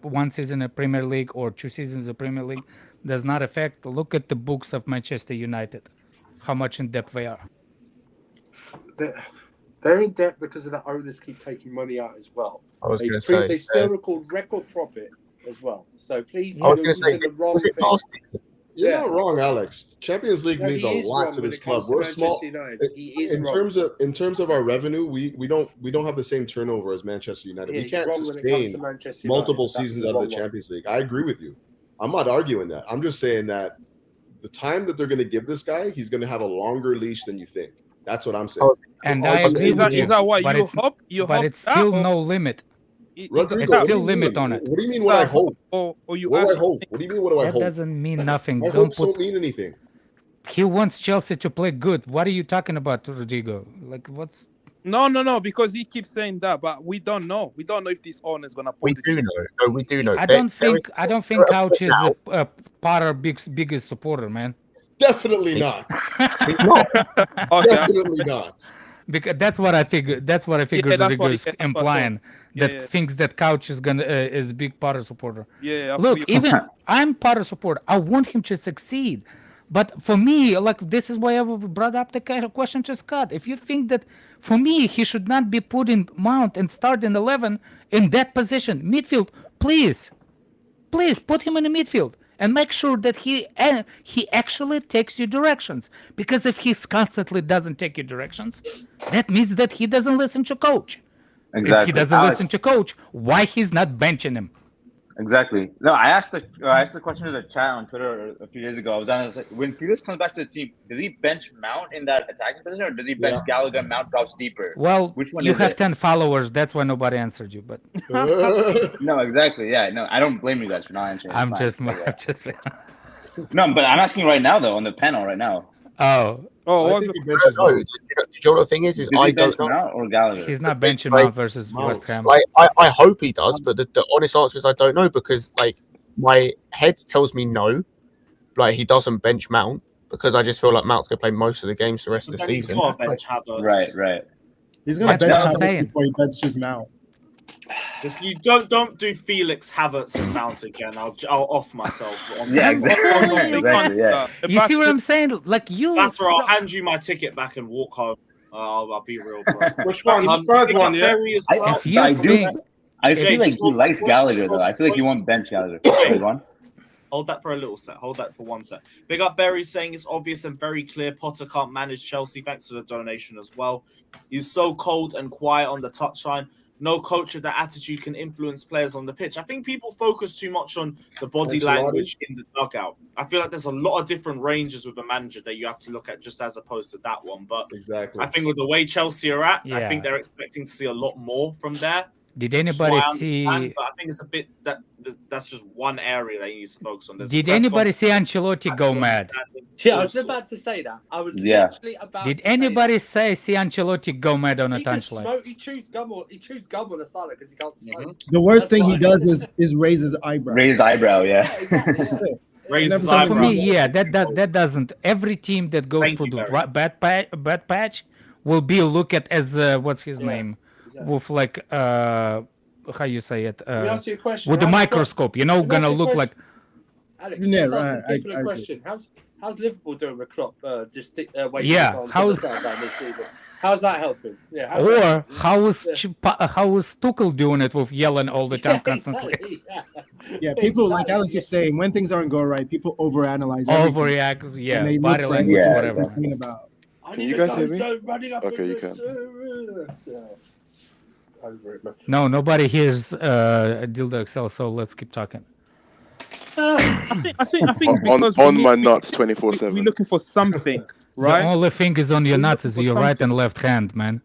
S3: one season in Premier League or 2 seasons in Premier League does not affect. Look at the books of Manchester United, how much in depth they are.
S5: They're in debt because of the owners keep taking money out as well.
S2: I was
S5: They
S2: going to say.
S5: they still record profit as well. So please,
S2: I was
S5: you're
S2: going to say,
S5: using the wrong
S2: was it
S5: thing.
S2: last season?
S4: You're
S5: Yeah.
S4: not wrong, Alex. Champions League
S5: No,
S4: means
S5: he
S4: a
S5: is
S4: lot
S5: wrong
S4: to
S5: when
S4: this
S5: it comes
S4: club.
S5: to
S4: We're small.
S5: Manchester United. He is
S4: In
S5: wrong.
S4: terms of our revenue, we don't have the same turnover as Manchester United.
S5: Yeah,
S4: We
S5: he's
S4: can't
S5: wrong when it comes
S4: sustain
S5: to Manchester
S4: multiple
S5: United. That's
S4: seasons
S5: the
S4: out of
S5: wrong
S4: the
S5: one.
S4: Champions League. I agree with you. I'm not arguing that. I'm just saying that the time that they're going to give this guy, he's going to have a longer leash than you think. That's what I'm saying.
S3: And I agree with you.
S11: Is that what
S3: but
S11: you
S3: it's,
S11: hope? You
S3: but
S11: hope
S3: it's still
S11: that, or
S3: no limit.
S4: Rodrigo,
S3: It's
S4: what do
S3: still
S4: you
S3: limit
S4: mean?
S3: on it.
S4: What do you mean? What I hope?
S11: Or you
S4: What do I
S11: actually
S4: hope? What do you mean? What do I
S3: That
S4: hope?
S3: doesn't mean nothing.
S4: My
S3: Don't
S4: hopes
S3: put.
S4: don't mean anything.
S3: He wants Chelsea to play good. What are you talking about, Rodrigo? Like, what's?
S11: No, because he keeps saying that, but we don't know. We don't know if this owner is gonna.
S2: We do know. No, we do know.
S3: I don't think Couch is a Potter biggest supporter, man.
S4: Definitely not.
S2: He's not.
S4: Definitely not.
S3: Because that's what I figured. That's what I figured
S11: that's what-
S3: Rodrigo's
S11: yeah, that's what I
S3: implying.
S11: Yeah,
S3: That
S11: yeah.
S3: thinks that Couch is is a big Potter supporter.
S11: Yeah.
S3: Look, even I'm Potter supporter. I want him to succeed. But for me, like, this is why I brought up the kind of question to Scott. If you think that, for me, he should not be put in Mount and start in 11 in that position, midfield, please put him in the midfield and make sure that he actually takes you directions. Because if he constantly doesn't take you directions, that means that he doesn't listen to coach.
S12: Exactly.
S3: If he doesn't
S12: Alex,
S3: listen to coach, why he's not benching him?
S12: Exactly. No, I asked the question to the chat on Twitter a few days ago. I was like, when Felix comes back to the team, does he bench Mount in that attacking position, or does he bench Gallagher and Mount drops deeper?
S3: Well,
S12: which one
S3: you
S12: is
S3: have
S12: it?
S3: 10 followers. That's why nobody answered you. But
S12: No, exactly. Yeah, no, I don't blame you guys for not answering. It's
S3: I'm
S12: fine.
S3: just.
S12: It's like, no, but I'm asking right now though on the panel right now.
S3: Oh,
S11: Oh,
S4: I
S11: was
S4: think
S11: it?
S4: he benches
S2: No,
S4: Mount.
S2: do you know what the thing is
S12: Does
S2: I
S12: he bench
S2: don't know.
S12: Mount or Gallagher?
S3: he's not
S2: It's
S3: benching
S2: like-
S3: Mount versus West Ham.
S2: Like I hope he does, but the honest answer is I don't know because like my head tells me no, like he doesn't bench Mount because I just feel like Mount's gonna play most of the games the rest of the
S1: Then he's
S2: season.
S1: got to bench Havertz.
S12: Right.
S10: He's gonna
S3: That's
S10: bench
S3: what I'm
S10: Havertz
S3: saying.
S10: before he benches Mount.
S1: Just you don't do Felix, Havertz, and Mount again. I'll off myself. On
S12: Yeah,
S1: this.
S12: exactly. Yeah.
S3: You see what I'm saying? Like you.
S1: Fatter, I'll hand you my ticket back and walk home. I'll be real, bro.
S6: Which one? Spurs
S1: Pick
S6: one,
S1: up
S6: yeah.
S1: Berry as well.
S3: If you
S12: I do.
S3: think
S12: I feel
S1: Jake,
S12: like
S1: just
S12: he
S1: hold-
S12: likes
S1: hold-
S12: Gallagher though.
S1: hold-
S12: I feel like he won't bench Gallagher. Sorry, go on.
S1: Hold that for a little set. Hold that for one set. Big up Berry saying it's obvious and very clear Potter can't manage Chelsea. Thanks for the donation as well. He's so cold and quiet on the touchline. No coach of that attitude can influence players on the pitch. I think people focus too much on the body
S4: Ancelotti.
S1: language in the dugout. I feel like there's a lot of different ranges with a manager that you have to look at just as opposed to that one. But
S4: Exactly.
S1: I think with the way Chelsea are at, I
S3: Yeah.
S1: think they're expecting to see a lot more from there.
S3: did
S1: So
S3: anybody
S1: I understand,
S3: see?
S1: but I think it's a bit that's just one area that you need to focus on. There's a
S3: Did
S1: press
S3: anybody
S1: conference,
S3: see Ancelotti go mad?
S1: understanding,
S5: Yeah, I
S1: all
S5: was
S1: sorts.
S5: about to say that. I was
S12: Yeah.
S5: literally about
S3: Did
S5: to say
S3: anybody see Ancelotti go mad on
S5: that.
S3: a
S5: He just
S3: touchline?
S5: smoke. He chews gum on the side because he can't smoke.
S10: The worst
S5: That's
S10: thing he
S5: fine.
S10: does is raise his eyebrow.
S12: Raise his eyebrow. Yeah.
S5: Exactly, yeah.
S1: Raise
S10: Never
S1: his
S10: saw
S3: For
S1: eyebrow.
S3: me, yeah, that doesn't. Every team that goes
S1: Thank
S3: for
S1: you,
S3: the
S1: Barry.
S3: bad patch will be looked at as what's his
S5: Yeah,
S3: name,
S5: exactly.
S3: with like how you say it,
S5: Let me ask you a question.
S3: with the
S5: How's
S3: microscope. You know,
S5: Let me ask
S3: gonna
S5: you a
S3: look like.
S5: Alex,
S10: Yeah,
S5: let's
S10: right,
S5: ask the people
S10: I
S5: a
S10: agree.
S5: question. How's Liverpool doing with Klopp? Just waiting
S3: Yeah,
S5: his arms
S3: how's-
S5: to the sideline this season. How's that helping? Yeah. How's
S3: Or
S5: that?
S3: how is
S5: Yeah.
S3: how is Tuchel doing it with yelling all the time, constantly?
S5: Exactly,
S10: Yeah, people like
S5: Exactly,
S10: Alex
S5: yeah.
S10: is saying when things aren't going right, people overanalyze everything.
S3: Overreact,
S10: And
S3: yeah,
S10: they look
S3: body
S10: for
S3: language,
S10: anything
S12: Yeah,
S10: to
S3: whatever.
S10: complain about.
S5: I
S13: Can
S5: need
S13: you
S5: a
S13: guys hear me?
S5: go running up
S13: Okay,
S5: in
S13: you
S5: this.
S13: can.
S5: Over it, man.
S3: No, nobody hears Dildo Excel, so let's keep talking.
S11: I think it's
S13: On
S11: because
S13: my nuts 24/7.
S11: we're looking for something,
S3: The
S11: right?
S3: only thing is on your
S11: We're
S3: nuts
S11: looking
S3: is
S11: for
S3: your right
S11: something.
S3: and left hand, man.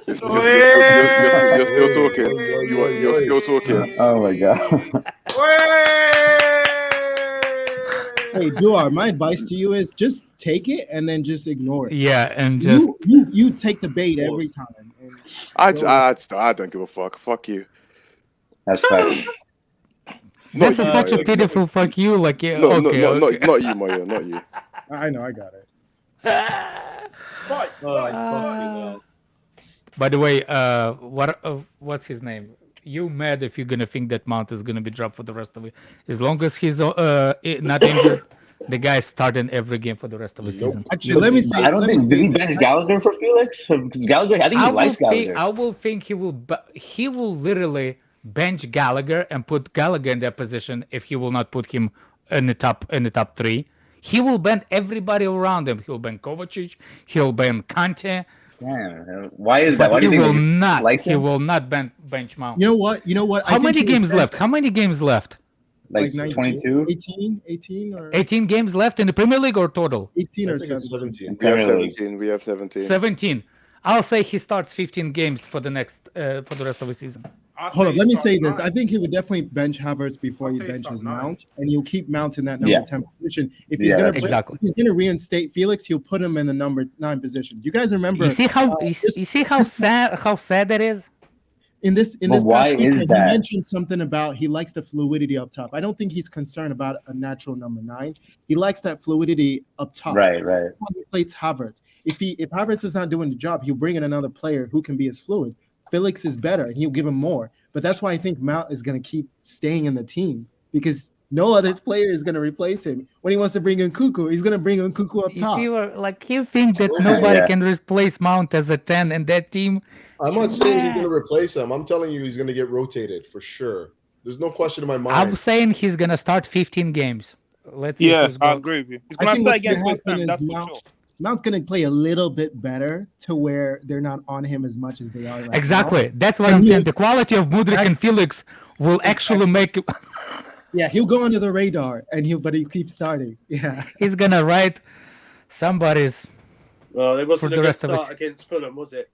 S13: You're still talking. You're still talking.
S12: Oh my god.
S10: Hey, Duar, my advice to you is just take it and then just ignore it.
S3: Yeah, and just
S10: You take the bait every time. And
S13: I don't give a fuck. Fuck you.
S12: That's facts.
S3: this is
S13: you,
S3: such a
S13: Mario.
S3: pitiful fuck you. Like, yeah,
S13: No,
S3: okay, okay.
S13: not you, Mario. Not you.
S10: I know, I got it.
S3: By the way, what's his name? You mad if you're gonna think that Mount is gonna be dropped for the rest of it? As long as he's not injured, the guy's starting every game for the rest of the season.
S10: Actually, let me say.
S12: I don't
S10: let me
S12: think. Does
S10: say
S12: he bench Gallagher for Felix? Because Gallagher, I think he likes Gallagher.
S3: I will think he will literally bench Gallagher and put Gallagher in that position if he will not put him in the top three. He will ban everybody around him. He'll ban Kovacic. He'll ban Kante.
S12: Damn. Why is that?
S3: But
S12: Why do
S3: he
S12: you
S3: will
S12: think
S3: not.
S12: likes
S3: He
S12: him?
S3: will not bench Mount.
S10: You know what? You know what?
S3: How many games left? How many games left?
S12: Like
S10: 19,
S12: 22?
S10: 18 or
S3: 18 games left in the Premier League or total?
S10: 18
S4: I
S10: or
S4: think it's
S10: 17.
S4: 17.
S13: We have 17.
S3: 17. I'll say he starts 15 games for the rest of the season.
S10: Hold on, let me say this. I think he would definitely bench Havertz before he benches Mount, and he'll keep Mount in that number 10 position. If he's gonna
S3: exactly.
S10: if he's gonna reinstate Felix, he'll put him in the number 9 position. Do you guys remember?
S3: You see how sad that is?
S10: In this
S12: why
S10: past
S12: is
S10: season,
S12: that?
S10: he mentioned something about he likes the fluidity up top. I don't think he's concerned about a natural number 9. He likes that fluidity up top.
S12: Right.
S10: He plays Havertz. If Havertz is not doing the job, he'll bring in another player who can be as fluid. Felix is better, and he'll give him more. But that's why I think Mount is going to keep staying in the team because no other player is going to replace him. When he wants to bring in Cuckoo, he's going to bring in Cuckoo up top.
S3: You think that nobody can replace Mount as a 10 in that team?
S4: I'm not saying he's going to replace him. I'm telling you he's going to get rotated for sure. There's no question in my mind.
S3: I'm saying he's going to start 15 games. Let's see.
S11: Yeah,
S3: who's
S11: I
S3: got-
S11: agree with you. He's
S10: I
S11: gonna
S10: think
S11: start
S10: what's gonna
S11: against West
S10: happen
S11: Ham.
S10: is
S11: That's for
S10: Mount-
S11: sure.
S10: Mount's going to play a little bit better to where they're not on him as much as they are right
S3: Exactly.
S10: now.
S3: That's what
S10: And
S3: I'm
S10: he'll-
S3: saying. The quality of Mudryk and Felix will actually make.
S10: Yeah, he'll go under the radar, but he keeps starting. Yeah.
S3: He's gonna write somebody's.
S5: Well, it wasn't
S3: For
S5: a
S3: the
S5: good
S3: rest of
S5: start
S3: us.
S5: against Fulham, was it?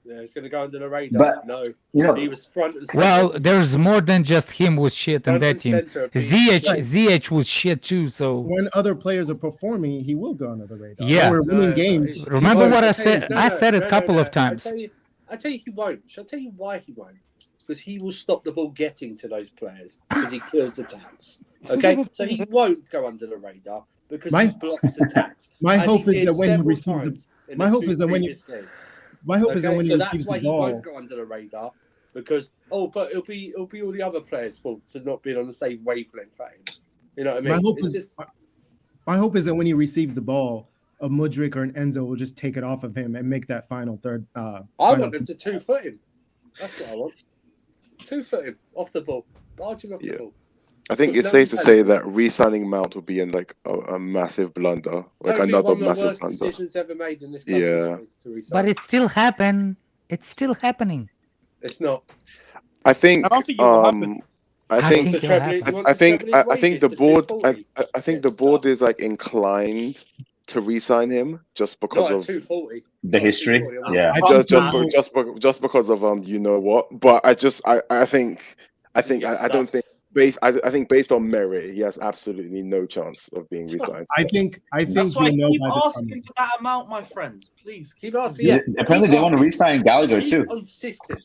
S5: Yeah, it's going to go under the radar.
S12: But,
S5: no,
S12: you know,
S5: he was front and center.
S3: Well, there's more than just him was shit in
S5: Front
S3: that
S5: and
S3: team.
S5: center of being
S3: ZH was shit too. So
S10: When other players are performing, he will go under the radar.
S3: Yeah.
S10: When we're winning
S5: No,
S10: games.
S5: he
S3: remember
S5: won't.
S3: what I
S5: I'll tell you-
S3: said?
S5: no,
S3: I
S5: no,
S3: said it
S5: no,
S3: a couple
S5: no,
S3: of times.
S5: I tell you he won't. Shall I tell you why he won't? Because he will stop the ball getting to those players because he kills attacks. Okay, so he won't go under the radar because
S10: My-
S5: he blocks attacks.
S10: My
S5: as he
S10: hope is
S5: did
S10: that when he
S5: several
S10: receives the
S5: times in
S10: my
S5: the
S10: hope
S5: two
S10: is that when he
S5: previous games.
S10: my hope is that
S5: Okay,
S10: when he
S5: so that's
S10: receives
S5: why
S10: the
S5: he won't
S10: ball.
S5: go under the radar because but it'll be all the other players' fault for not being on the same wavelength for him. You know what I mean?
S10: My hope
S5: It's
S10: is
S5: just
S10: my hope is that when he receives the ball, a Mudryk or an Enzo will just take it off of him and make that final third.
S5: I
S10: final
S5: want them to 2-foot him. That's what I want. 2-foot him off the ball. Large him off the
S13: Yeah.
S5: ball.
S13: I think it's safe to say that re-signing Mount would be in like a massive blunder, like
S5: That'd be
S13: another
S5: one of the
S13: massive
S5: worst
S13: blunder.
S5: decisions ever made in this country.
S13: Yeah.
S5: To resign.
S3: But it still happened. It's still happening.
S5: It's not.
S13: I think.
S11: I don't think it will happen.
S13: I think.
S3: think it'll happen.
S13: I think the board. I think the board is like inclined to re-sign him just because
S5: Not at
S13: of
S5: 240.
S12: The history,
S5: 240,
S12: yeah.
S13: just because of you know what. But I think I don't think I think based on merit he has absolutely no chance of being re-signed.
S10: I think
S1: That's why I
S10: he'll
S1: keep
S10: know by this
S1: asking
S10: summer.
S1: for that amount, my friend. Please
S5: Keep asking.
S12: Yeah,
S5: Yeah.
S12: apparently they want to re-sign Gallagher too.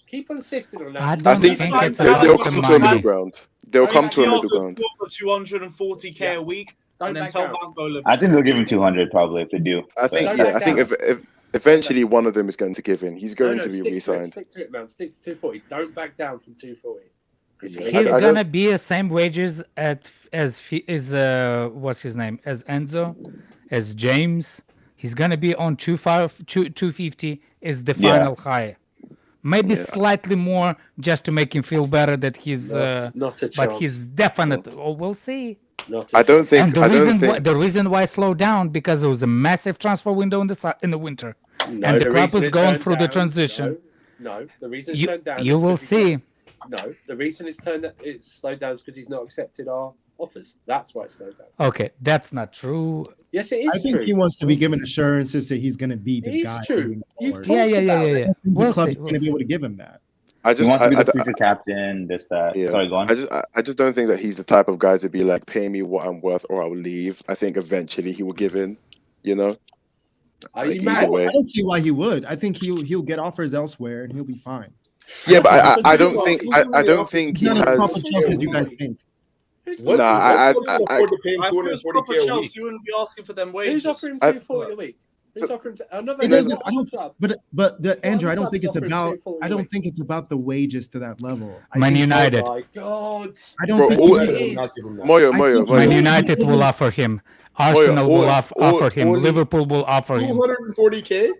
S5: Keep insisting on that.
S3: I
S13: I
S3: don't
S13: think
S3: think it's
S13: they'll
S3: about the
S13: come to a middle
S3: money.
S13: ground. They'll come to a middle ground.
S1: For 240k a week, and then tell Mount go live.
S12: I think they'll give him 200 probably if they do.
S13: I think
S12: But-
S13: yeah, I think if eventually one of them is going to give in. He's going to be
S5: stick to it,
S13: re-signed.
S5: stick to it, man. Stick to 240. Don't back down from 240.
S3: He's
S13: I don't-
S3: gonna be the same wages as what's his name, as Enzo, as James. He's gonna be on 250 is the
S12: Yeah.
S3: final high. Maybe slightly more just to make him feel better that he's
S5: not a
S3: but
S5: chance.
S3: he's definite. Oh, we'll see.
S5: Not a
S13: I don't
S5: chance.
S13: think.
S3: And the
S13: I don't
S3: reason
S13: think.
S3: why the reason why I slowed down because there was a massive transfer window in the winter,
S5: No,
S3: and the club
S5: reason
S3: is
S5: it
S3: going
S5: turned
S3: through the
S5: down-
S3: transition.
S5: No, the reason it's
S3: You
S5: turned down.
S3: you
S5: is
S3: will
S5: 'cause he-
S3: see.
S5: No, the reason it's slowed down is because he's not accepted our offers. That's why it's slowed down.
S3: Okay, that's not true.
S5: Yes, it is
S10: I think
S5: true.
S10: he wants to be given assurances that he's going to be the
S5: It is
S10: guy.
S5: true.
S10: moving
S5: You've
S10: forward.
S5: talked
S3: Yeah.
S5: about it.
S10: I think the
S3: We'll
S10: club's
S3: see,
S10: going to be able to give him that.
S13: I
S12: He
S13: just.
S12: wants to be the
S13: I-
S12: future captain, this, that.
S13: Yeah.
S12: Sorry, go on.
S13: I just don't think that he's the type of guy to be like, pay me what I'm worth or I'll leave. I think eventually he will give in. You know.
S5: Are you
S13: Either
S5: mad?
S13: way.
S10: I don't see why he would. I think he'll get offers elsewhere and he'll be fine.
S13: Yeah, but I don't think I don't think
S10: He's
S13: he
S10: not as
S13: has.
S10: top of Chelsea as you guys think.
S4: What?
S13: Nah,
S4: I
S13: I-
S4: can afford to pay him
S1: If it was proper
S4: 240k a week.
S1: Chelsea, you wouldn't be asking for them wages.
S5: Who's offering
S13: I-
S5: 240 a week? Who's offering another?
S10: It
S13: There's-
S10: doesn't. I don't.
S5: club.
S10: But the Andrew, I
S5: other
S10: don't think
S5: club's
S10: it's
S5: offering
S10: about.
S5: 240
S10: I
S5: a
S10: don't
S5: week?
S10: think it's about the wages to that level. I
S3: Man
S10: think-
S3: United.
S5: Oh my God!
S10: I don't
S13: Bro,
S10: think
S13: all-
S10: he
S5: It
S10: will.
S5: is.
S4: Not give him that.
S13: Moyo,
S10: I
S13: Moyo,
S10: think
S3: Man
S13: Moyo.
S3: United will offer him. Arsenal will offer him.
S13: all-
S3: Liverpool will offer him.
S4: 240k?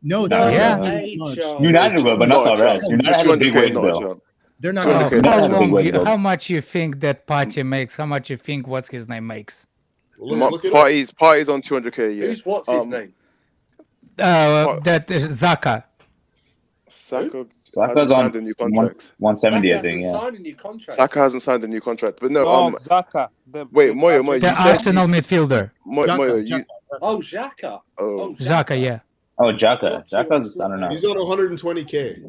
S10: No, it's
S5: No,
S10: not
S3: Yeah.
S10: that much.
S12: United will, but not
S13: Not a
S12: the rest.
S13: chance.
S12: United has a big
S13: 200k,
S12: wage
S13: not a
S12: bill.
S13: chance.
S10: They're not.
S13: 200K.
S10: gonna-
S3: How
S12: That's a big
S3: long?
S12: wage bill.
S3: How much you think that Partey makes? How much you think what's his name makes?
S4: Let's look it up.
S13: Parties on 200k a year.
S5: Who's what's his name?
S3: That is Zaka.
S13: Saka
S12: Saka's
S13: hasn't
S12: on
S13: signed a new contract.
S12: 170, I
S5: Saka
S12: think.
S5: hasn't
S12: Yeah.
S5: signed a new contract.
S13: Saka hasn't signed a new contract, but no.
S11: No, Xhaka.
S13: Wait, Moyo,
S3: The
S13: you said
S3: Arsenal midfielder.
S13: Moyo, you.
S5: Oh, Xhaka.
S13: Oh,
S3: Xhaka, yeah.
S12: Oh, Xhaka. Xhaka's, I don't know.
S4: He's on 120k.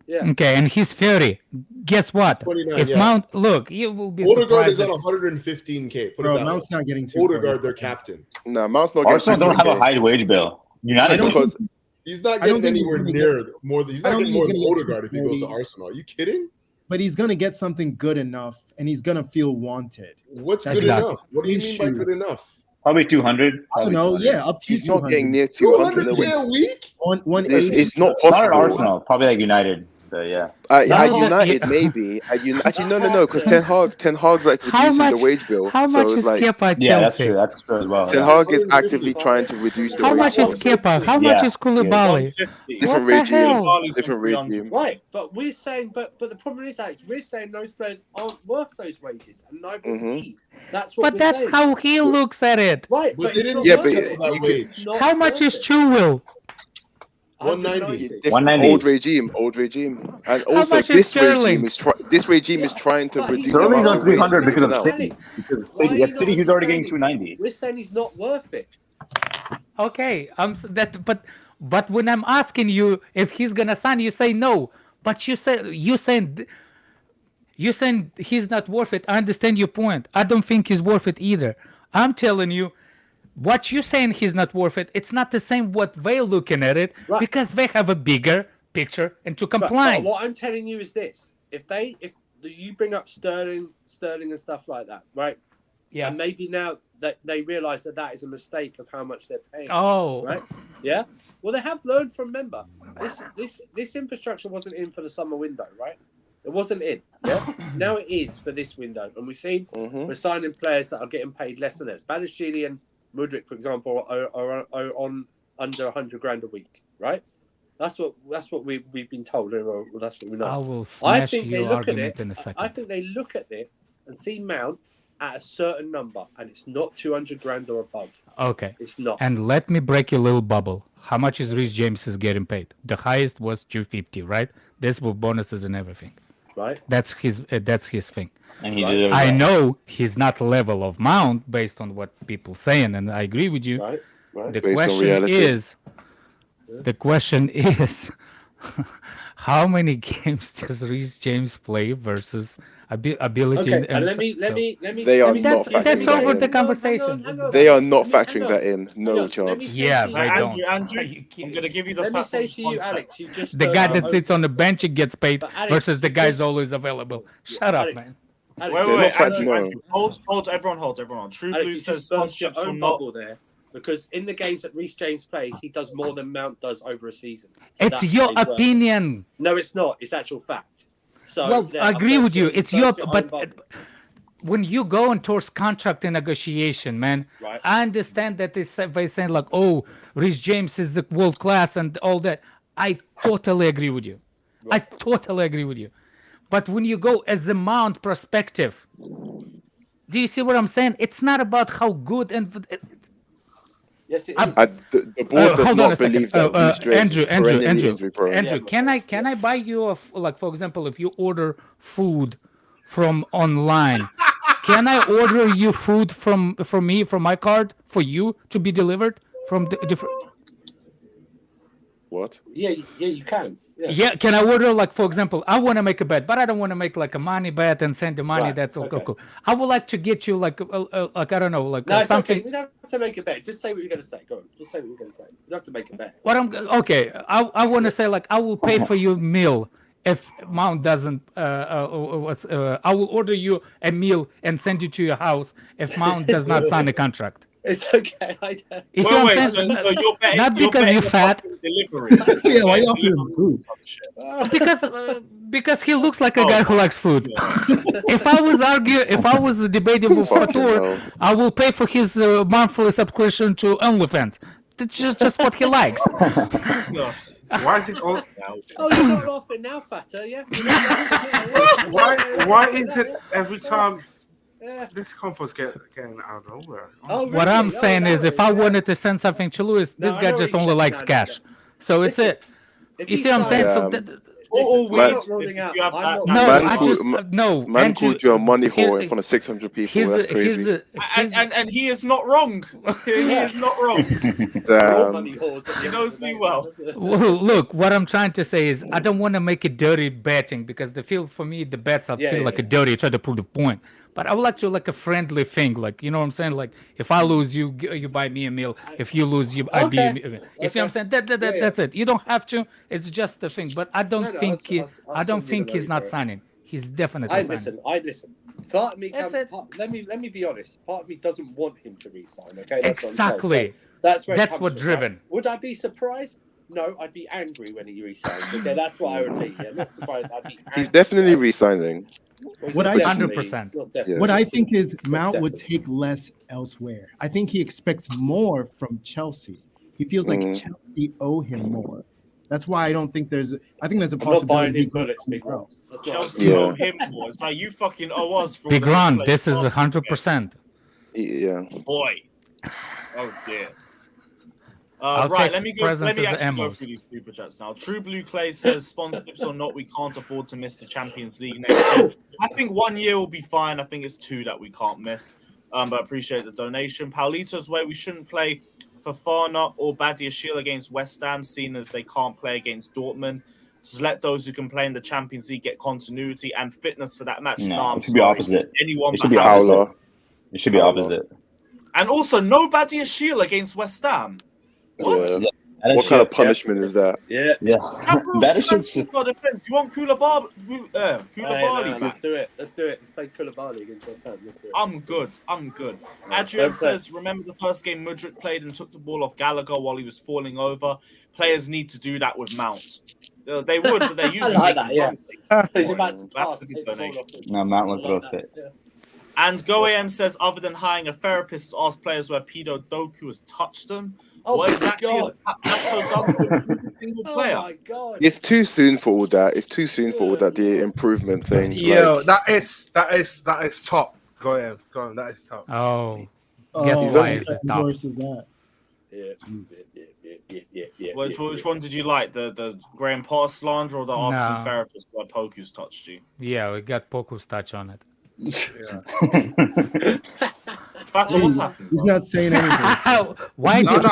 S5: Yeah.
S3: Okay, and he's 30. Guess what?
S4: 29,
S3: If
S4: yeah.
S3: Mount, look, you will be
S4: Odegaard is
S3: surprised.
S4: on 115k. Put
S10: Bro,
S4: it that
S10: Mount's
S4: way.
S10: not getting too.
S4: Odegaard, their captain.
S13: no, Mount's not getting.
S12: Arsenal don't have a
S13: 200K.
S12: high wage bill. United
S10: don't
S12: does.
S13: because
S4: He's not
S10: I don't
S4: getting
S10: think he's
S4: anywhere
S10: gonna
S4: near more. He's
S10: I
S4: not
S10: don't
S4: getting
S10: think
S4: more
S10: he's
S4: than
S10: gonna get
S4: Odegaard if he goes to
S10: 240.
S4: Arsenal. Are you kidding?
S10: But he's gonna get something good enough, and he's gonna feel wanted.
S4: What's
S10: That's
S4: good
S10: not-
S4: enough? What do you mean by
S10: issue.
S4: good enough?
S12: Probably 200.
S10: I don't know. Yeah, up to
S13: he's not
S10: 200.
S13: getting near 200.
S4: 200k a week?
S10: On
S13: It's,
S10: 180.
S13: it's not
S12: Not at
S13: possible.
S12: Arsenal. Probably like United. So, yeah.
S13: At
S3: No,
S13: United,
S3: yeah.
S13: maybe. Actually, no, because Ten Hag's like
S3: How
S13: reducing
S3: much?
S13: the wage bill.
S3: How
S13: so
S3: much
S13: it's
S3: is
S13: like
S3: Kepa at
S12: Yeah, that's
S3: Chelsea?
S12: true. That's true as well.
S13: Ten
S12: Yeah.
S13: Hag is actively trying to reduce the
S3: How
S13: wage
S3: much
S13: bill.
S3: is Kepa? How much
S12: Yeah,
S3: is Koulibaly?
S1: 150.
S13: Different
S3: What the
S13: regime.
S3: hell?
S13: Different regime.
S5: Right, but we're saying, but the problem is, Alex, we're saying those players aren't worth those wages, and neither is he. That's what
S3: But
S5: we're
S3: that's
S5: saying.
S3: how he looks at it.
S5: Right,
S4: But
S5: but
S4: they
S5: it's
S4: didn't
S5: not
S13: Yeah,
S5: worth
S13: but
S5: it.
S4: that
S13: you
S4: wage.
S5: It's not
S3: How much
S5: worth
S3: is
S5: it.
S3: Chilwell?
S4: 190.
S13: Different
S12: 190.
S13: old regime, and
S3: How
S13: also
S3: much is
S13: this
S3: Sterling?
S13: regime is trying to
S5: But
S13: reduce
S5: he's
S13: the
S12: Sterling's
S13: amount
S12: on
S13: of wages
S12: 300 because of
S13: given out.
S12: City.
S5: Alex,
S12: Because
S5: why are
S12: City,
S5: you
S12: at City,
S5: not
S12: he's already getting
S5: understanding?
S12: 290.
S5: We're saying he's not worth it.
S3: Okay, that. But But when I'm asking you if he's gonna sign, you say no. But you saying he's not worth it. I understand your point. I don't think he's worth it either. I'm telling you, what you're saying he's not worth it. It's not the same what they're looking at it because they have a bigger picture and to comply.
S5: But what I'm telling you is this: if you bring up Sterling and stuff like that, right?
S3: Yeah.
S5: And maybe now that they realise that is a mistake of how much they're paying.
S3: Oh.
S5: Right. Yeah. Well, they have learned from. Remember, this infrastructure wasn't in for the summer window, right? It wasn't in. Yeah. Now it is for this window, and we've seen we're signing players that are getting paid less than this. Badiashile and Mudryk, for example, are on under 100 grand a week, right? That's what we've been told, or that's what we know.
S3: I will smash your argument
S5: in a second. I think they look at it and see Mount at a certain number, and it's not 200 grand or above.
S3: Okay.
S5: It's not.
S3: And let me break your little bubble. How much is Reece James is getting paid? The highest was 250, right? This with bonuses and everything.
S5: Right.
S3: That's his thing.
S12: And he did it.
S3: I know he's not level of Mount based on what people saying, and I agree with you.
S5: Right.
S3: The question is, how many games does Reece James play versus ability?
S5: Okay, and let me.
S13: They are not factoring
S3: That's
S13: that
S3: over
S13: in.
S3: the conversation.
S13: They are not factoring that in. No chance.
S3: Yeah, they don't.
S1: Andrew, I'm going to give you the.
S5: Let me say to you, Alex, you just
S3: the guy that sits on the bench and gets paid versus the guy
S5: just-
S3: who's always available. Shut up,
S5: Alex,
S3: man.
S5: Alex,
S1: Wait,
S13: Andrew,
S1: Andrew, hold, everyone hold. True
S5: Alex,
S1: Blue
S5: you
S1: says
S5: just burst your
S1: sponsorships will
S5: own
S1: not.
S5: bubble there, because in the games that Reece James plays, he does more than Mount does over a season. So
S3: It's
S5: that's
S3: your
S5: how it works.
S3: opinion.
S5: No, it's not. It's actual fact. So
S3: Well,
S5: there,
S3: I agree with you. It's your,
S5: own
S3: but
S5: bubble.
S3: when you go in towards contract and negotiation, man,
S5: Right.
S3: I understand that they're saying like, oh, Reece James is the world class and all that. I totally agree with you. I totally agree with you. But when you go as a Mount perspective, do you see what I'm saying? It's not about how good and.
S5: Yes, it is.
S13: The board does
S3: hold on
S13: not
S3: a second.
S13: believe that Reece James is perennially injury prone.
S3: Andrew, can I buy you like, for example, if you order food from online, can I order you food from me from my card for you to be delivered from the different?
S13: What?
S5: Yeah, you can.
S3: Yeah, can I order like, for example, I want to make a bet, but I don't want to make like a money bet and send the money.
S5: Right,
S3: That's
S5: okay.
S3: cool. I would like to get you like I don't know, like
S5: No, it's
S3: something.
S5: okay. We don't have to make a bet. Just say what you're going to say. Go on. Just say what you're going to say. You don't have to make a bet.
S3: What I want to say, like, I will pay for your meal if Mount doesn't. I will order you a meal and send it to your house if Mount does not sign a contract.
S5: It's okay. I don't.
S3: You see what I'm saying?
S1: So you're betting,
S3: Not
S1: you're
S3: because
S1: betting
S3: you're
S1: the
S3: fat.
S1: fucking delivery.
S10: Yeah, why you offering him food?
S3: Because he looks like a guy who likes food. If I was debating with Fatur, I will pay for his monthly subscription to OnlyFans. It's just what he likes.
S6: Why is it all?
S5: Oh, you're not laughing now, Fatter, yeah?
S6: Why is it every time
S5: Yeah.
S6: this compost getting out of nowhere?
S5: Oh,
S3: What I'm saying is, if I wanted to send something to Lewis,
S5: No,
S3: this
S5: I
S3: guy
S5: know
S3: just
S5: what
S3: only
S5: you're
S3: likes
S5: saying.
S3: cash. So it's
S5: Listen,
S3: it.
S5: if
S3: You
S5: he
S3: see what I'm saying?
S5: signs-
S3: So
S1: All
S5: Listen, I'm
S1: week,
S5: not ruling out.
S1: if you have
S5: I'm
S1: that,
S5: not-
S3: no,
S13: Man
S3: I
S13: called-
S3: just no.
S13: Man
S3: Andrew,
S13: called you a money whore
S3: here-
S13: in front of 600 people.
S3: here's
S13: That's
S3: the-
S13: crazy.
S1: and he is not wrong. He is not wrong.
S5: We're all
S13: Damn.
S5: money whores at the
S1: He
S5: end of
S1: knows
S5: the
S1: me
S5: day,
S1: well.
S5: doesn't it?
S3: Well, look, what I'm trying to say is I don't want to make it dirty betting because for me the bets I
S5: Yeah,
S3: feel
S5: yeah,
S3: like a
S5: yeah.
S3: dirty try to prove the point. But I would like to like a friendly thing, like you know what I'm saying. Like if I lose, you buy me a meal. If you lose, I buy you. You see what I'm saying? That's it. You don't have to. It's just the thing. But I don't
S5: No,
S3: think
S5: I'll
S3: I don't
S5: send you
S3: think
S5: the
S3: he's
S5: money
S3: not
S5: for it.
S3: signing. He's definitely signing.
S5: I listen. Part of me
S3: That's it.
S5: let me be honest. Part of me doesn't want him to resign. Okay, that's what I'm saying.
S3: Exactly.
S5: So that's where it
S3: That's
S5: comes
S3: what
S5: from,
S3: driven.
S5: right? Would I be surprised? No, I'd be angry when he resigns. Okay, that's what I would be. Yeah, not surprised. I'd be.
S13: He's
S5: angry,
S13: definitely
S5: right?
S13: resigning.
S5: Well, he's
S10: What
S5: not
S10: I-
S5: definitely,
S3: 100%.
S5: it's not definitely.
S10: What I
S5: It's-
S10: think is
S5: it's not
S10: Mount would
S5: definitely.
S10: take less elsewhere. I think he expects more from Chelsea. He feels like Chelsea owe him more. That's why I don't think there's. I think there's a
S5: I'm not buying
S10: possibility.
S5: him bullets, Big Ron. That's not.
S1: Chelsea
S13: Yeah.
S1: owe him more. It's like you fucking owe us for all
S3: Big
S1: the
S3: Ron,
S1: misplaced
S3: this is
S1: passes.
S3: 100%.
S13: Yeah.
S1: Boy. Oh dear.
S3: I'll
S1: Right,
S3: take
S1: let me
S3: presents
S1: actually
S3: as
S1: go
S3: ammos.
S1: through these super chats now. True Blue Clay says, sponsorships or not, we can't afford to miss the Champions League next year. I think 1 year will be fine. I think it's 2 that we can't miss. But I appreciate the donation. Paulito's way, we shouldn't play Fofana or Badiashile against West Ham, seeing as they can't play against Dortmund. So let those who can play in the Champions League get continuity and fitness for that match.
S12: No, it should be opposite.
S1: Anyone
S12: it should be opposite. It should be opposite.
S1: And also, no Badiashile against West Ham. What?
S13: Yeah. What kind of punishment is that?
S5: Yeah.
S1: That is for defense. You want Koulibaly?
S5: Let's do it. Let's play Koulibaly against West Ham. Let's do it.
S1: I'm good. Adrian says, remember the first game Mudryk played and took the ball off Gallagher while he was falling over? Players need to do that with Mount. They would, but they're using
S5: like that, yeah.
S1: He's about to pass. That's a good donation.
S12: No, Mount will throw fit.
S5: Yeah.
S1: And GoAM says, other than hiring a therapist to ask players where Pedo Doku has touched them, what exactly is that's so dumb to a single player?
S5: Oh my God.
S13: It's too soon for all that. It's too soon for all that. The improvement thing.
S6: Yo, that is top. Go ahead. That is top.
S3: Oh, guess why is it top?
S10: Worse is that?
S5: Yeah.
S1: Which one did you like? The Graham Potter slander or the asking therapist where Poku's touched you?
S3: Yeah, we got Poku's touch on it.
S1: Fatou, what's happening?
S10: He's not saying anything.
S3: Why did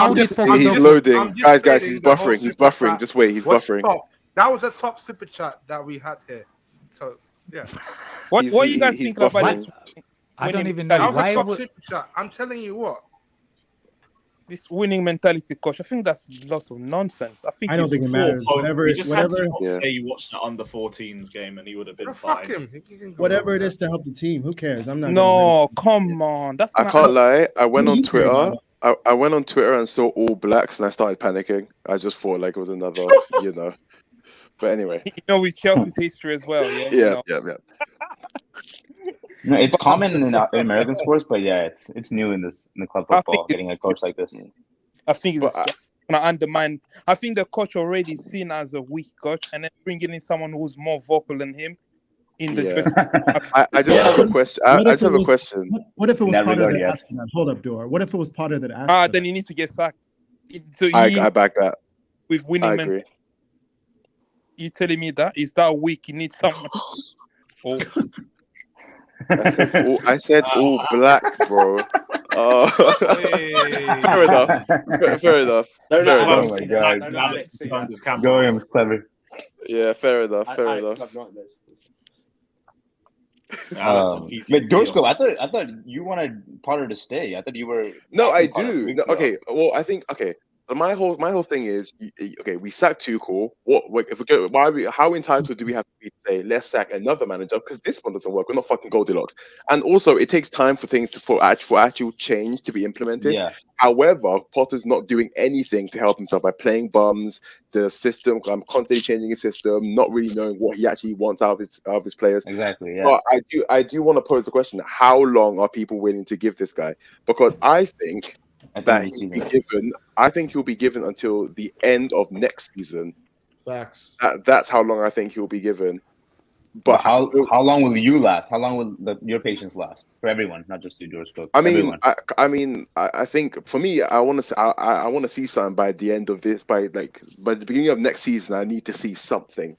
S13: he's loading. Guys, he's buffering. He's buffering. Just wait, he's buffering.
S6: Top? That was a top super chat that we had here. So yeah.
S11: What you guys think about this?
S3: I don't even know.
S6: That was
S3: Why
S6: a top
S3: would...
S6: super chat. I'm telling you what.
S11: This winning mentality, coach. I think that's lots of nonsense.
S10: I don't think it matters.
S1: You just had to say you watched the under-14s game and he would have been fine.
S6: Fuck him.
S10: Whatever it is to help the team, who cares? I'm not.
S11: No, come on. That's
S13: I can't lie. I went on Twitter. I went on Twitter and saw all blacks and I started panicking. I just thought like it was another, But anyway.
S11: With Chelsea's history as well. Yeah.
S12: No, it's common in American sports, but yeah, it's new in the club football getting a coach like this.
S11: I think it's gonna undermine. I think the coach already seen as a weak coach, and then bringing in someone who's more vocal than him in the dressing room.
S13: I just have a question. I just have a question.
S10: What if it was part of that asking that? Hold up, Dora. What if it was part of that asking?
S11: Then he needs to get sacked.
S13: I back that.
S11: With winning,
S13: I agree.
S11: You telling me that is that weak? You need someone.
S13: I said all black, bro. Fair enough.
S12: Oh my God. William was clever.
S13: Yeah, fair enough.
S12: But Dorsko, I thought you wanted Potter to stay. I thought you were.
S13: No, I do. No, okay. Well, I think But my whole thing is, okay, we sacked Tuchel. How entitled do we have to be to say let's sack another manager because this one doesn't work? We're not fucking Goldilocks. And also, it takes time for things for actual change to be implemented.
S12: Yeah.
S13: However, Potter's not doing anything to help himself by playing bums. The system, I'm constantly changing his system, not really knowing what he actually wants out of his players.
S12: Exactly. Yeah.
S13: But I do want to pose the question: how long are people willing to give this guy? Because I think he'll be given until the end of next season.
S4: Facts.
S13: That's how long I think he'll be given.
S12: But how long will you last? How long will your patience last for everyone, not just you, George?
S13: I think for me, I want to see something by the end of this. By the beginning of next season, I need to see something,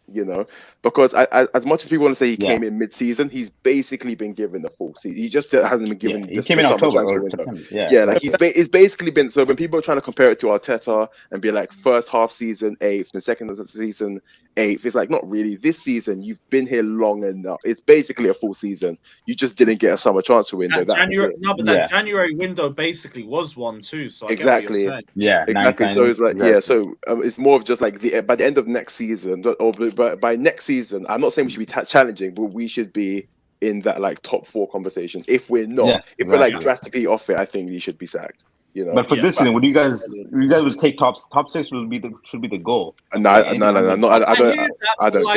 S13: because as much as people want to say he came in mid-season, he's basically been given a full season. He just hasn't been given.
S12: He came in October or September.
S13: It's basically been. So when people are trying to compare it to Arteta and be like first half season 8th, the second season 8th, it's like not really. This season you've been here long enough. It's basically a full season. You just didn't get a summer transfer window.
S1: That January window basically was one too. So
S13: exactly,
S1: exactly.
S13: So it's like So it's more of just like by the end of next season, or by next season. I'm not saying we should be challenging, but we should be in that like top 4 conversation. If we're not, we're like drastically off it, I think he should be sacked.
S12: But for this season, would you guys would take top 6 should be the goal?
S13: No, I don't.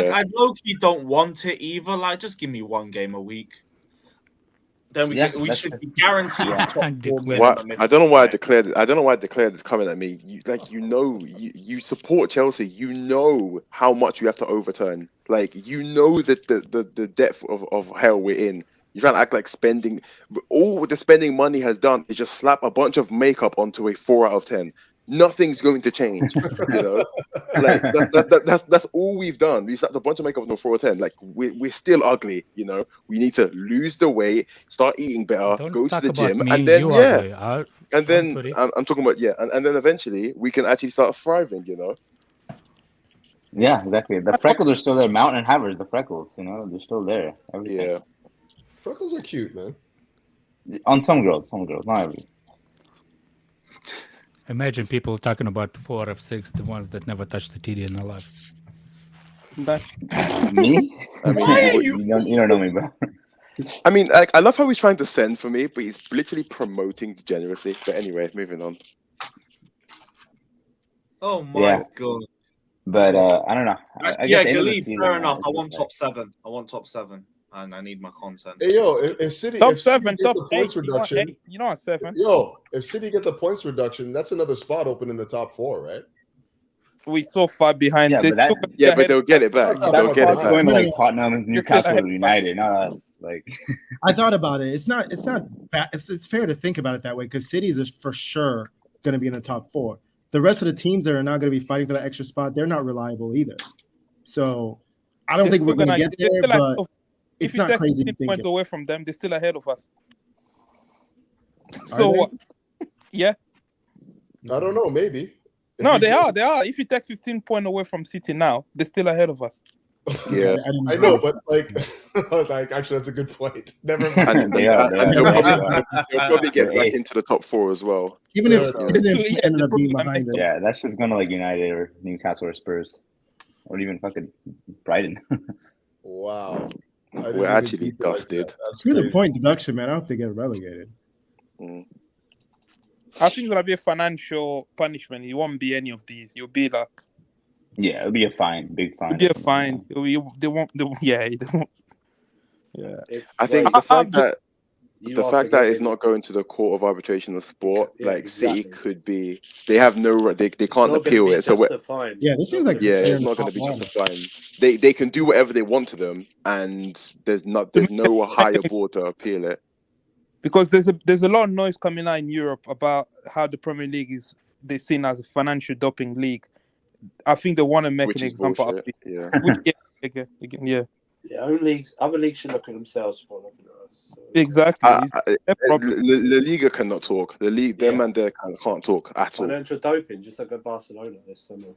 S1: I low-key don't want it either. Like, just give me one game a week. Then we should be guaranteed top 4 win.
S13: I don't know why I declared it. I don't know why I declared this coming at me. You support Chelsea. You know how much you have to overturn. Like, the depth of hell we're in. You're trying to act like spending. All the spending money has done is just slap a bunch of makeup onto a 4 out of 10. Nothing's going to change. Like that's all we've done. We've slapped a bunch of makeup on a 4 out of 10. Like we're still ugly. We need to lose the weight, start eating better, go to the gym, and then And then
S3: Hopefully.
S13: I'm talking about and then eventually we can actually start thriving.
S12: Yeah, exactly. The freckles are still there. Mount and Havertz, the freckles, they're still there. Everything.
S13: Yeah.
S4: Freckles are cute, man.
S12: On some girls, not every.
S3: Imagine people talking about 4 out of 6, the ones that never touched the TD in their life.
S12: Me?
S13: I mean,
S12: you don't know me, bro.
S13: I mean, I love how he's trying to send for me, but he's literally promoting degeneracy. But anyway, moving on.
S1: Oh my god.
S12: But I don't know. I guess
S1: Galib, fair enough. I want top 7. And I need my content.
S4: Hey, yo, if City
S11: top
S4: if City
S11: 7,
S4: get
S11: top
S4: the
S11: 8,
S4: points reduction,
S11: you know 7.
S4: Yo, if City get the points reduction, that's another spot open in the top 4, right?
S11: We so far behind.
S12: Yeah,
S13: but they'll get it back.
S12: That's going to like Tottenham, Newcastle, United, not us. Like,
S10: I thought about it. It's not bad. It's fair to think about it that way because City's is for sure going to be in the top 4. The rest of the teams that are not going to be fighting for that extra spot, they're not reliable either. So I don't think we're going to get there, but it's not crazy to think.
S11: Points away from them, they're still ahead of us. So what? Yeah.
S4: I don't know. Maybe.
S11: No, they are. If you take 15 points away from City now, they're still ahead of us.
S13: Yeah,
S4: I know, but like actually, that's a good point. Never mind.
S13: They'll probably get back into the top 4 as well.
S10: Even if they ended up being behind us.
S12: Yeah, that's just gonna like United or Newcastle or Spurs, or even fucking Brighton.
S4: Wow,
S13: we're actually dusted.
S10: Through the point deduction, man. I hope they get relegated.
S11: I think it'll be a financial punishment. It won't be any of these. You'll be like,
S12: yeah, it'll be a fine, big fine.
S11: It'll be a fine. They won't. Yeah.
S13: I think the fact that it's not going to the Court of Arbitration of Sport, City could be. They have no. They can't appeal it. So
S10: this seems like
S13: it's not going to be justifying. They can do whatever they want to them, and there's no higher board to appeal it.
S11: Because there's a lot of noise coming out in Europe about how the Premier League they're seen as a financial doping league. I think they want to make an example of it.
S5: Yeah. Other leagues should look at themselves before looking at us. So.
S11: Exactly.
S13: La Liga cannot talk. The league, them and they can't talk at all.
S5: Financial doping, just like at Barcelona this summer.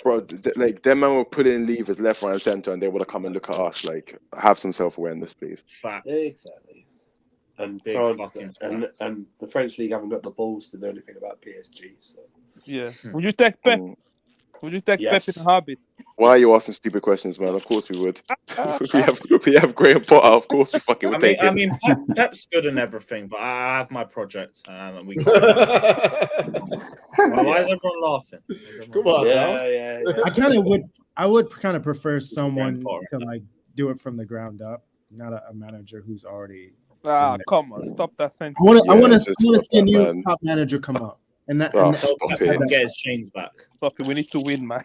S13: Bro, them man will put in levers left, right, and center, and they would have come and look at us. Like, have some self-awareness, please.
S5: Fact. Exactly. And the French league haven't got the balls to do anything about PSG. So
S11: yeah, would you take Pep? Would you take Pep in a habit?
S13: Why are you asking stupid questions, man? Of course we would. we have Graham Potter. Of course we fucking would take it.
S1: I mean, Pep's good and everything, but I have my project, and we. Why is everyone laughing?
S4: Come on,
S5: yeah.
S10: I would kind of prefer someone to like do it from the ground up, not a manager who's already.
S11: Come on, stop that sentence.
S10: I want to see a new top manager come up, and
S1: get his chains back.
S11: Stop it. We need to win, man.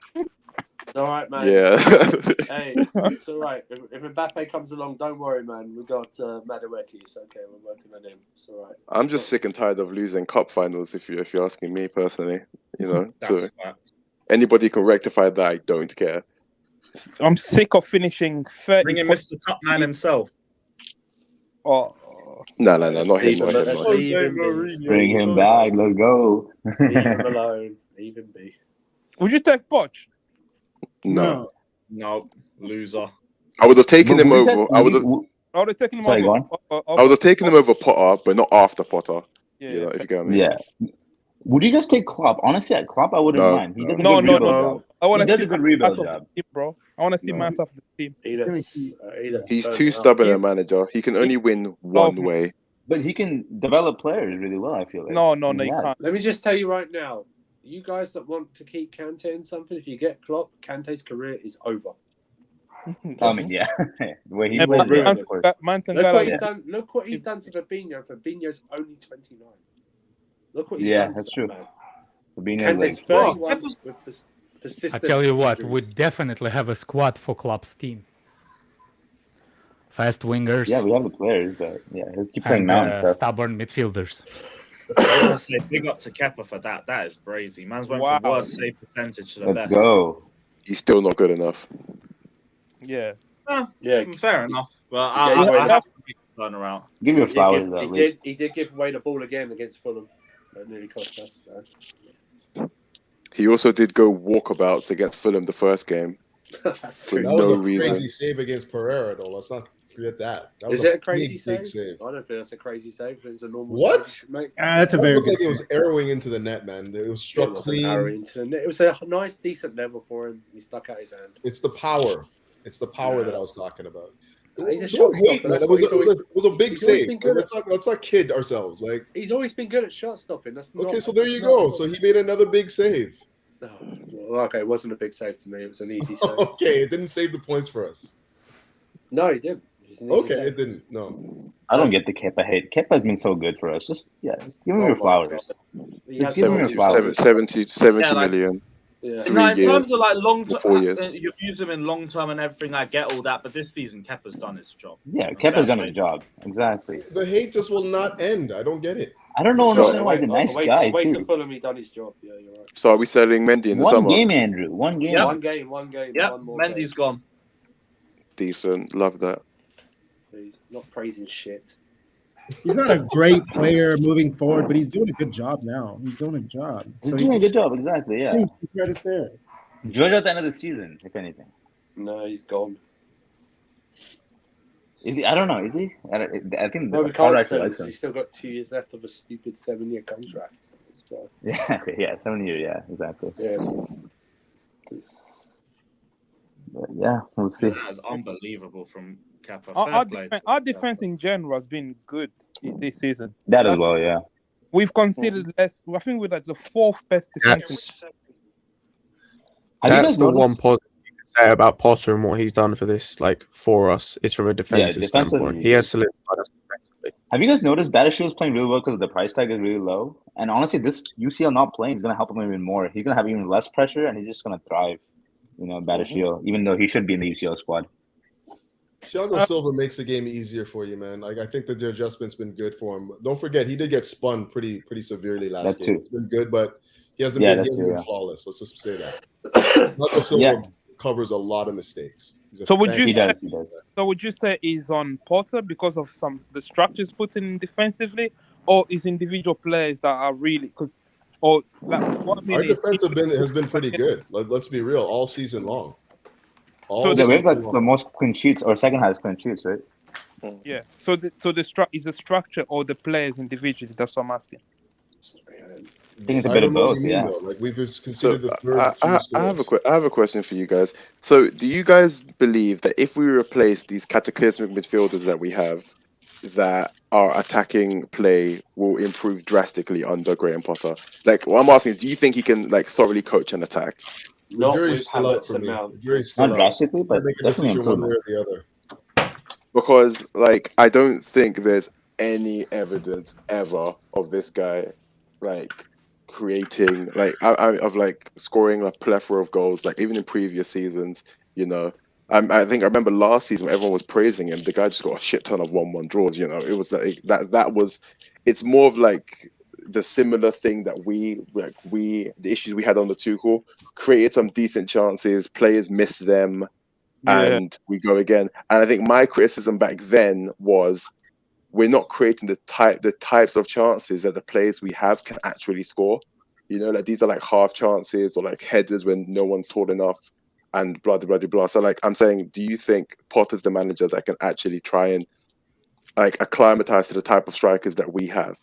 S5: It's all right, man.
S13: Yeah.
S5: Hey, it's all right. If Mbappe comes along, don't worry, man. We got Madueke. It's okay. We're working on him. It's all right.
S13: I'm just sick and tired of losing cup finals. If you're asking me personally, so anybody can rectify that. I don't care.
S11: I'm sick of finishing 30.
S1: Bring in Mr. Cupman himself.
S11: Oh.
S13: No, not him.
S12: Bring him back. Let's go.
S5: Leave him alone. Leave him be.
S11: Would you take Poch?
S13: No,
S1: loser.
S13: I would have taken him over. I would
S11: have taken him over.
S13: I would have taken him over Potter, but not after Potter. If you get me.
S12: Yeah. Would you guys take Klopp? Honestly, at Klopp, I wouldn't mind. He does a good rebuild job. He does a good rebuild job,
S11: bro. I want to see Mount off the team.
S13: He's too stubborn a manager. He can only win one way.
S12: But he can develop players really well, I feel like.
S11: No, you can't.
S5: Let me just tell you right now, you guys that want to keep Kante in something, if you get Klopp, Kante's career is over.
S12: I mean, yeah. Where he
S5: Look what he's done to Fabinho. Fabinho's only 29. Look what he's done.
S12: That's true.
S5: Man. Kante's 31 with this persistent.
S3: I tell you what, we definitely have a squad for Klopp's team. Fast wingers.
S12: Yeah, we have the players, but he'll keep playing Mount stuff.
S3: Stubborn midfielders.
S1: I want to say big up to Kepa for that. That is crazy. Man's went from worst save percentage to the best.
S12: Let's go.
S13: He's still not good enough.
S11: Yeah.
S1: Fair enough. Well, I have to turn around.
S12: Give your flowers.
S5: He did give away the ball again against Fulham. That nearly cost us. So.
S13: He also did go walkabouts against Fulham the first game.
S5: That's
S13: for
S5: true.
S4: That was
S13: no
S4: a
S13: reason.
S4: crazy save against Pereira, though. Let's not forget that. That was
S5: Is it a crazy
S4: big
S5: save? I don't think that's a crazy save. It's a normal
S4: What?
S5: save you should make.
S10: That's a
S4: That
S10: very
S4: looked
S10: good
S4: like it was
S10: save.
S4: arrowing into the net, man. It was struck
S5: It wasn't
S4: clean.
S5: arrowing into the net. It was a nice, decent level for him. He stuck out his hand.
S4: It's the power. It's the power that I was talking about.
S5: He's a
S4: Don't
S5: shot
S4: hate,
S5: stopper.
S4: man.
S5: That's
S4: It
S5: what
S4: was a big
S5: he's always
S4: save.
S5: been good
S4: Like, let's not kid ourselves. Like,
S5: He's always been good at shot stopping. That's not,
S4: okay, so there you
S5: that's not-
S4: go. So he made another big save.
S5: Oh, well, okay, it wasn't a big save to me. It was an easy save.
S4: Okay, it didn't save the points for us.
S5: No, he didn't. It's an easy
S4: Okay,
S5: save.
S4: it didn't. No.
S12: I don't get the Kepa hate. Kepa's been so good for us. Just give him your flowers.
S5: He
S12: Just
S5: has
S12: give him your
S13: 70,
S12: flowers.
S13: 70
S1: Yeah, like-
S13: million.
S5: Yeah.
S13: 3
S1: No, in
S13: years.
S1: terms of like long
S13: or
S1: term,
S13: 4 years.
S1: you've used him in long term and everything. I get all that, but this season, Kepa's done his job.
S12: Yeah, Kepa's done his job. Exactly.
S4: The hate just will not end. I don't get it.
S12: I don't know.
S13: So-
S12: Understand why he's a nice guy
S5: Wait
S12: too.
S5: till Fulham, he done his job. Yeah, you're right.
S13: So are we selling Mendy in the
S12: One
S13: summer?
S12: game, Andrew. One game.
S1: Yep.
S5: One game.
S1: Yep,
S5: One more
S1: Mendy's gone.
S13: Decent. Love that.
S5: game. He's not praising shit.
S10: He's not a great player moving forward, but he's doing a good job now. He's doing a job.
S12: He's doing a good job. Exactly. Yeah.
S10: Credit there.
S12: Judge at the end of the season, if anything.
S5: No, he's gone.
S12: Is he? I don't know. Is he? I think
S5: No, we
S12: the
S5: can't
S12: contract
S5: sell him
S12: likes
S5: because
S12: him.
S5: he's still got 2 years left of a stupid 7-year contract. So,
S12: Yeah. Yeah. 7 years. Yeah. Exactly.
S5: yeah.
S12: But yeah. We'll see.
S1: That is unbelievable from Kepa.
S11: Our defense in general has been good this season.
S12: That as well. Yeah.
S11: We've conceded less. I think we're like the 4th best defense.
S2: That's the one positive you can say about Potter and what he's done for this, like for us. It's from a defensive standpoint. He has solidified us defensively.
S12: Have you guys noticed Badeshi was playing really well because the price tag is really low? And honestly, this UCL not playing is going to help him even more. He's going to have even less pressure, and he's just going to thrive. Badeshi, even though he should be in the UCL squad.
S4: Thiago Silva makes the game easier for you, man. Like I think that the adjustment's been good for him. Don't forget, he did get spun pretty severely last
S12: That
S4: game.
S12: too.
S4: It's been good, but he hasn't been flawless. Let's just say that. Thiago Silva covers a lot of mistakes.
S11: So would you?
S12: He does.
S11: So would you say he's on Potter because of the structures put in defensively, or is individual players that are really because, or like what I mean
S4: Our
S11: is,
S4: defense has been pretty good. Let's be real, all season long.
S12: So we have like the most clean sheets, or second highest clean sheets, right?
S11: Yeah. So is the structure or the players individually? That's what I'm asking.
S12: I think it's a bit of both. Yeah.
S4: Like we've just considered the third.
S13: I have a question for you guys. So, do you guys believe that if we replace these cataclysmic midfielders that we have, that our attacking play will improve drastically under Graham Potter? Like, what I'm asking is, do you think he can like thoroughly coach an attack?
S4: The jury's still out for me. The jury's still
S12: Not drastically, but
S4: make a
S12: definitely
S4: decision one way
S12: improvement.
S4: or the other.
S13: Because like I don't think there's any evidence ever of this guy like creating of like scoring a plethora of goals, like even in previous seasons. I think I remember last season when everyone was praising him. The guy just got a shit ton of 1-1 draws. It was like that was. It's more of like the similar thing that the issues we had on the Tuchel, created some decent chances, players missed them, and we go again. And I think my criticism back then was we're not creating the types of chances that the players we have can actually score. Like these are like half chances or like headers when no one's tall enough and blah blah blah blah. So like I'm saying, do you think Potter's the manager that can actually try and like acclimatize to the type of strikers that we have?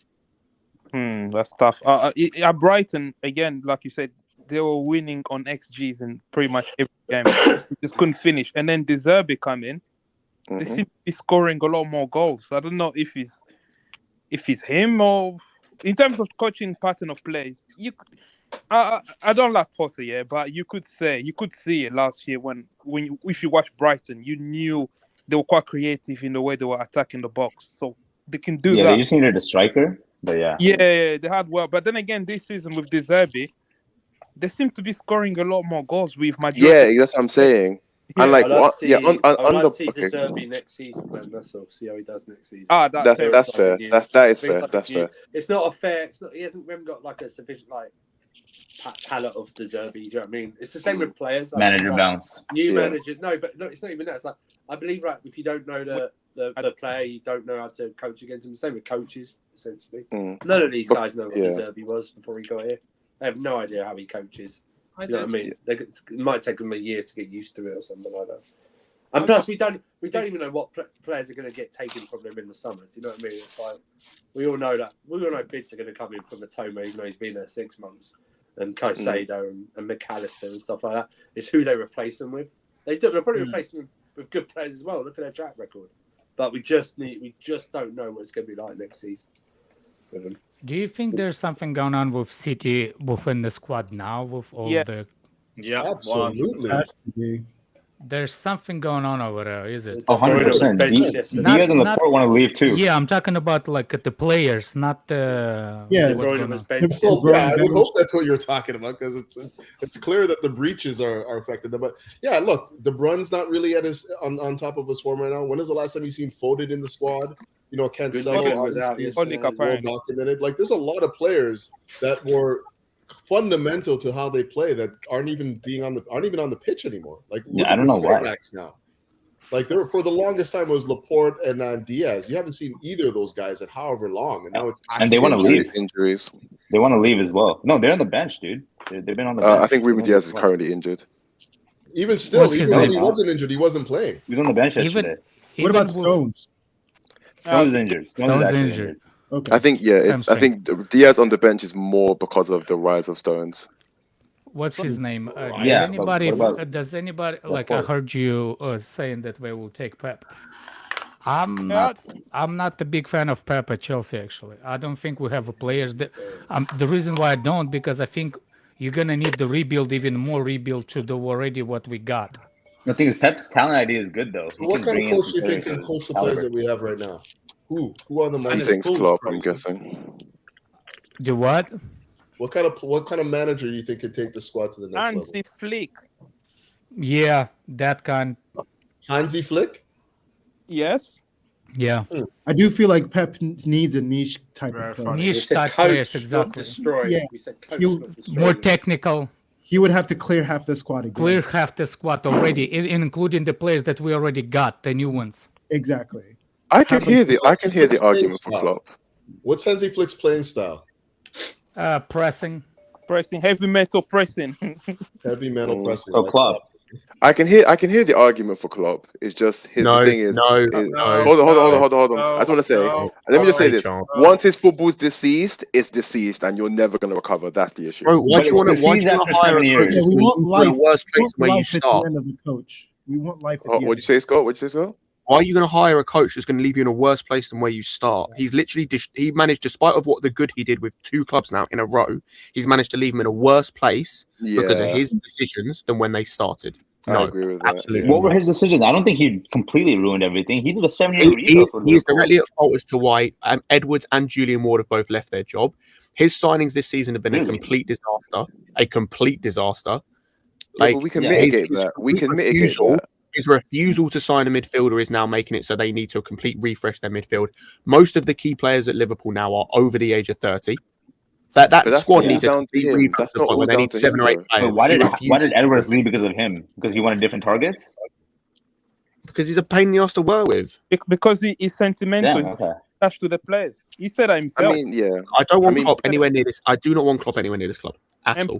S11: That's tough. At Brighton, again, like you said, they were winning on XGs in pretty much every game. Just couldn't finish. And then De Zerbi come in. They seem to be scoring a lot more goals. I don't know if it's him or in terms of coaching pattern of plays. I don't like Potter, but you could see it last year if you watch Brighton, you knew they were quite creative in the way they were attacking the box. So they can do that.
S12: Yeah, they just needed a striker. But yeah,
S11: they had well. But then again, this season with De Zerbi, they seem to be scoring a lot more goals with Managerial.
S13: Yeah, that's what I'm saying.
S5: Yeah,
S13: And like
S5: I'd like to see
S13: okay.
S5: De Zerbi next season, man. That's all. See how he does next season.
S13: That's fair. That is fair. That's fair.
S5: It's not a fair. We haven't got like a sufficient like palette of De Zerbi. Do you know what I mean? It's the same with players. Like,
S12: manager bounce.
S5: New manager. No, but no, it's not even that. It's like I believe if you don't know the player, you don't know how to coach against him. The same with coaches, essentially.
S13: Mm.
S5: None of these guys know what
S13: Yeah.
S5: De Zerbi was before he got here. They have no idea how he coaches.
S14: I
S5: Do you know what I
S14: did.
S5: mean? It might take them a year to get used to it or something like that. And plus, we don't even know what players are going to get taken from them in the summer. Do you know what I mean? It's like we all know bids are going to come in from Matoma, even though he's been there 6 months, and Caicedo and McAllister and stuff like that. It's who they replace them with. They'll probably replace them with good players as well. Look at their track record. But we just don't know what it's going to be like next season with them.
S3: Do you think there's something going on with City within the squad now with all the?
S1: Yeah,
S4: absolutely.
S3: There's something going on over there, is it?
S12: 100%. Diaz and Laporte want to leave too.
S3: Yeah, I'm talking about like the players, not the.
S4: Yeah,
S3: what's going on.
S4: I would hope that's what you're talking about because it's clear that the breaches are affected. But yeah, look, De Bruyne's not really at his on top of his form right now. When is the last time you seen Foden in the squad? You know, Cancelo obviously is well documented. Like, there's a lot of players that were fundamental to how they play that aren't even on the pitch anymore. Like, look
S12: I don't know why.
S4: backs now. Like, there for the longest time it was Laporte and Diaz. You haven't seen either of those guys at however long, and now it's
S12: and they want to leave.
S13: Injuries.
S12: They want to leave as well. No, they're on the bench, dude. They've been on the bench.
S13: I think Ruben Diaz is currently injured.
S4: Even still, even when he wasn't injured, he wasn't playing.
S12: He was on the bench yesterday.
S10: What about Stones?
S12: Stone's injured.
S3: Stone's injured.
S10: Okay.
S13: I think I think Diaz on the bench is more because of the rise of Stones.
S3: What's his name?
S12: Yeah,
S3: Does anybody like? I heard you saying that we will take Pep. I'm not a big fan of Pep at Chelsea. Actually, I don't think we have players that. The reason why I don't, because I think you're gonna need the rebuild, even more rebuild to do already what we got.
S12: The thing is, Pep's talent idea is good though.
S4: What kind of coach do you think can coach the players that we have right now? Who on the
S13: I think Klopp, I'm guessing.
S3: Do what?
S4: What kind of manager do you think could take the squad to the next level?
S11: Hansi Flick.
S3: Yeah, that kind.
S4: Hansi Flick?
S11: Yes.
S3: Yeah.
S10: I do feel like Pep needs a niche type of player.
S3: Niche type players, exactly.
S10: Yeah.
S5: We said coach,
S3: More technical.
S10: He would have to clear half the squad again.
S3: Clear half the squad already, including the players that we already got, the new ones.
S10: Exactly.
S13: I can hear the argument for Klopp.
S4: What's Hansi Flick's playing style?
S3: Pressing,
S11: heavy metal pressing.
S4: Heavy metal pressing.
S12: Oh, Klopp.
S13: I can hear the argument for Klopp. It's just the thing is. Hold on. I just want to say. Let me just say this. Once his football's deceased, it's deceased, and you're never going to recover. That's the issue.
S15: Bro, why do you want to hire a coach
S10: we want life.
S15: the worst place where you
S10: At the
S15: start?
S10: end of the coach. We want life. At the
S13: What'd you say, Scott?
S15: Why are you going to hire a coach that's going to leave you in a worse place than where you start? He's literally he managed, despite of what the good he did with 2 clubs now in a row, he's managed to leave him in a worse place because of his decisions than when they started.
S13: I agree with that.
S15: Absolutely.
S12: What were his decisions? I don't think he completely ruined everything. He did a 7-year rebuild.
S15: He is directly at fault as to why Edwards and Julian Ward have both left their job. His signings this season have been a complete disaster. A complete disaster.
S13: Like, but we can mitigate that. We can mitigate that.
S15: His refusal to sign a midfielder is now making it so they need to complete refresh their midfield. Most of the key players at Liverpool now are over the age of 30. That squad needs a complete rebuild to the point where they need 7 or 8 players.
S12: Why did Edwards leave because of him? Because he wanted different targets?
S15: Because he's a pain in the ass to work with.
S11: Because he is sentimental.
S12: Damn, okay.
S11: Attached to the players. He said that himself.
S13: I mean,
S15: I don't want Klopp anywhere near this. I do not want Klopp anywhere near this club at all.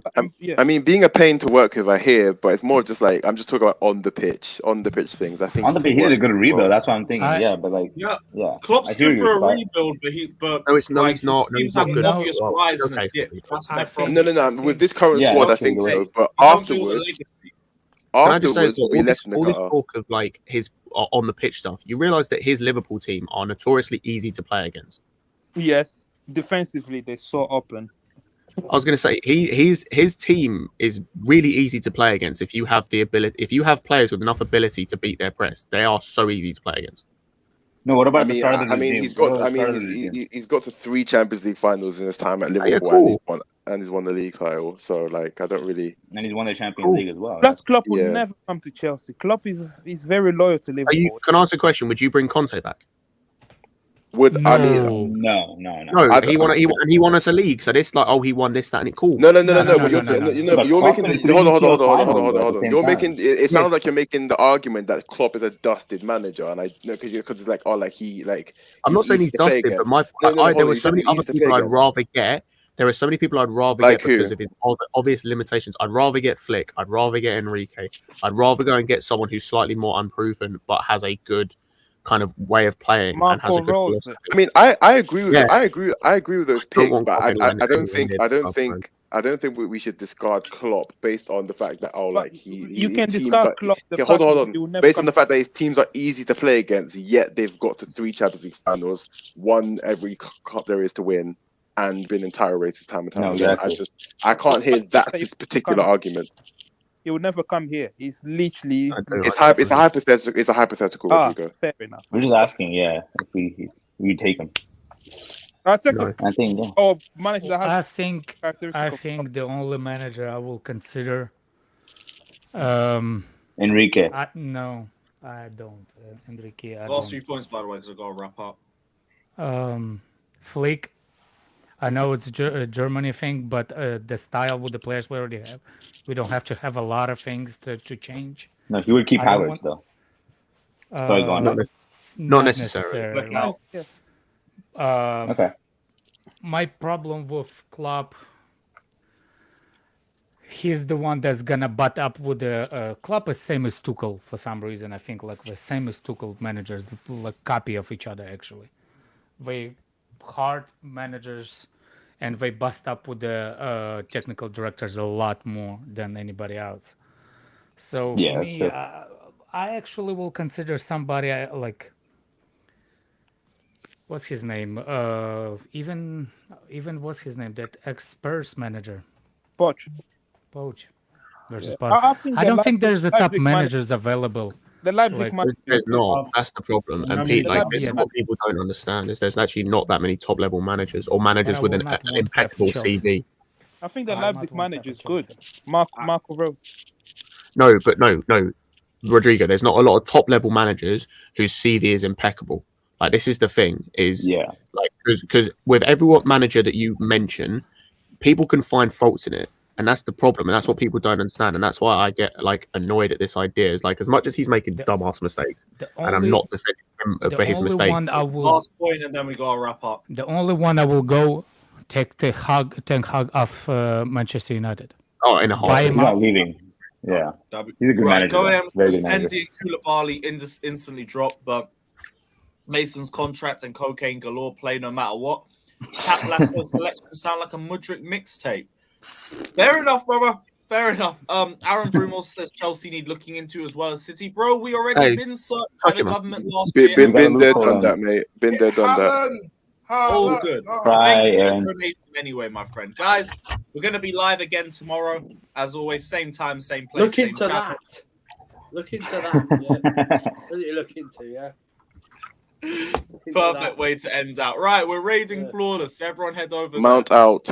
S13: I mean, being a pain to work with, I hear, but it's more just like I'm just talking about on the pitch things. I think
S12: on the pitch, he did a good rebuild. That's what I'm thinking.
S1: Klopp's good for a rebuild, but
S15: no, it's not. He's not.
S1: He's have an obvious rise in a dip. That's my problem.
S13: No. With this current squad, I think so. But afterwards,
S15: all this talk of like his on the pitch stuff, you realise that his Liverpool team are notoriously easy to play against.
S11: Yes, defensively they're so open.
S15: I was going to say his team is really easy to play against if you have the ability. If you have players with enough ability to beat their press, they are so easy to play against.
S12: No, what about the start of the regime?
S13: He's got to 3 Champions League finals in his time at Liverpool, and he's won the league title. So like, I don't really.
S12: And he's won the Champions League as well.
S11: Plus, Klopp would never come to Chelsea. Klopp is very loyal to Liverpool.
S15: Can I ask a question? Would you bring Conte back?
S13: I mean,
S12: No.
S15: He won us a league. So this he won this, that, and it cool.
S13: No. But you're making hold on. You're making it sounds like you're making the argument that Klopp is a dusted manager, and because it's like
S15: I'm not saying he's dusted, but there were so many other people I'd rather get. There are so many people I'd rather get because of his obvious limitations. I'd rather get Flick. I'd rather get Enrique. I'd rather go and get someone who's slightly more unproven but has a good kind of way of playing and has a good philosophy.
S13: I mean, I agree with I agree with those picks, but I don't think we should discard Klopp based on the fact that
S11: you can discard Klopp.
S13: Hold on. Based on the fact that his teams are easy to play against, yet they've got to 3 Champions League finals, won every cup there is to win, and been in title races time and time again. I can't hear this particular argument.
S11: He will never come here. He's literally.
S13: It's a hypothetical. It's a hypothetical. Rodrigo.
S11: Fair enough.
S12: We're just asking, if we take him.
S11: I think. Oh, manager.
S3: I think the only manager I will consider.
S12: Enrique.
S3: No, I don't. Enrique.
S1: Last 3 points, by the way, because I got to wrap up.
S3: Flick. I know it's a Germany thing, but the style with the players we already have, we don't have to have a lot of things to change.
S12: No, he would keep Havertz though. Sorry, go on.
S15: Not necessarily.
S3: No.
S12: Okay.
S3: My problem with Klopp, he's the one that's gonna butt up with the Klopp is same as Tuchel for some reason. I think the same as Tuchel managers, copy of each other actually. They hard managers, and they bust up with the technical directors a lot more than anybody else. So for me, I actually will consider somebody what's his name? Even what's his name? That ex-Spurs manager.
S11: Poch
S3: versus Poch. I don't think there's a top managers available.
S11: The Leipzig
S15: there's not. That's the problem. And this is what people don't understand is there's actually not that many top level managers or managers with an impeccable CV.
S11: I think the Leipzig manager is good. Marco Rose.
S15: No, Rodrigo. There's not a lot of top level managers whose CV is impeccable. This is the thing. Because with every manager that you mention, people can find faults in it. And that's the problem, and that's what people don't understand, and that's why I get annoyed at this idea. Is as much as he's making dumbass mistakes, and I'm not defending him for his mistakes.
S1: Last point, and then we gotta wrap up.
S3: The only one I will go take the Ten Hag off Manchester United.
S12: Oh, in a whole. He's not leaving. Yeah, he's a good manager.
S1: Go ahead. Mendy and Koulibaly instantly dropped, but Mason's contract and cocaine galore play no matter what. Tap Lasso's selection sound like a Mudryk mixtape. Fair enough, brother. Fair enough. Aaron Brumel says Chelsea need looking into as well as City. Bro, we already been searched by the government last year.
S13: Been there, done that, mate. Been there, done that.
S1: All good. Thank you for the donation anyway, my friend. Guys, we're going to be live again tomorrow. As always, same time, same place.
S5: Look into that. Look into that. Yeah. What do you look into, yeah?
S1: Perfect way to end out. Right, we're raiding Flawless. Everyone head over
S13: Mount out.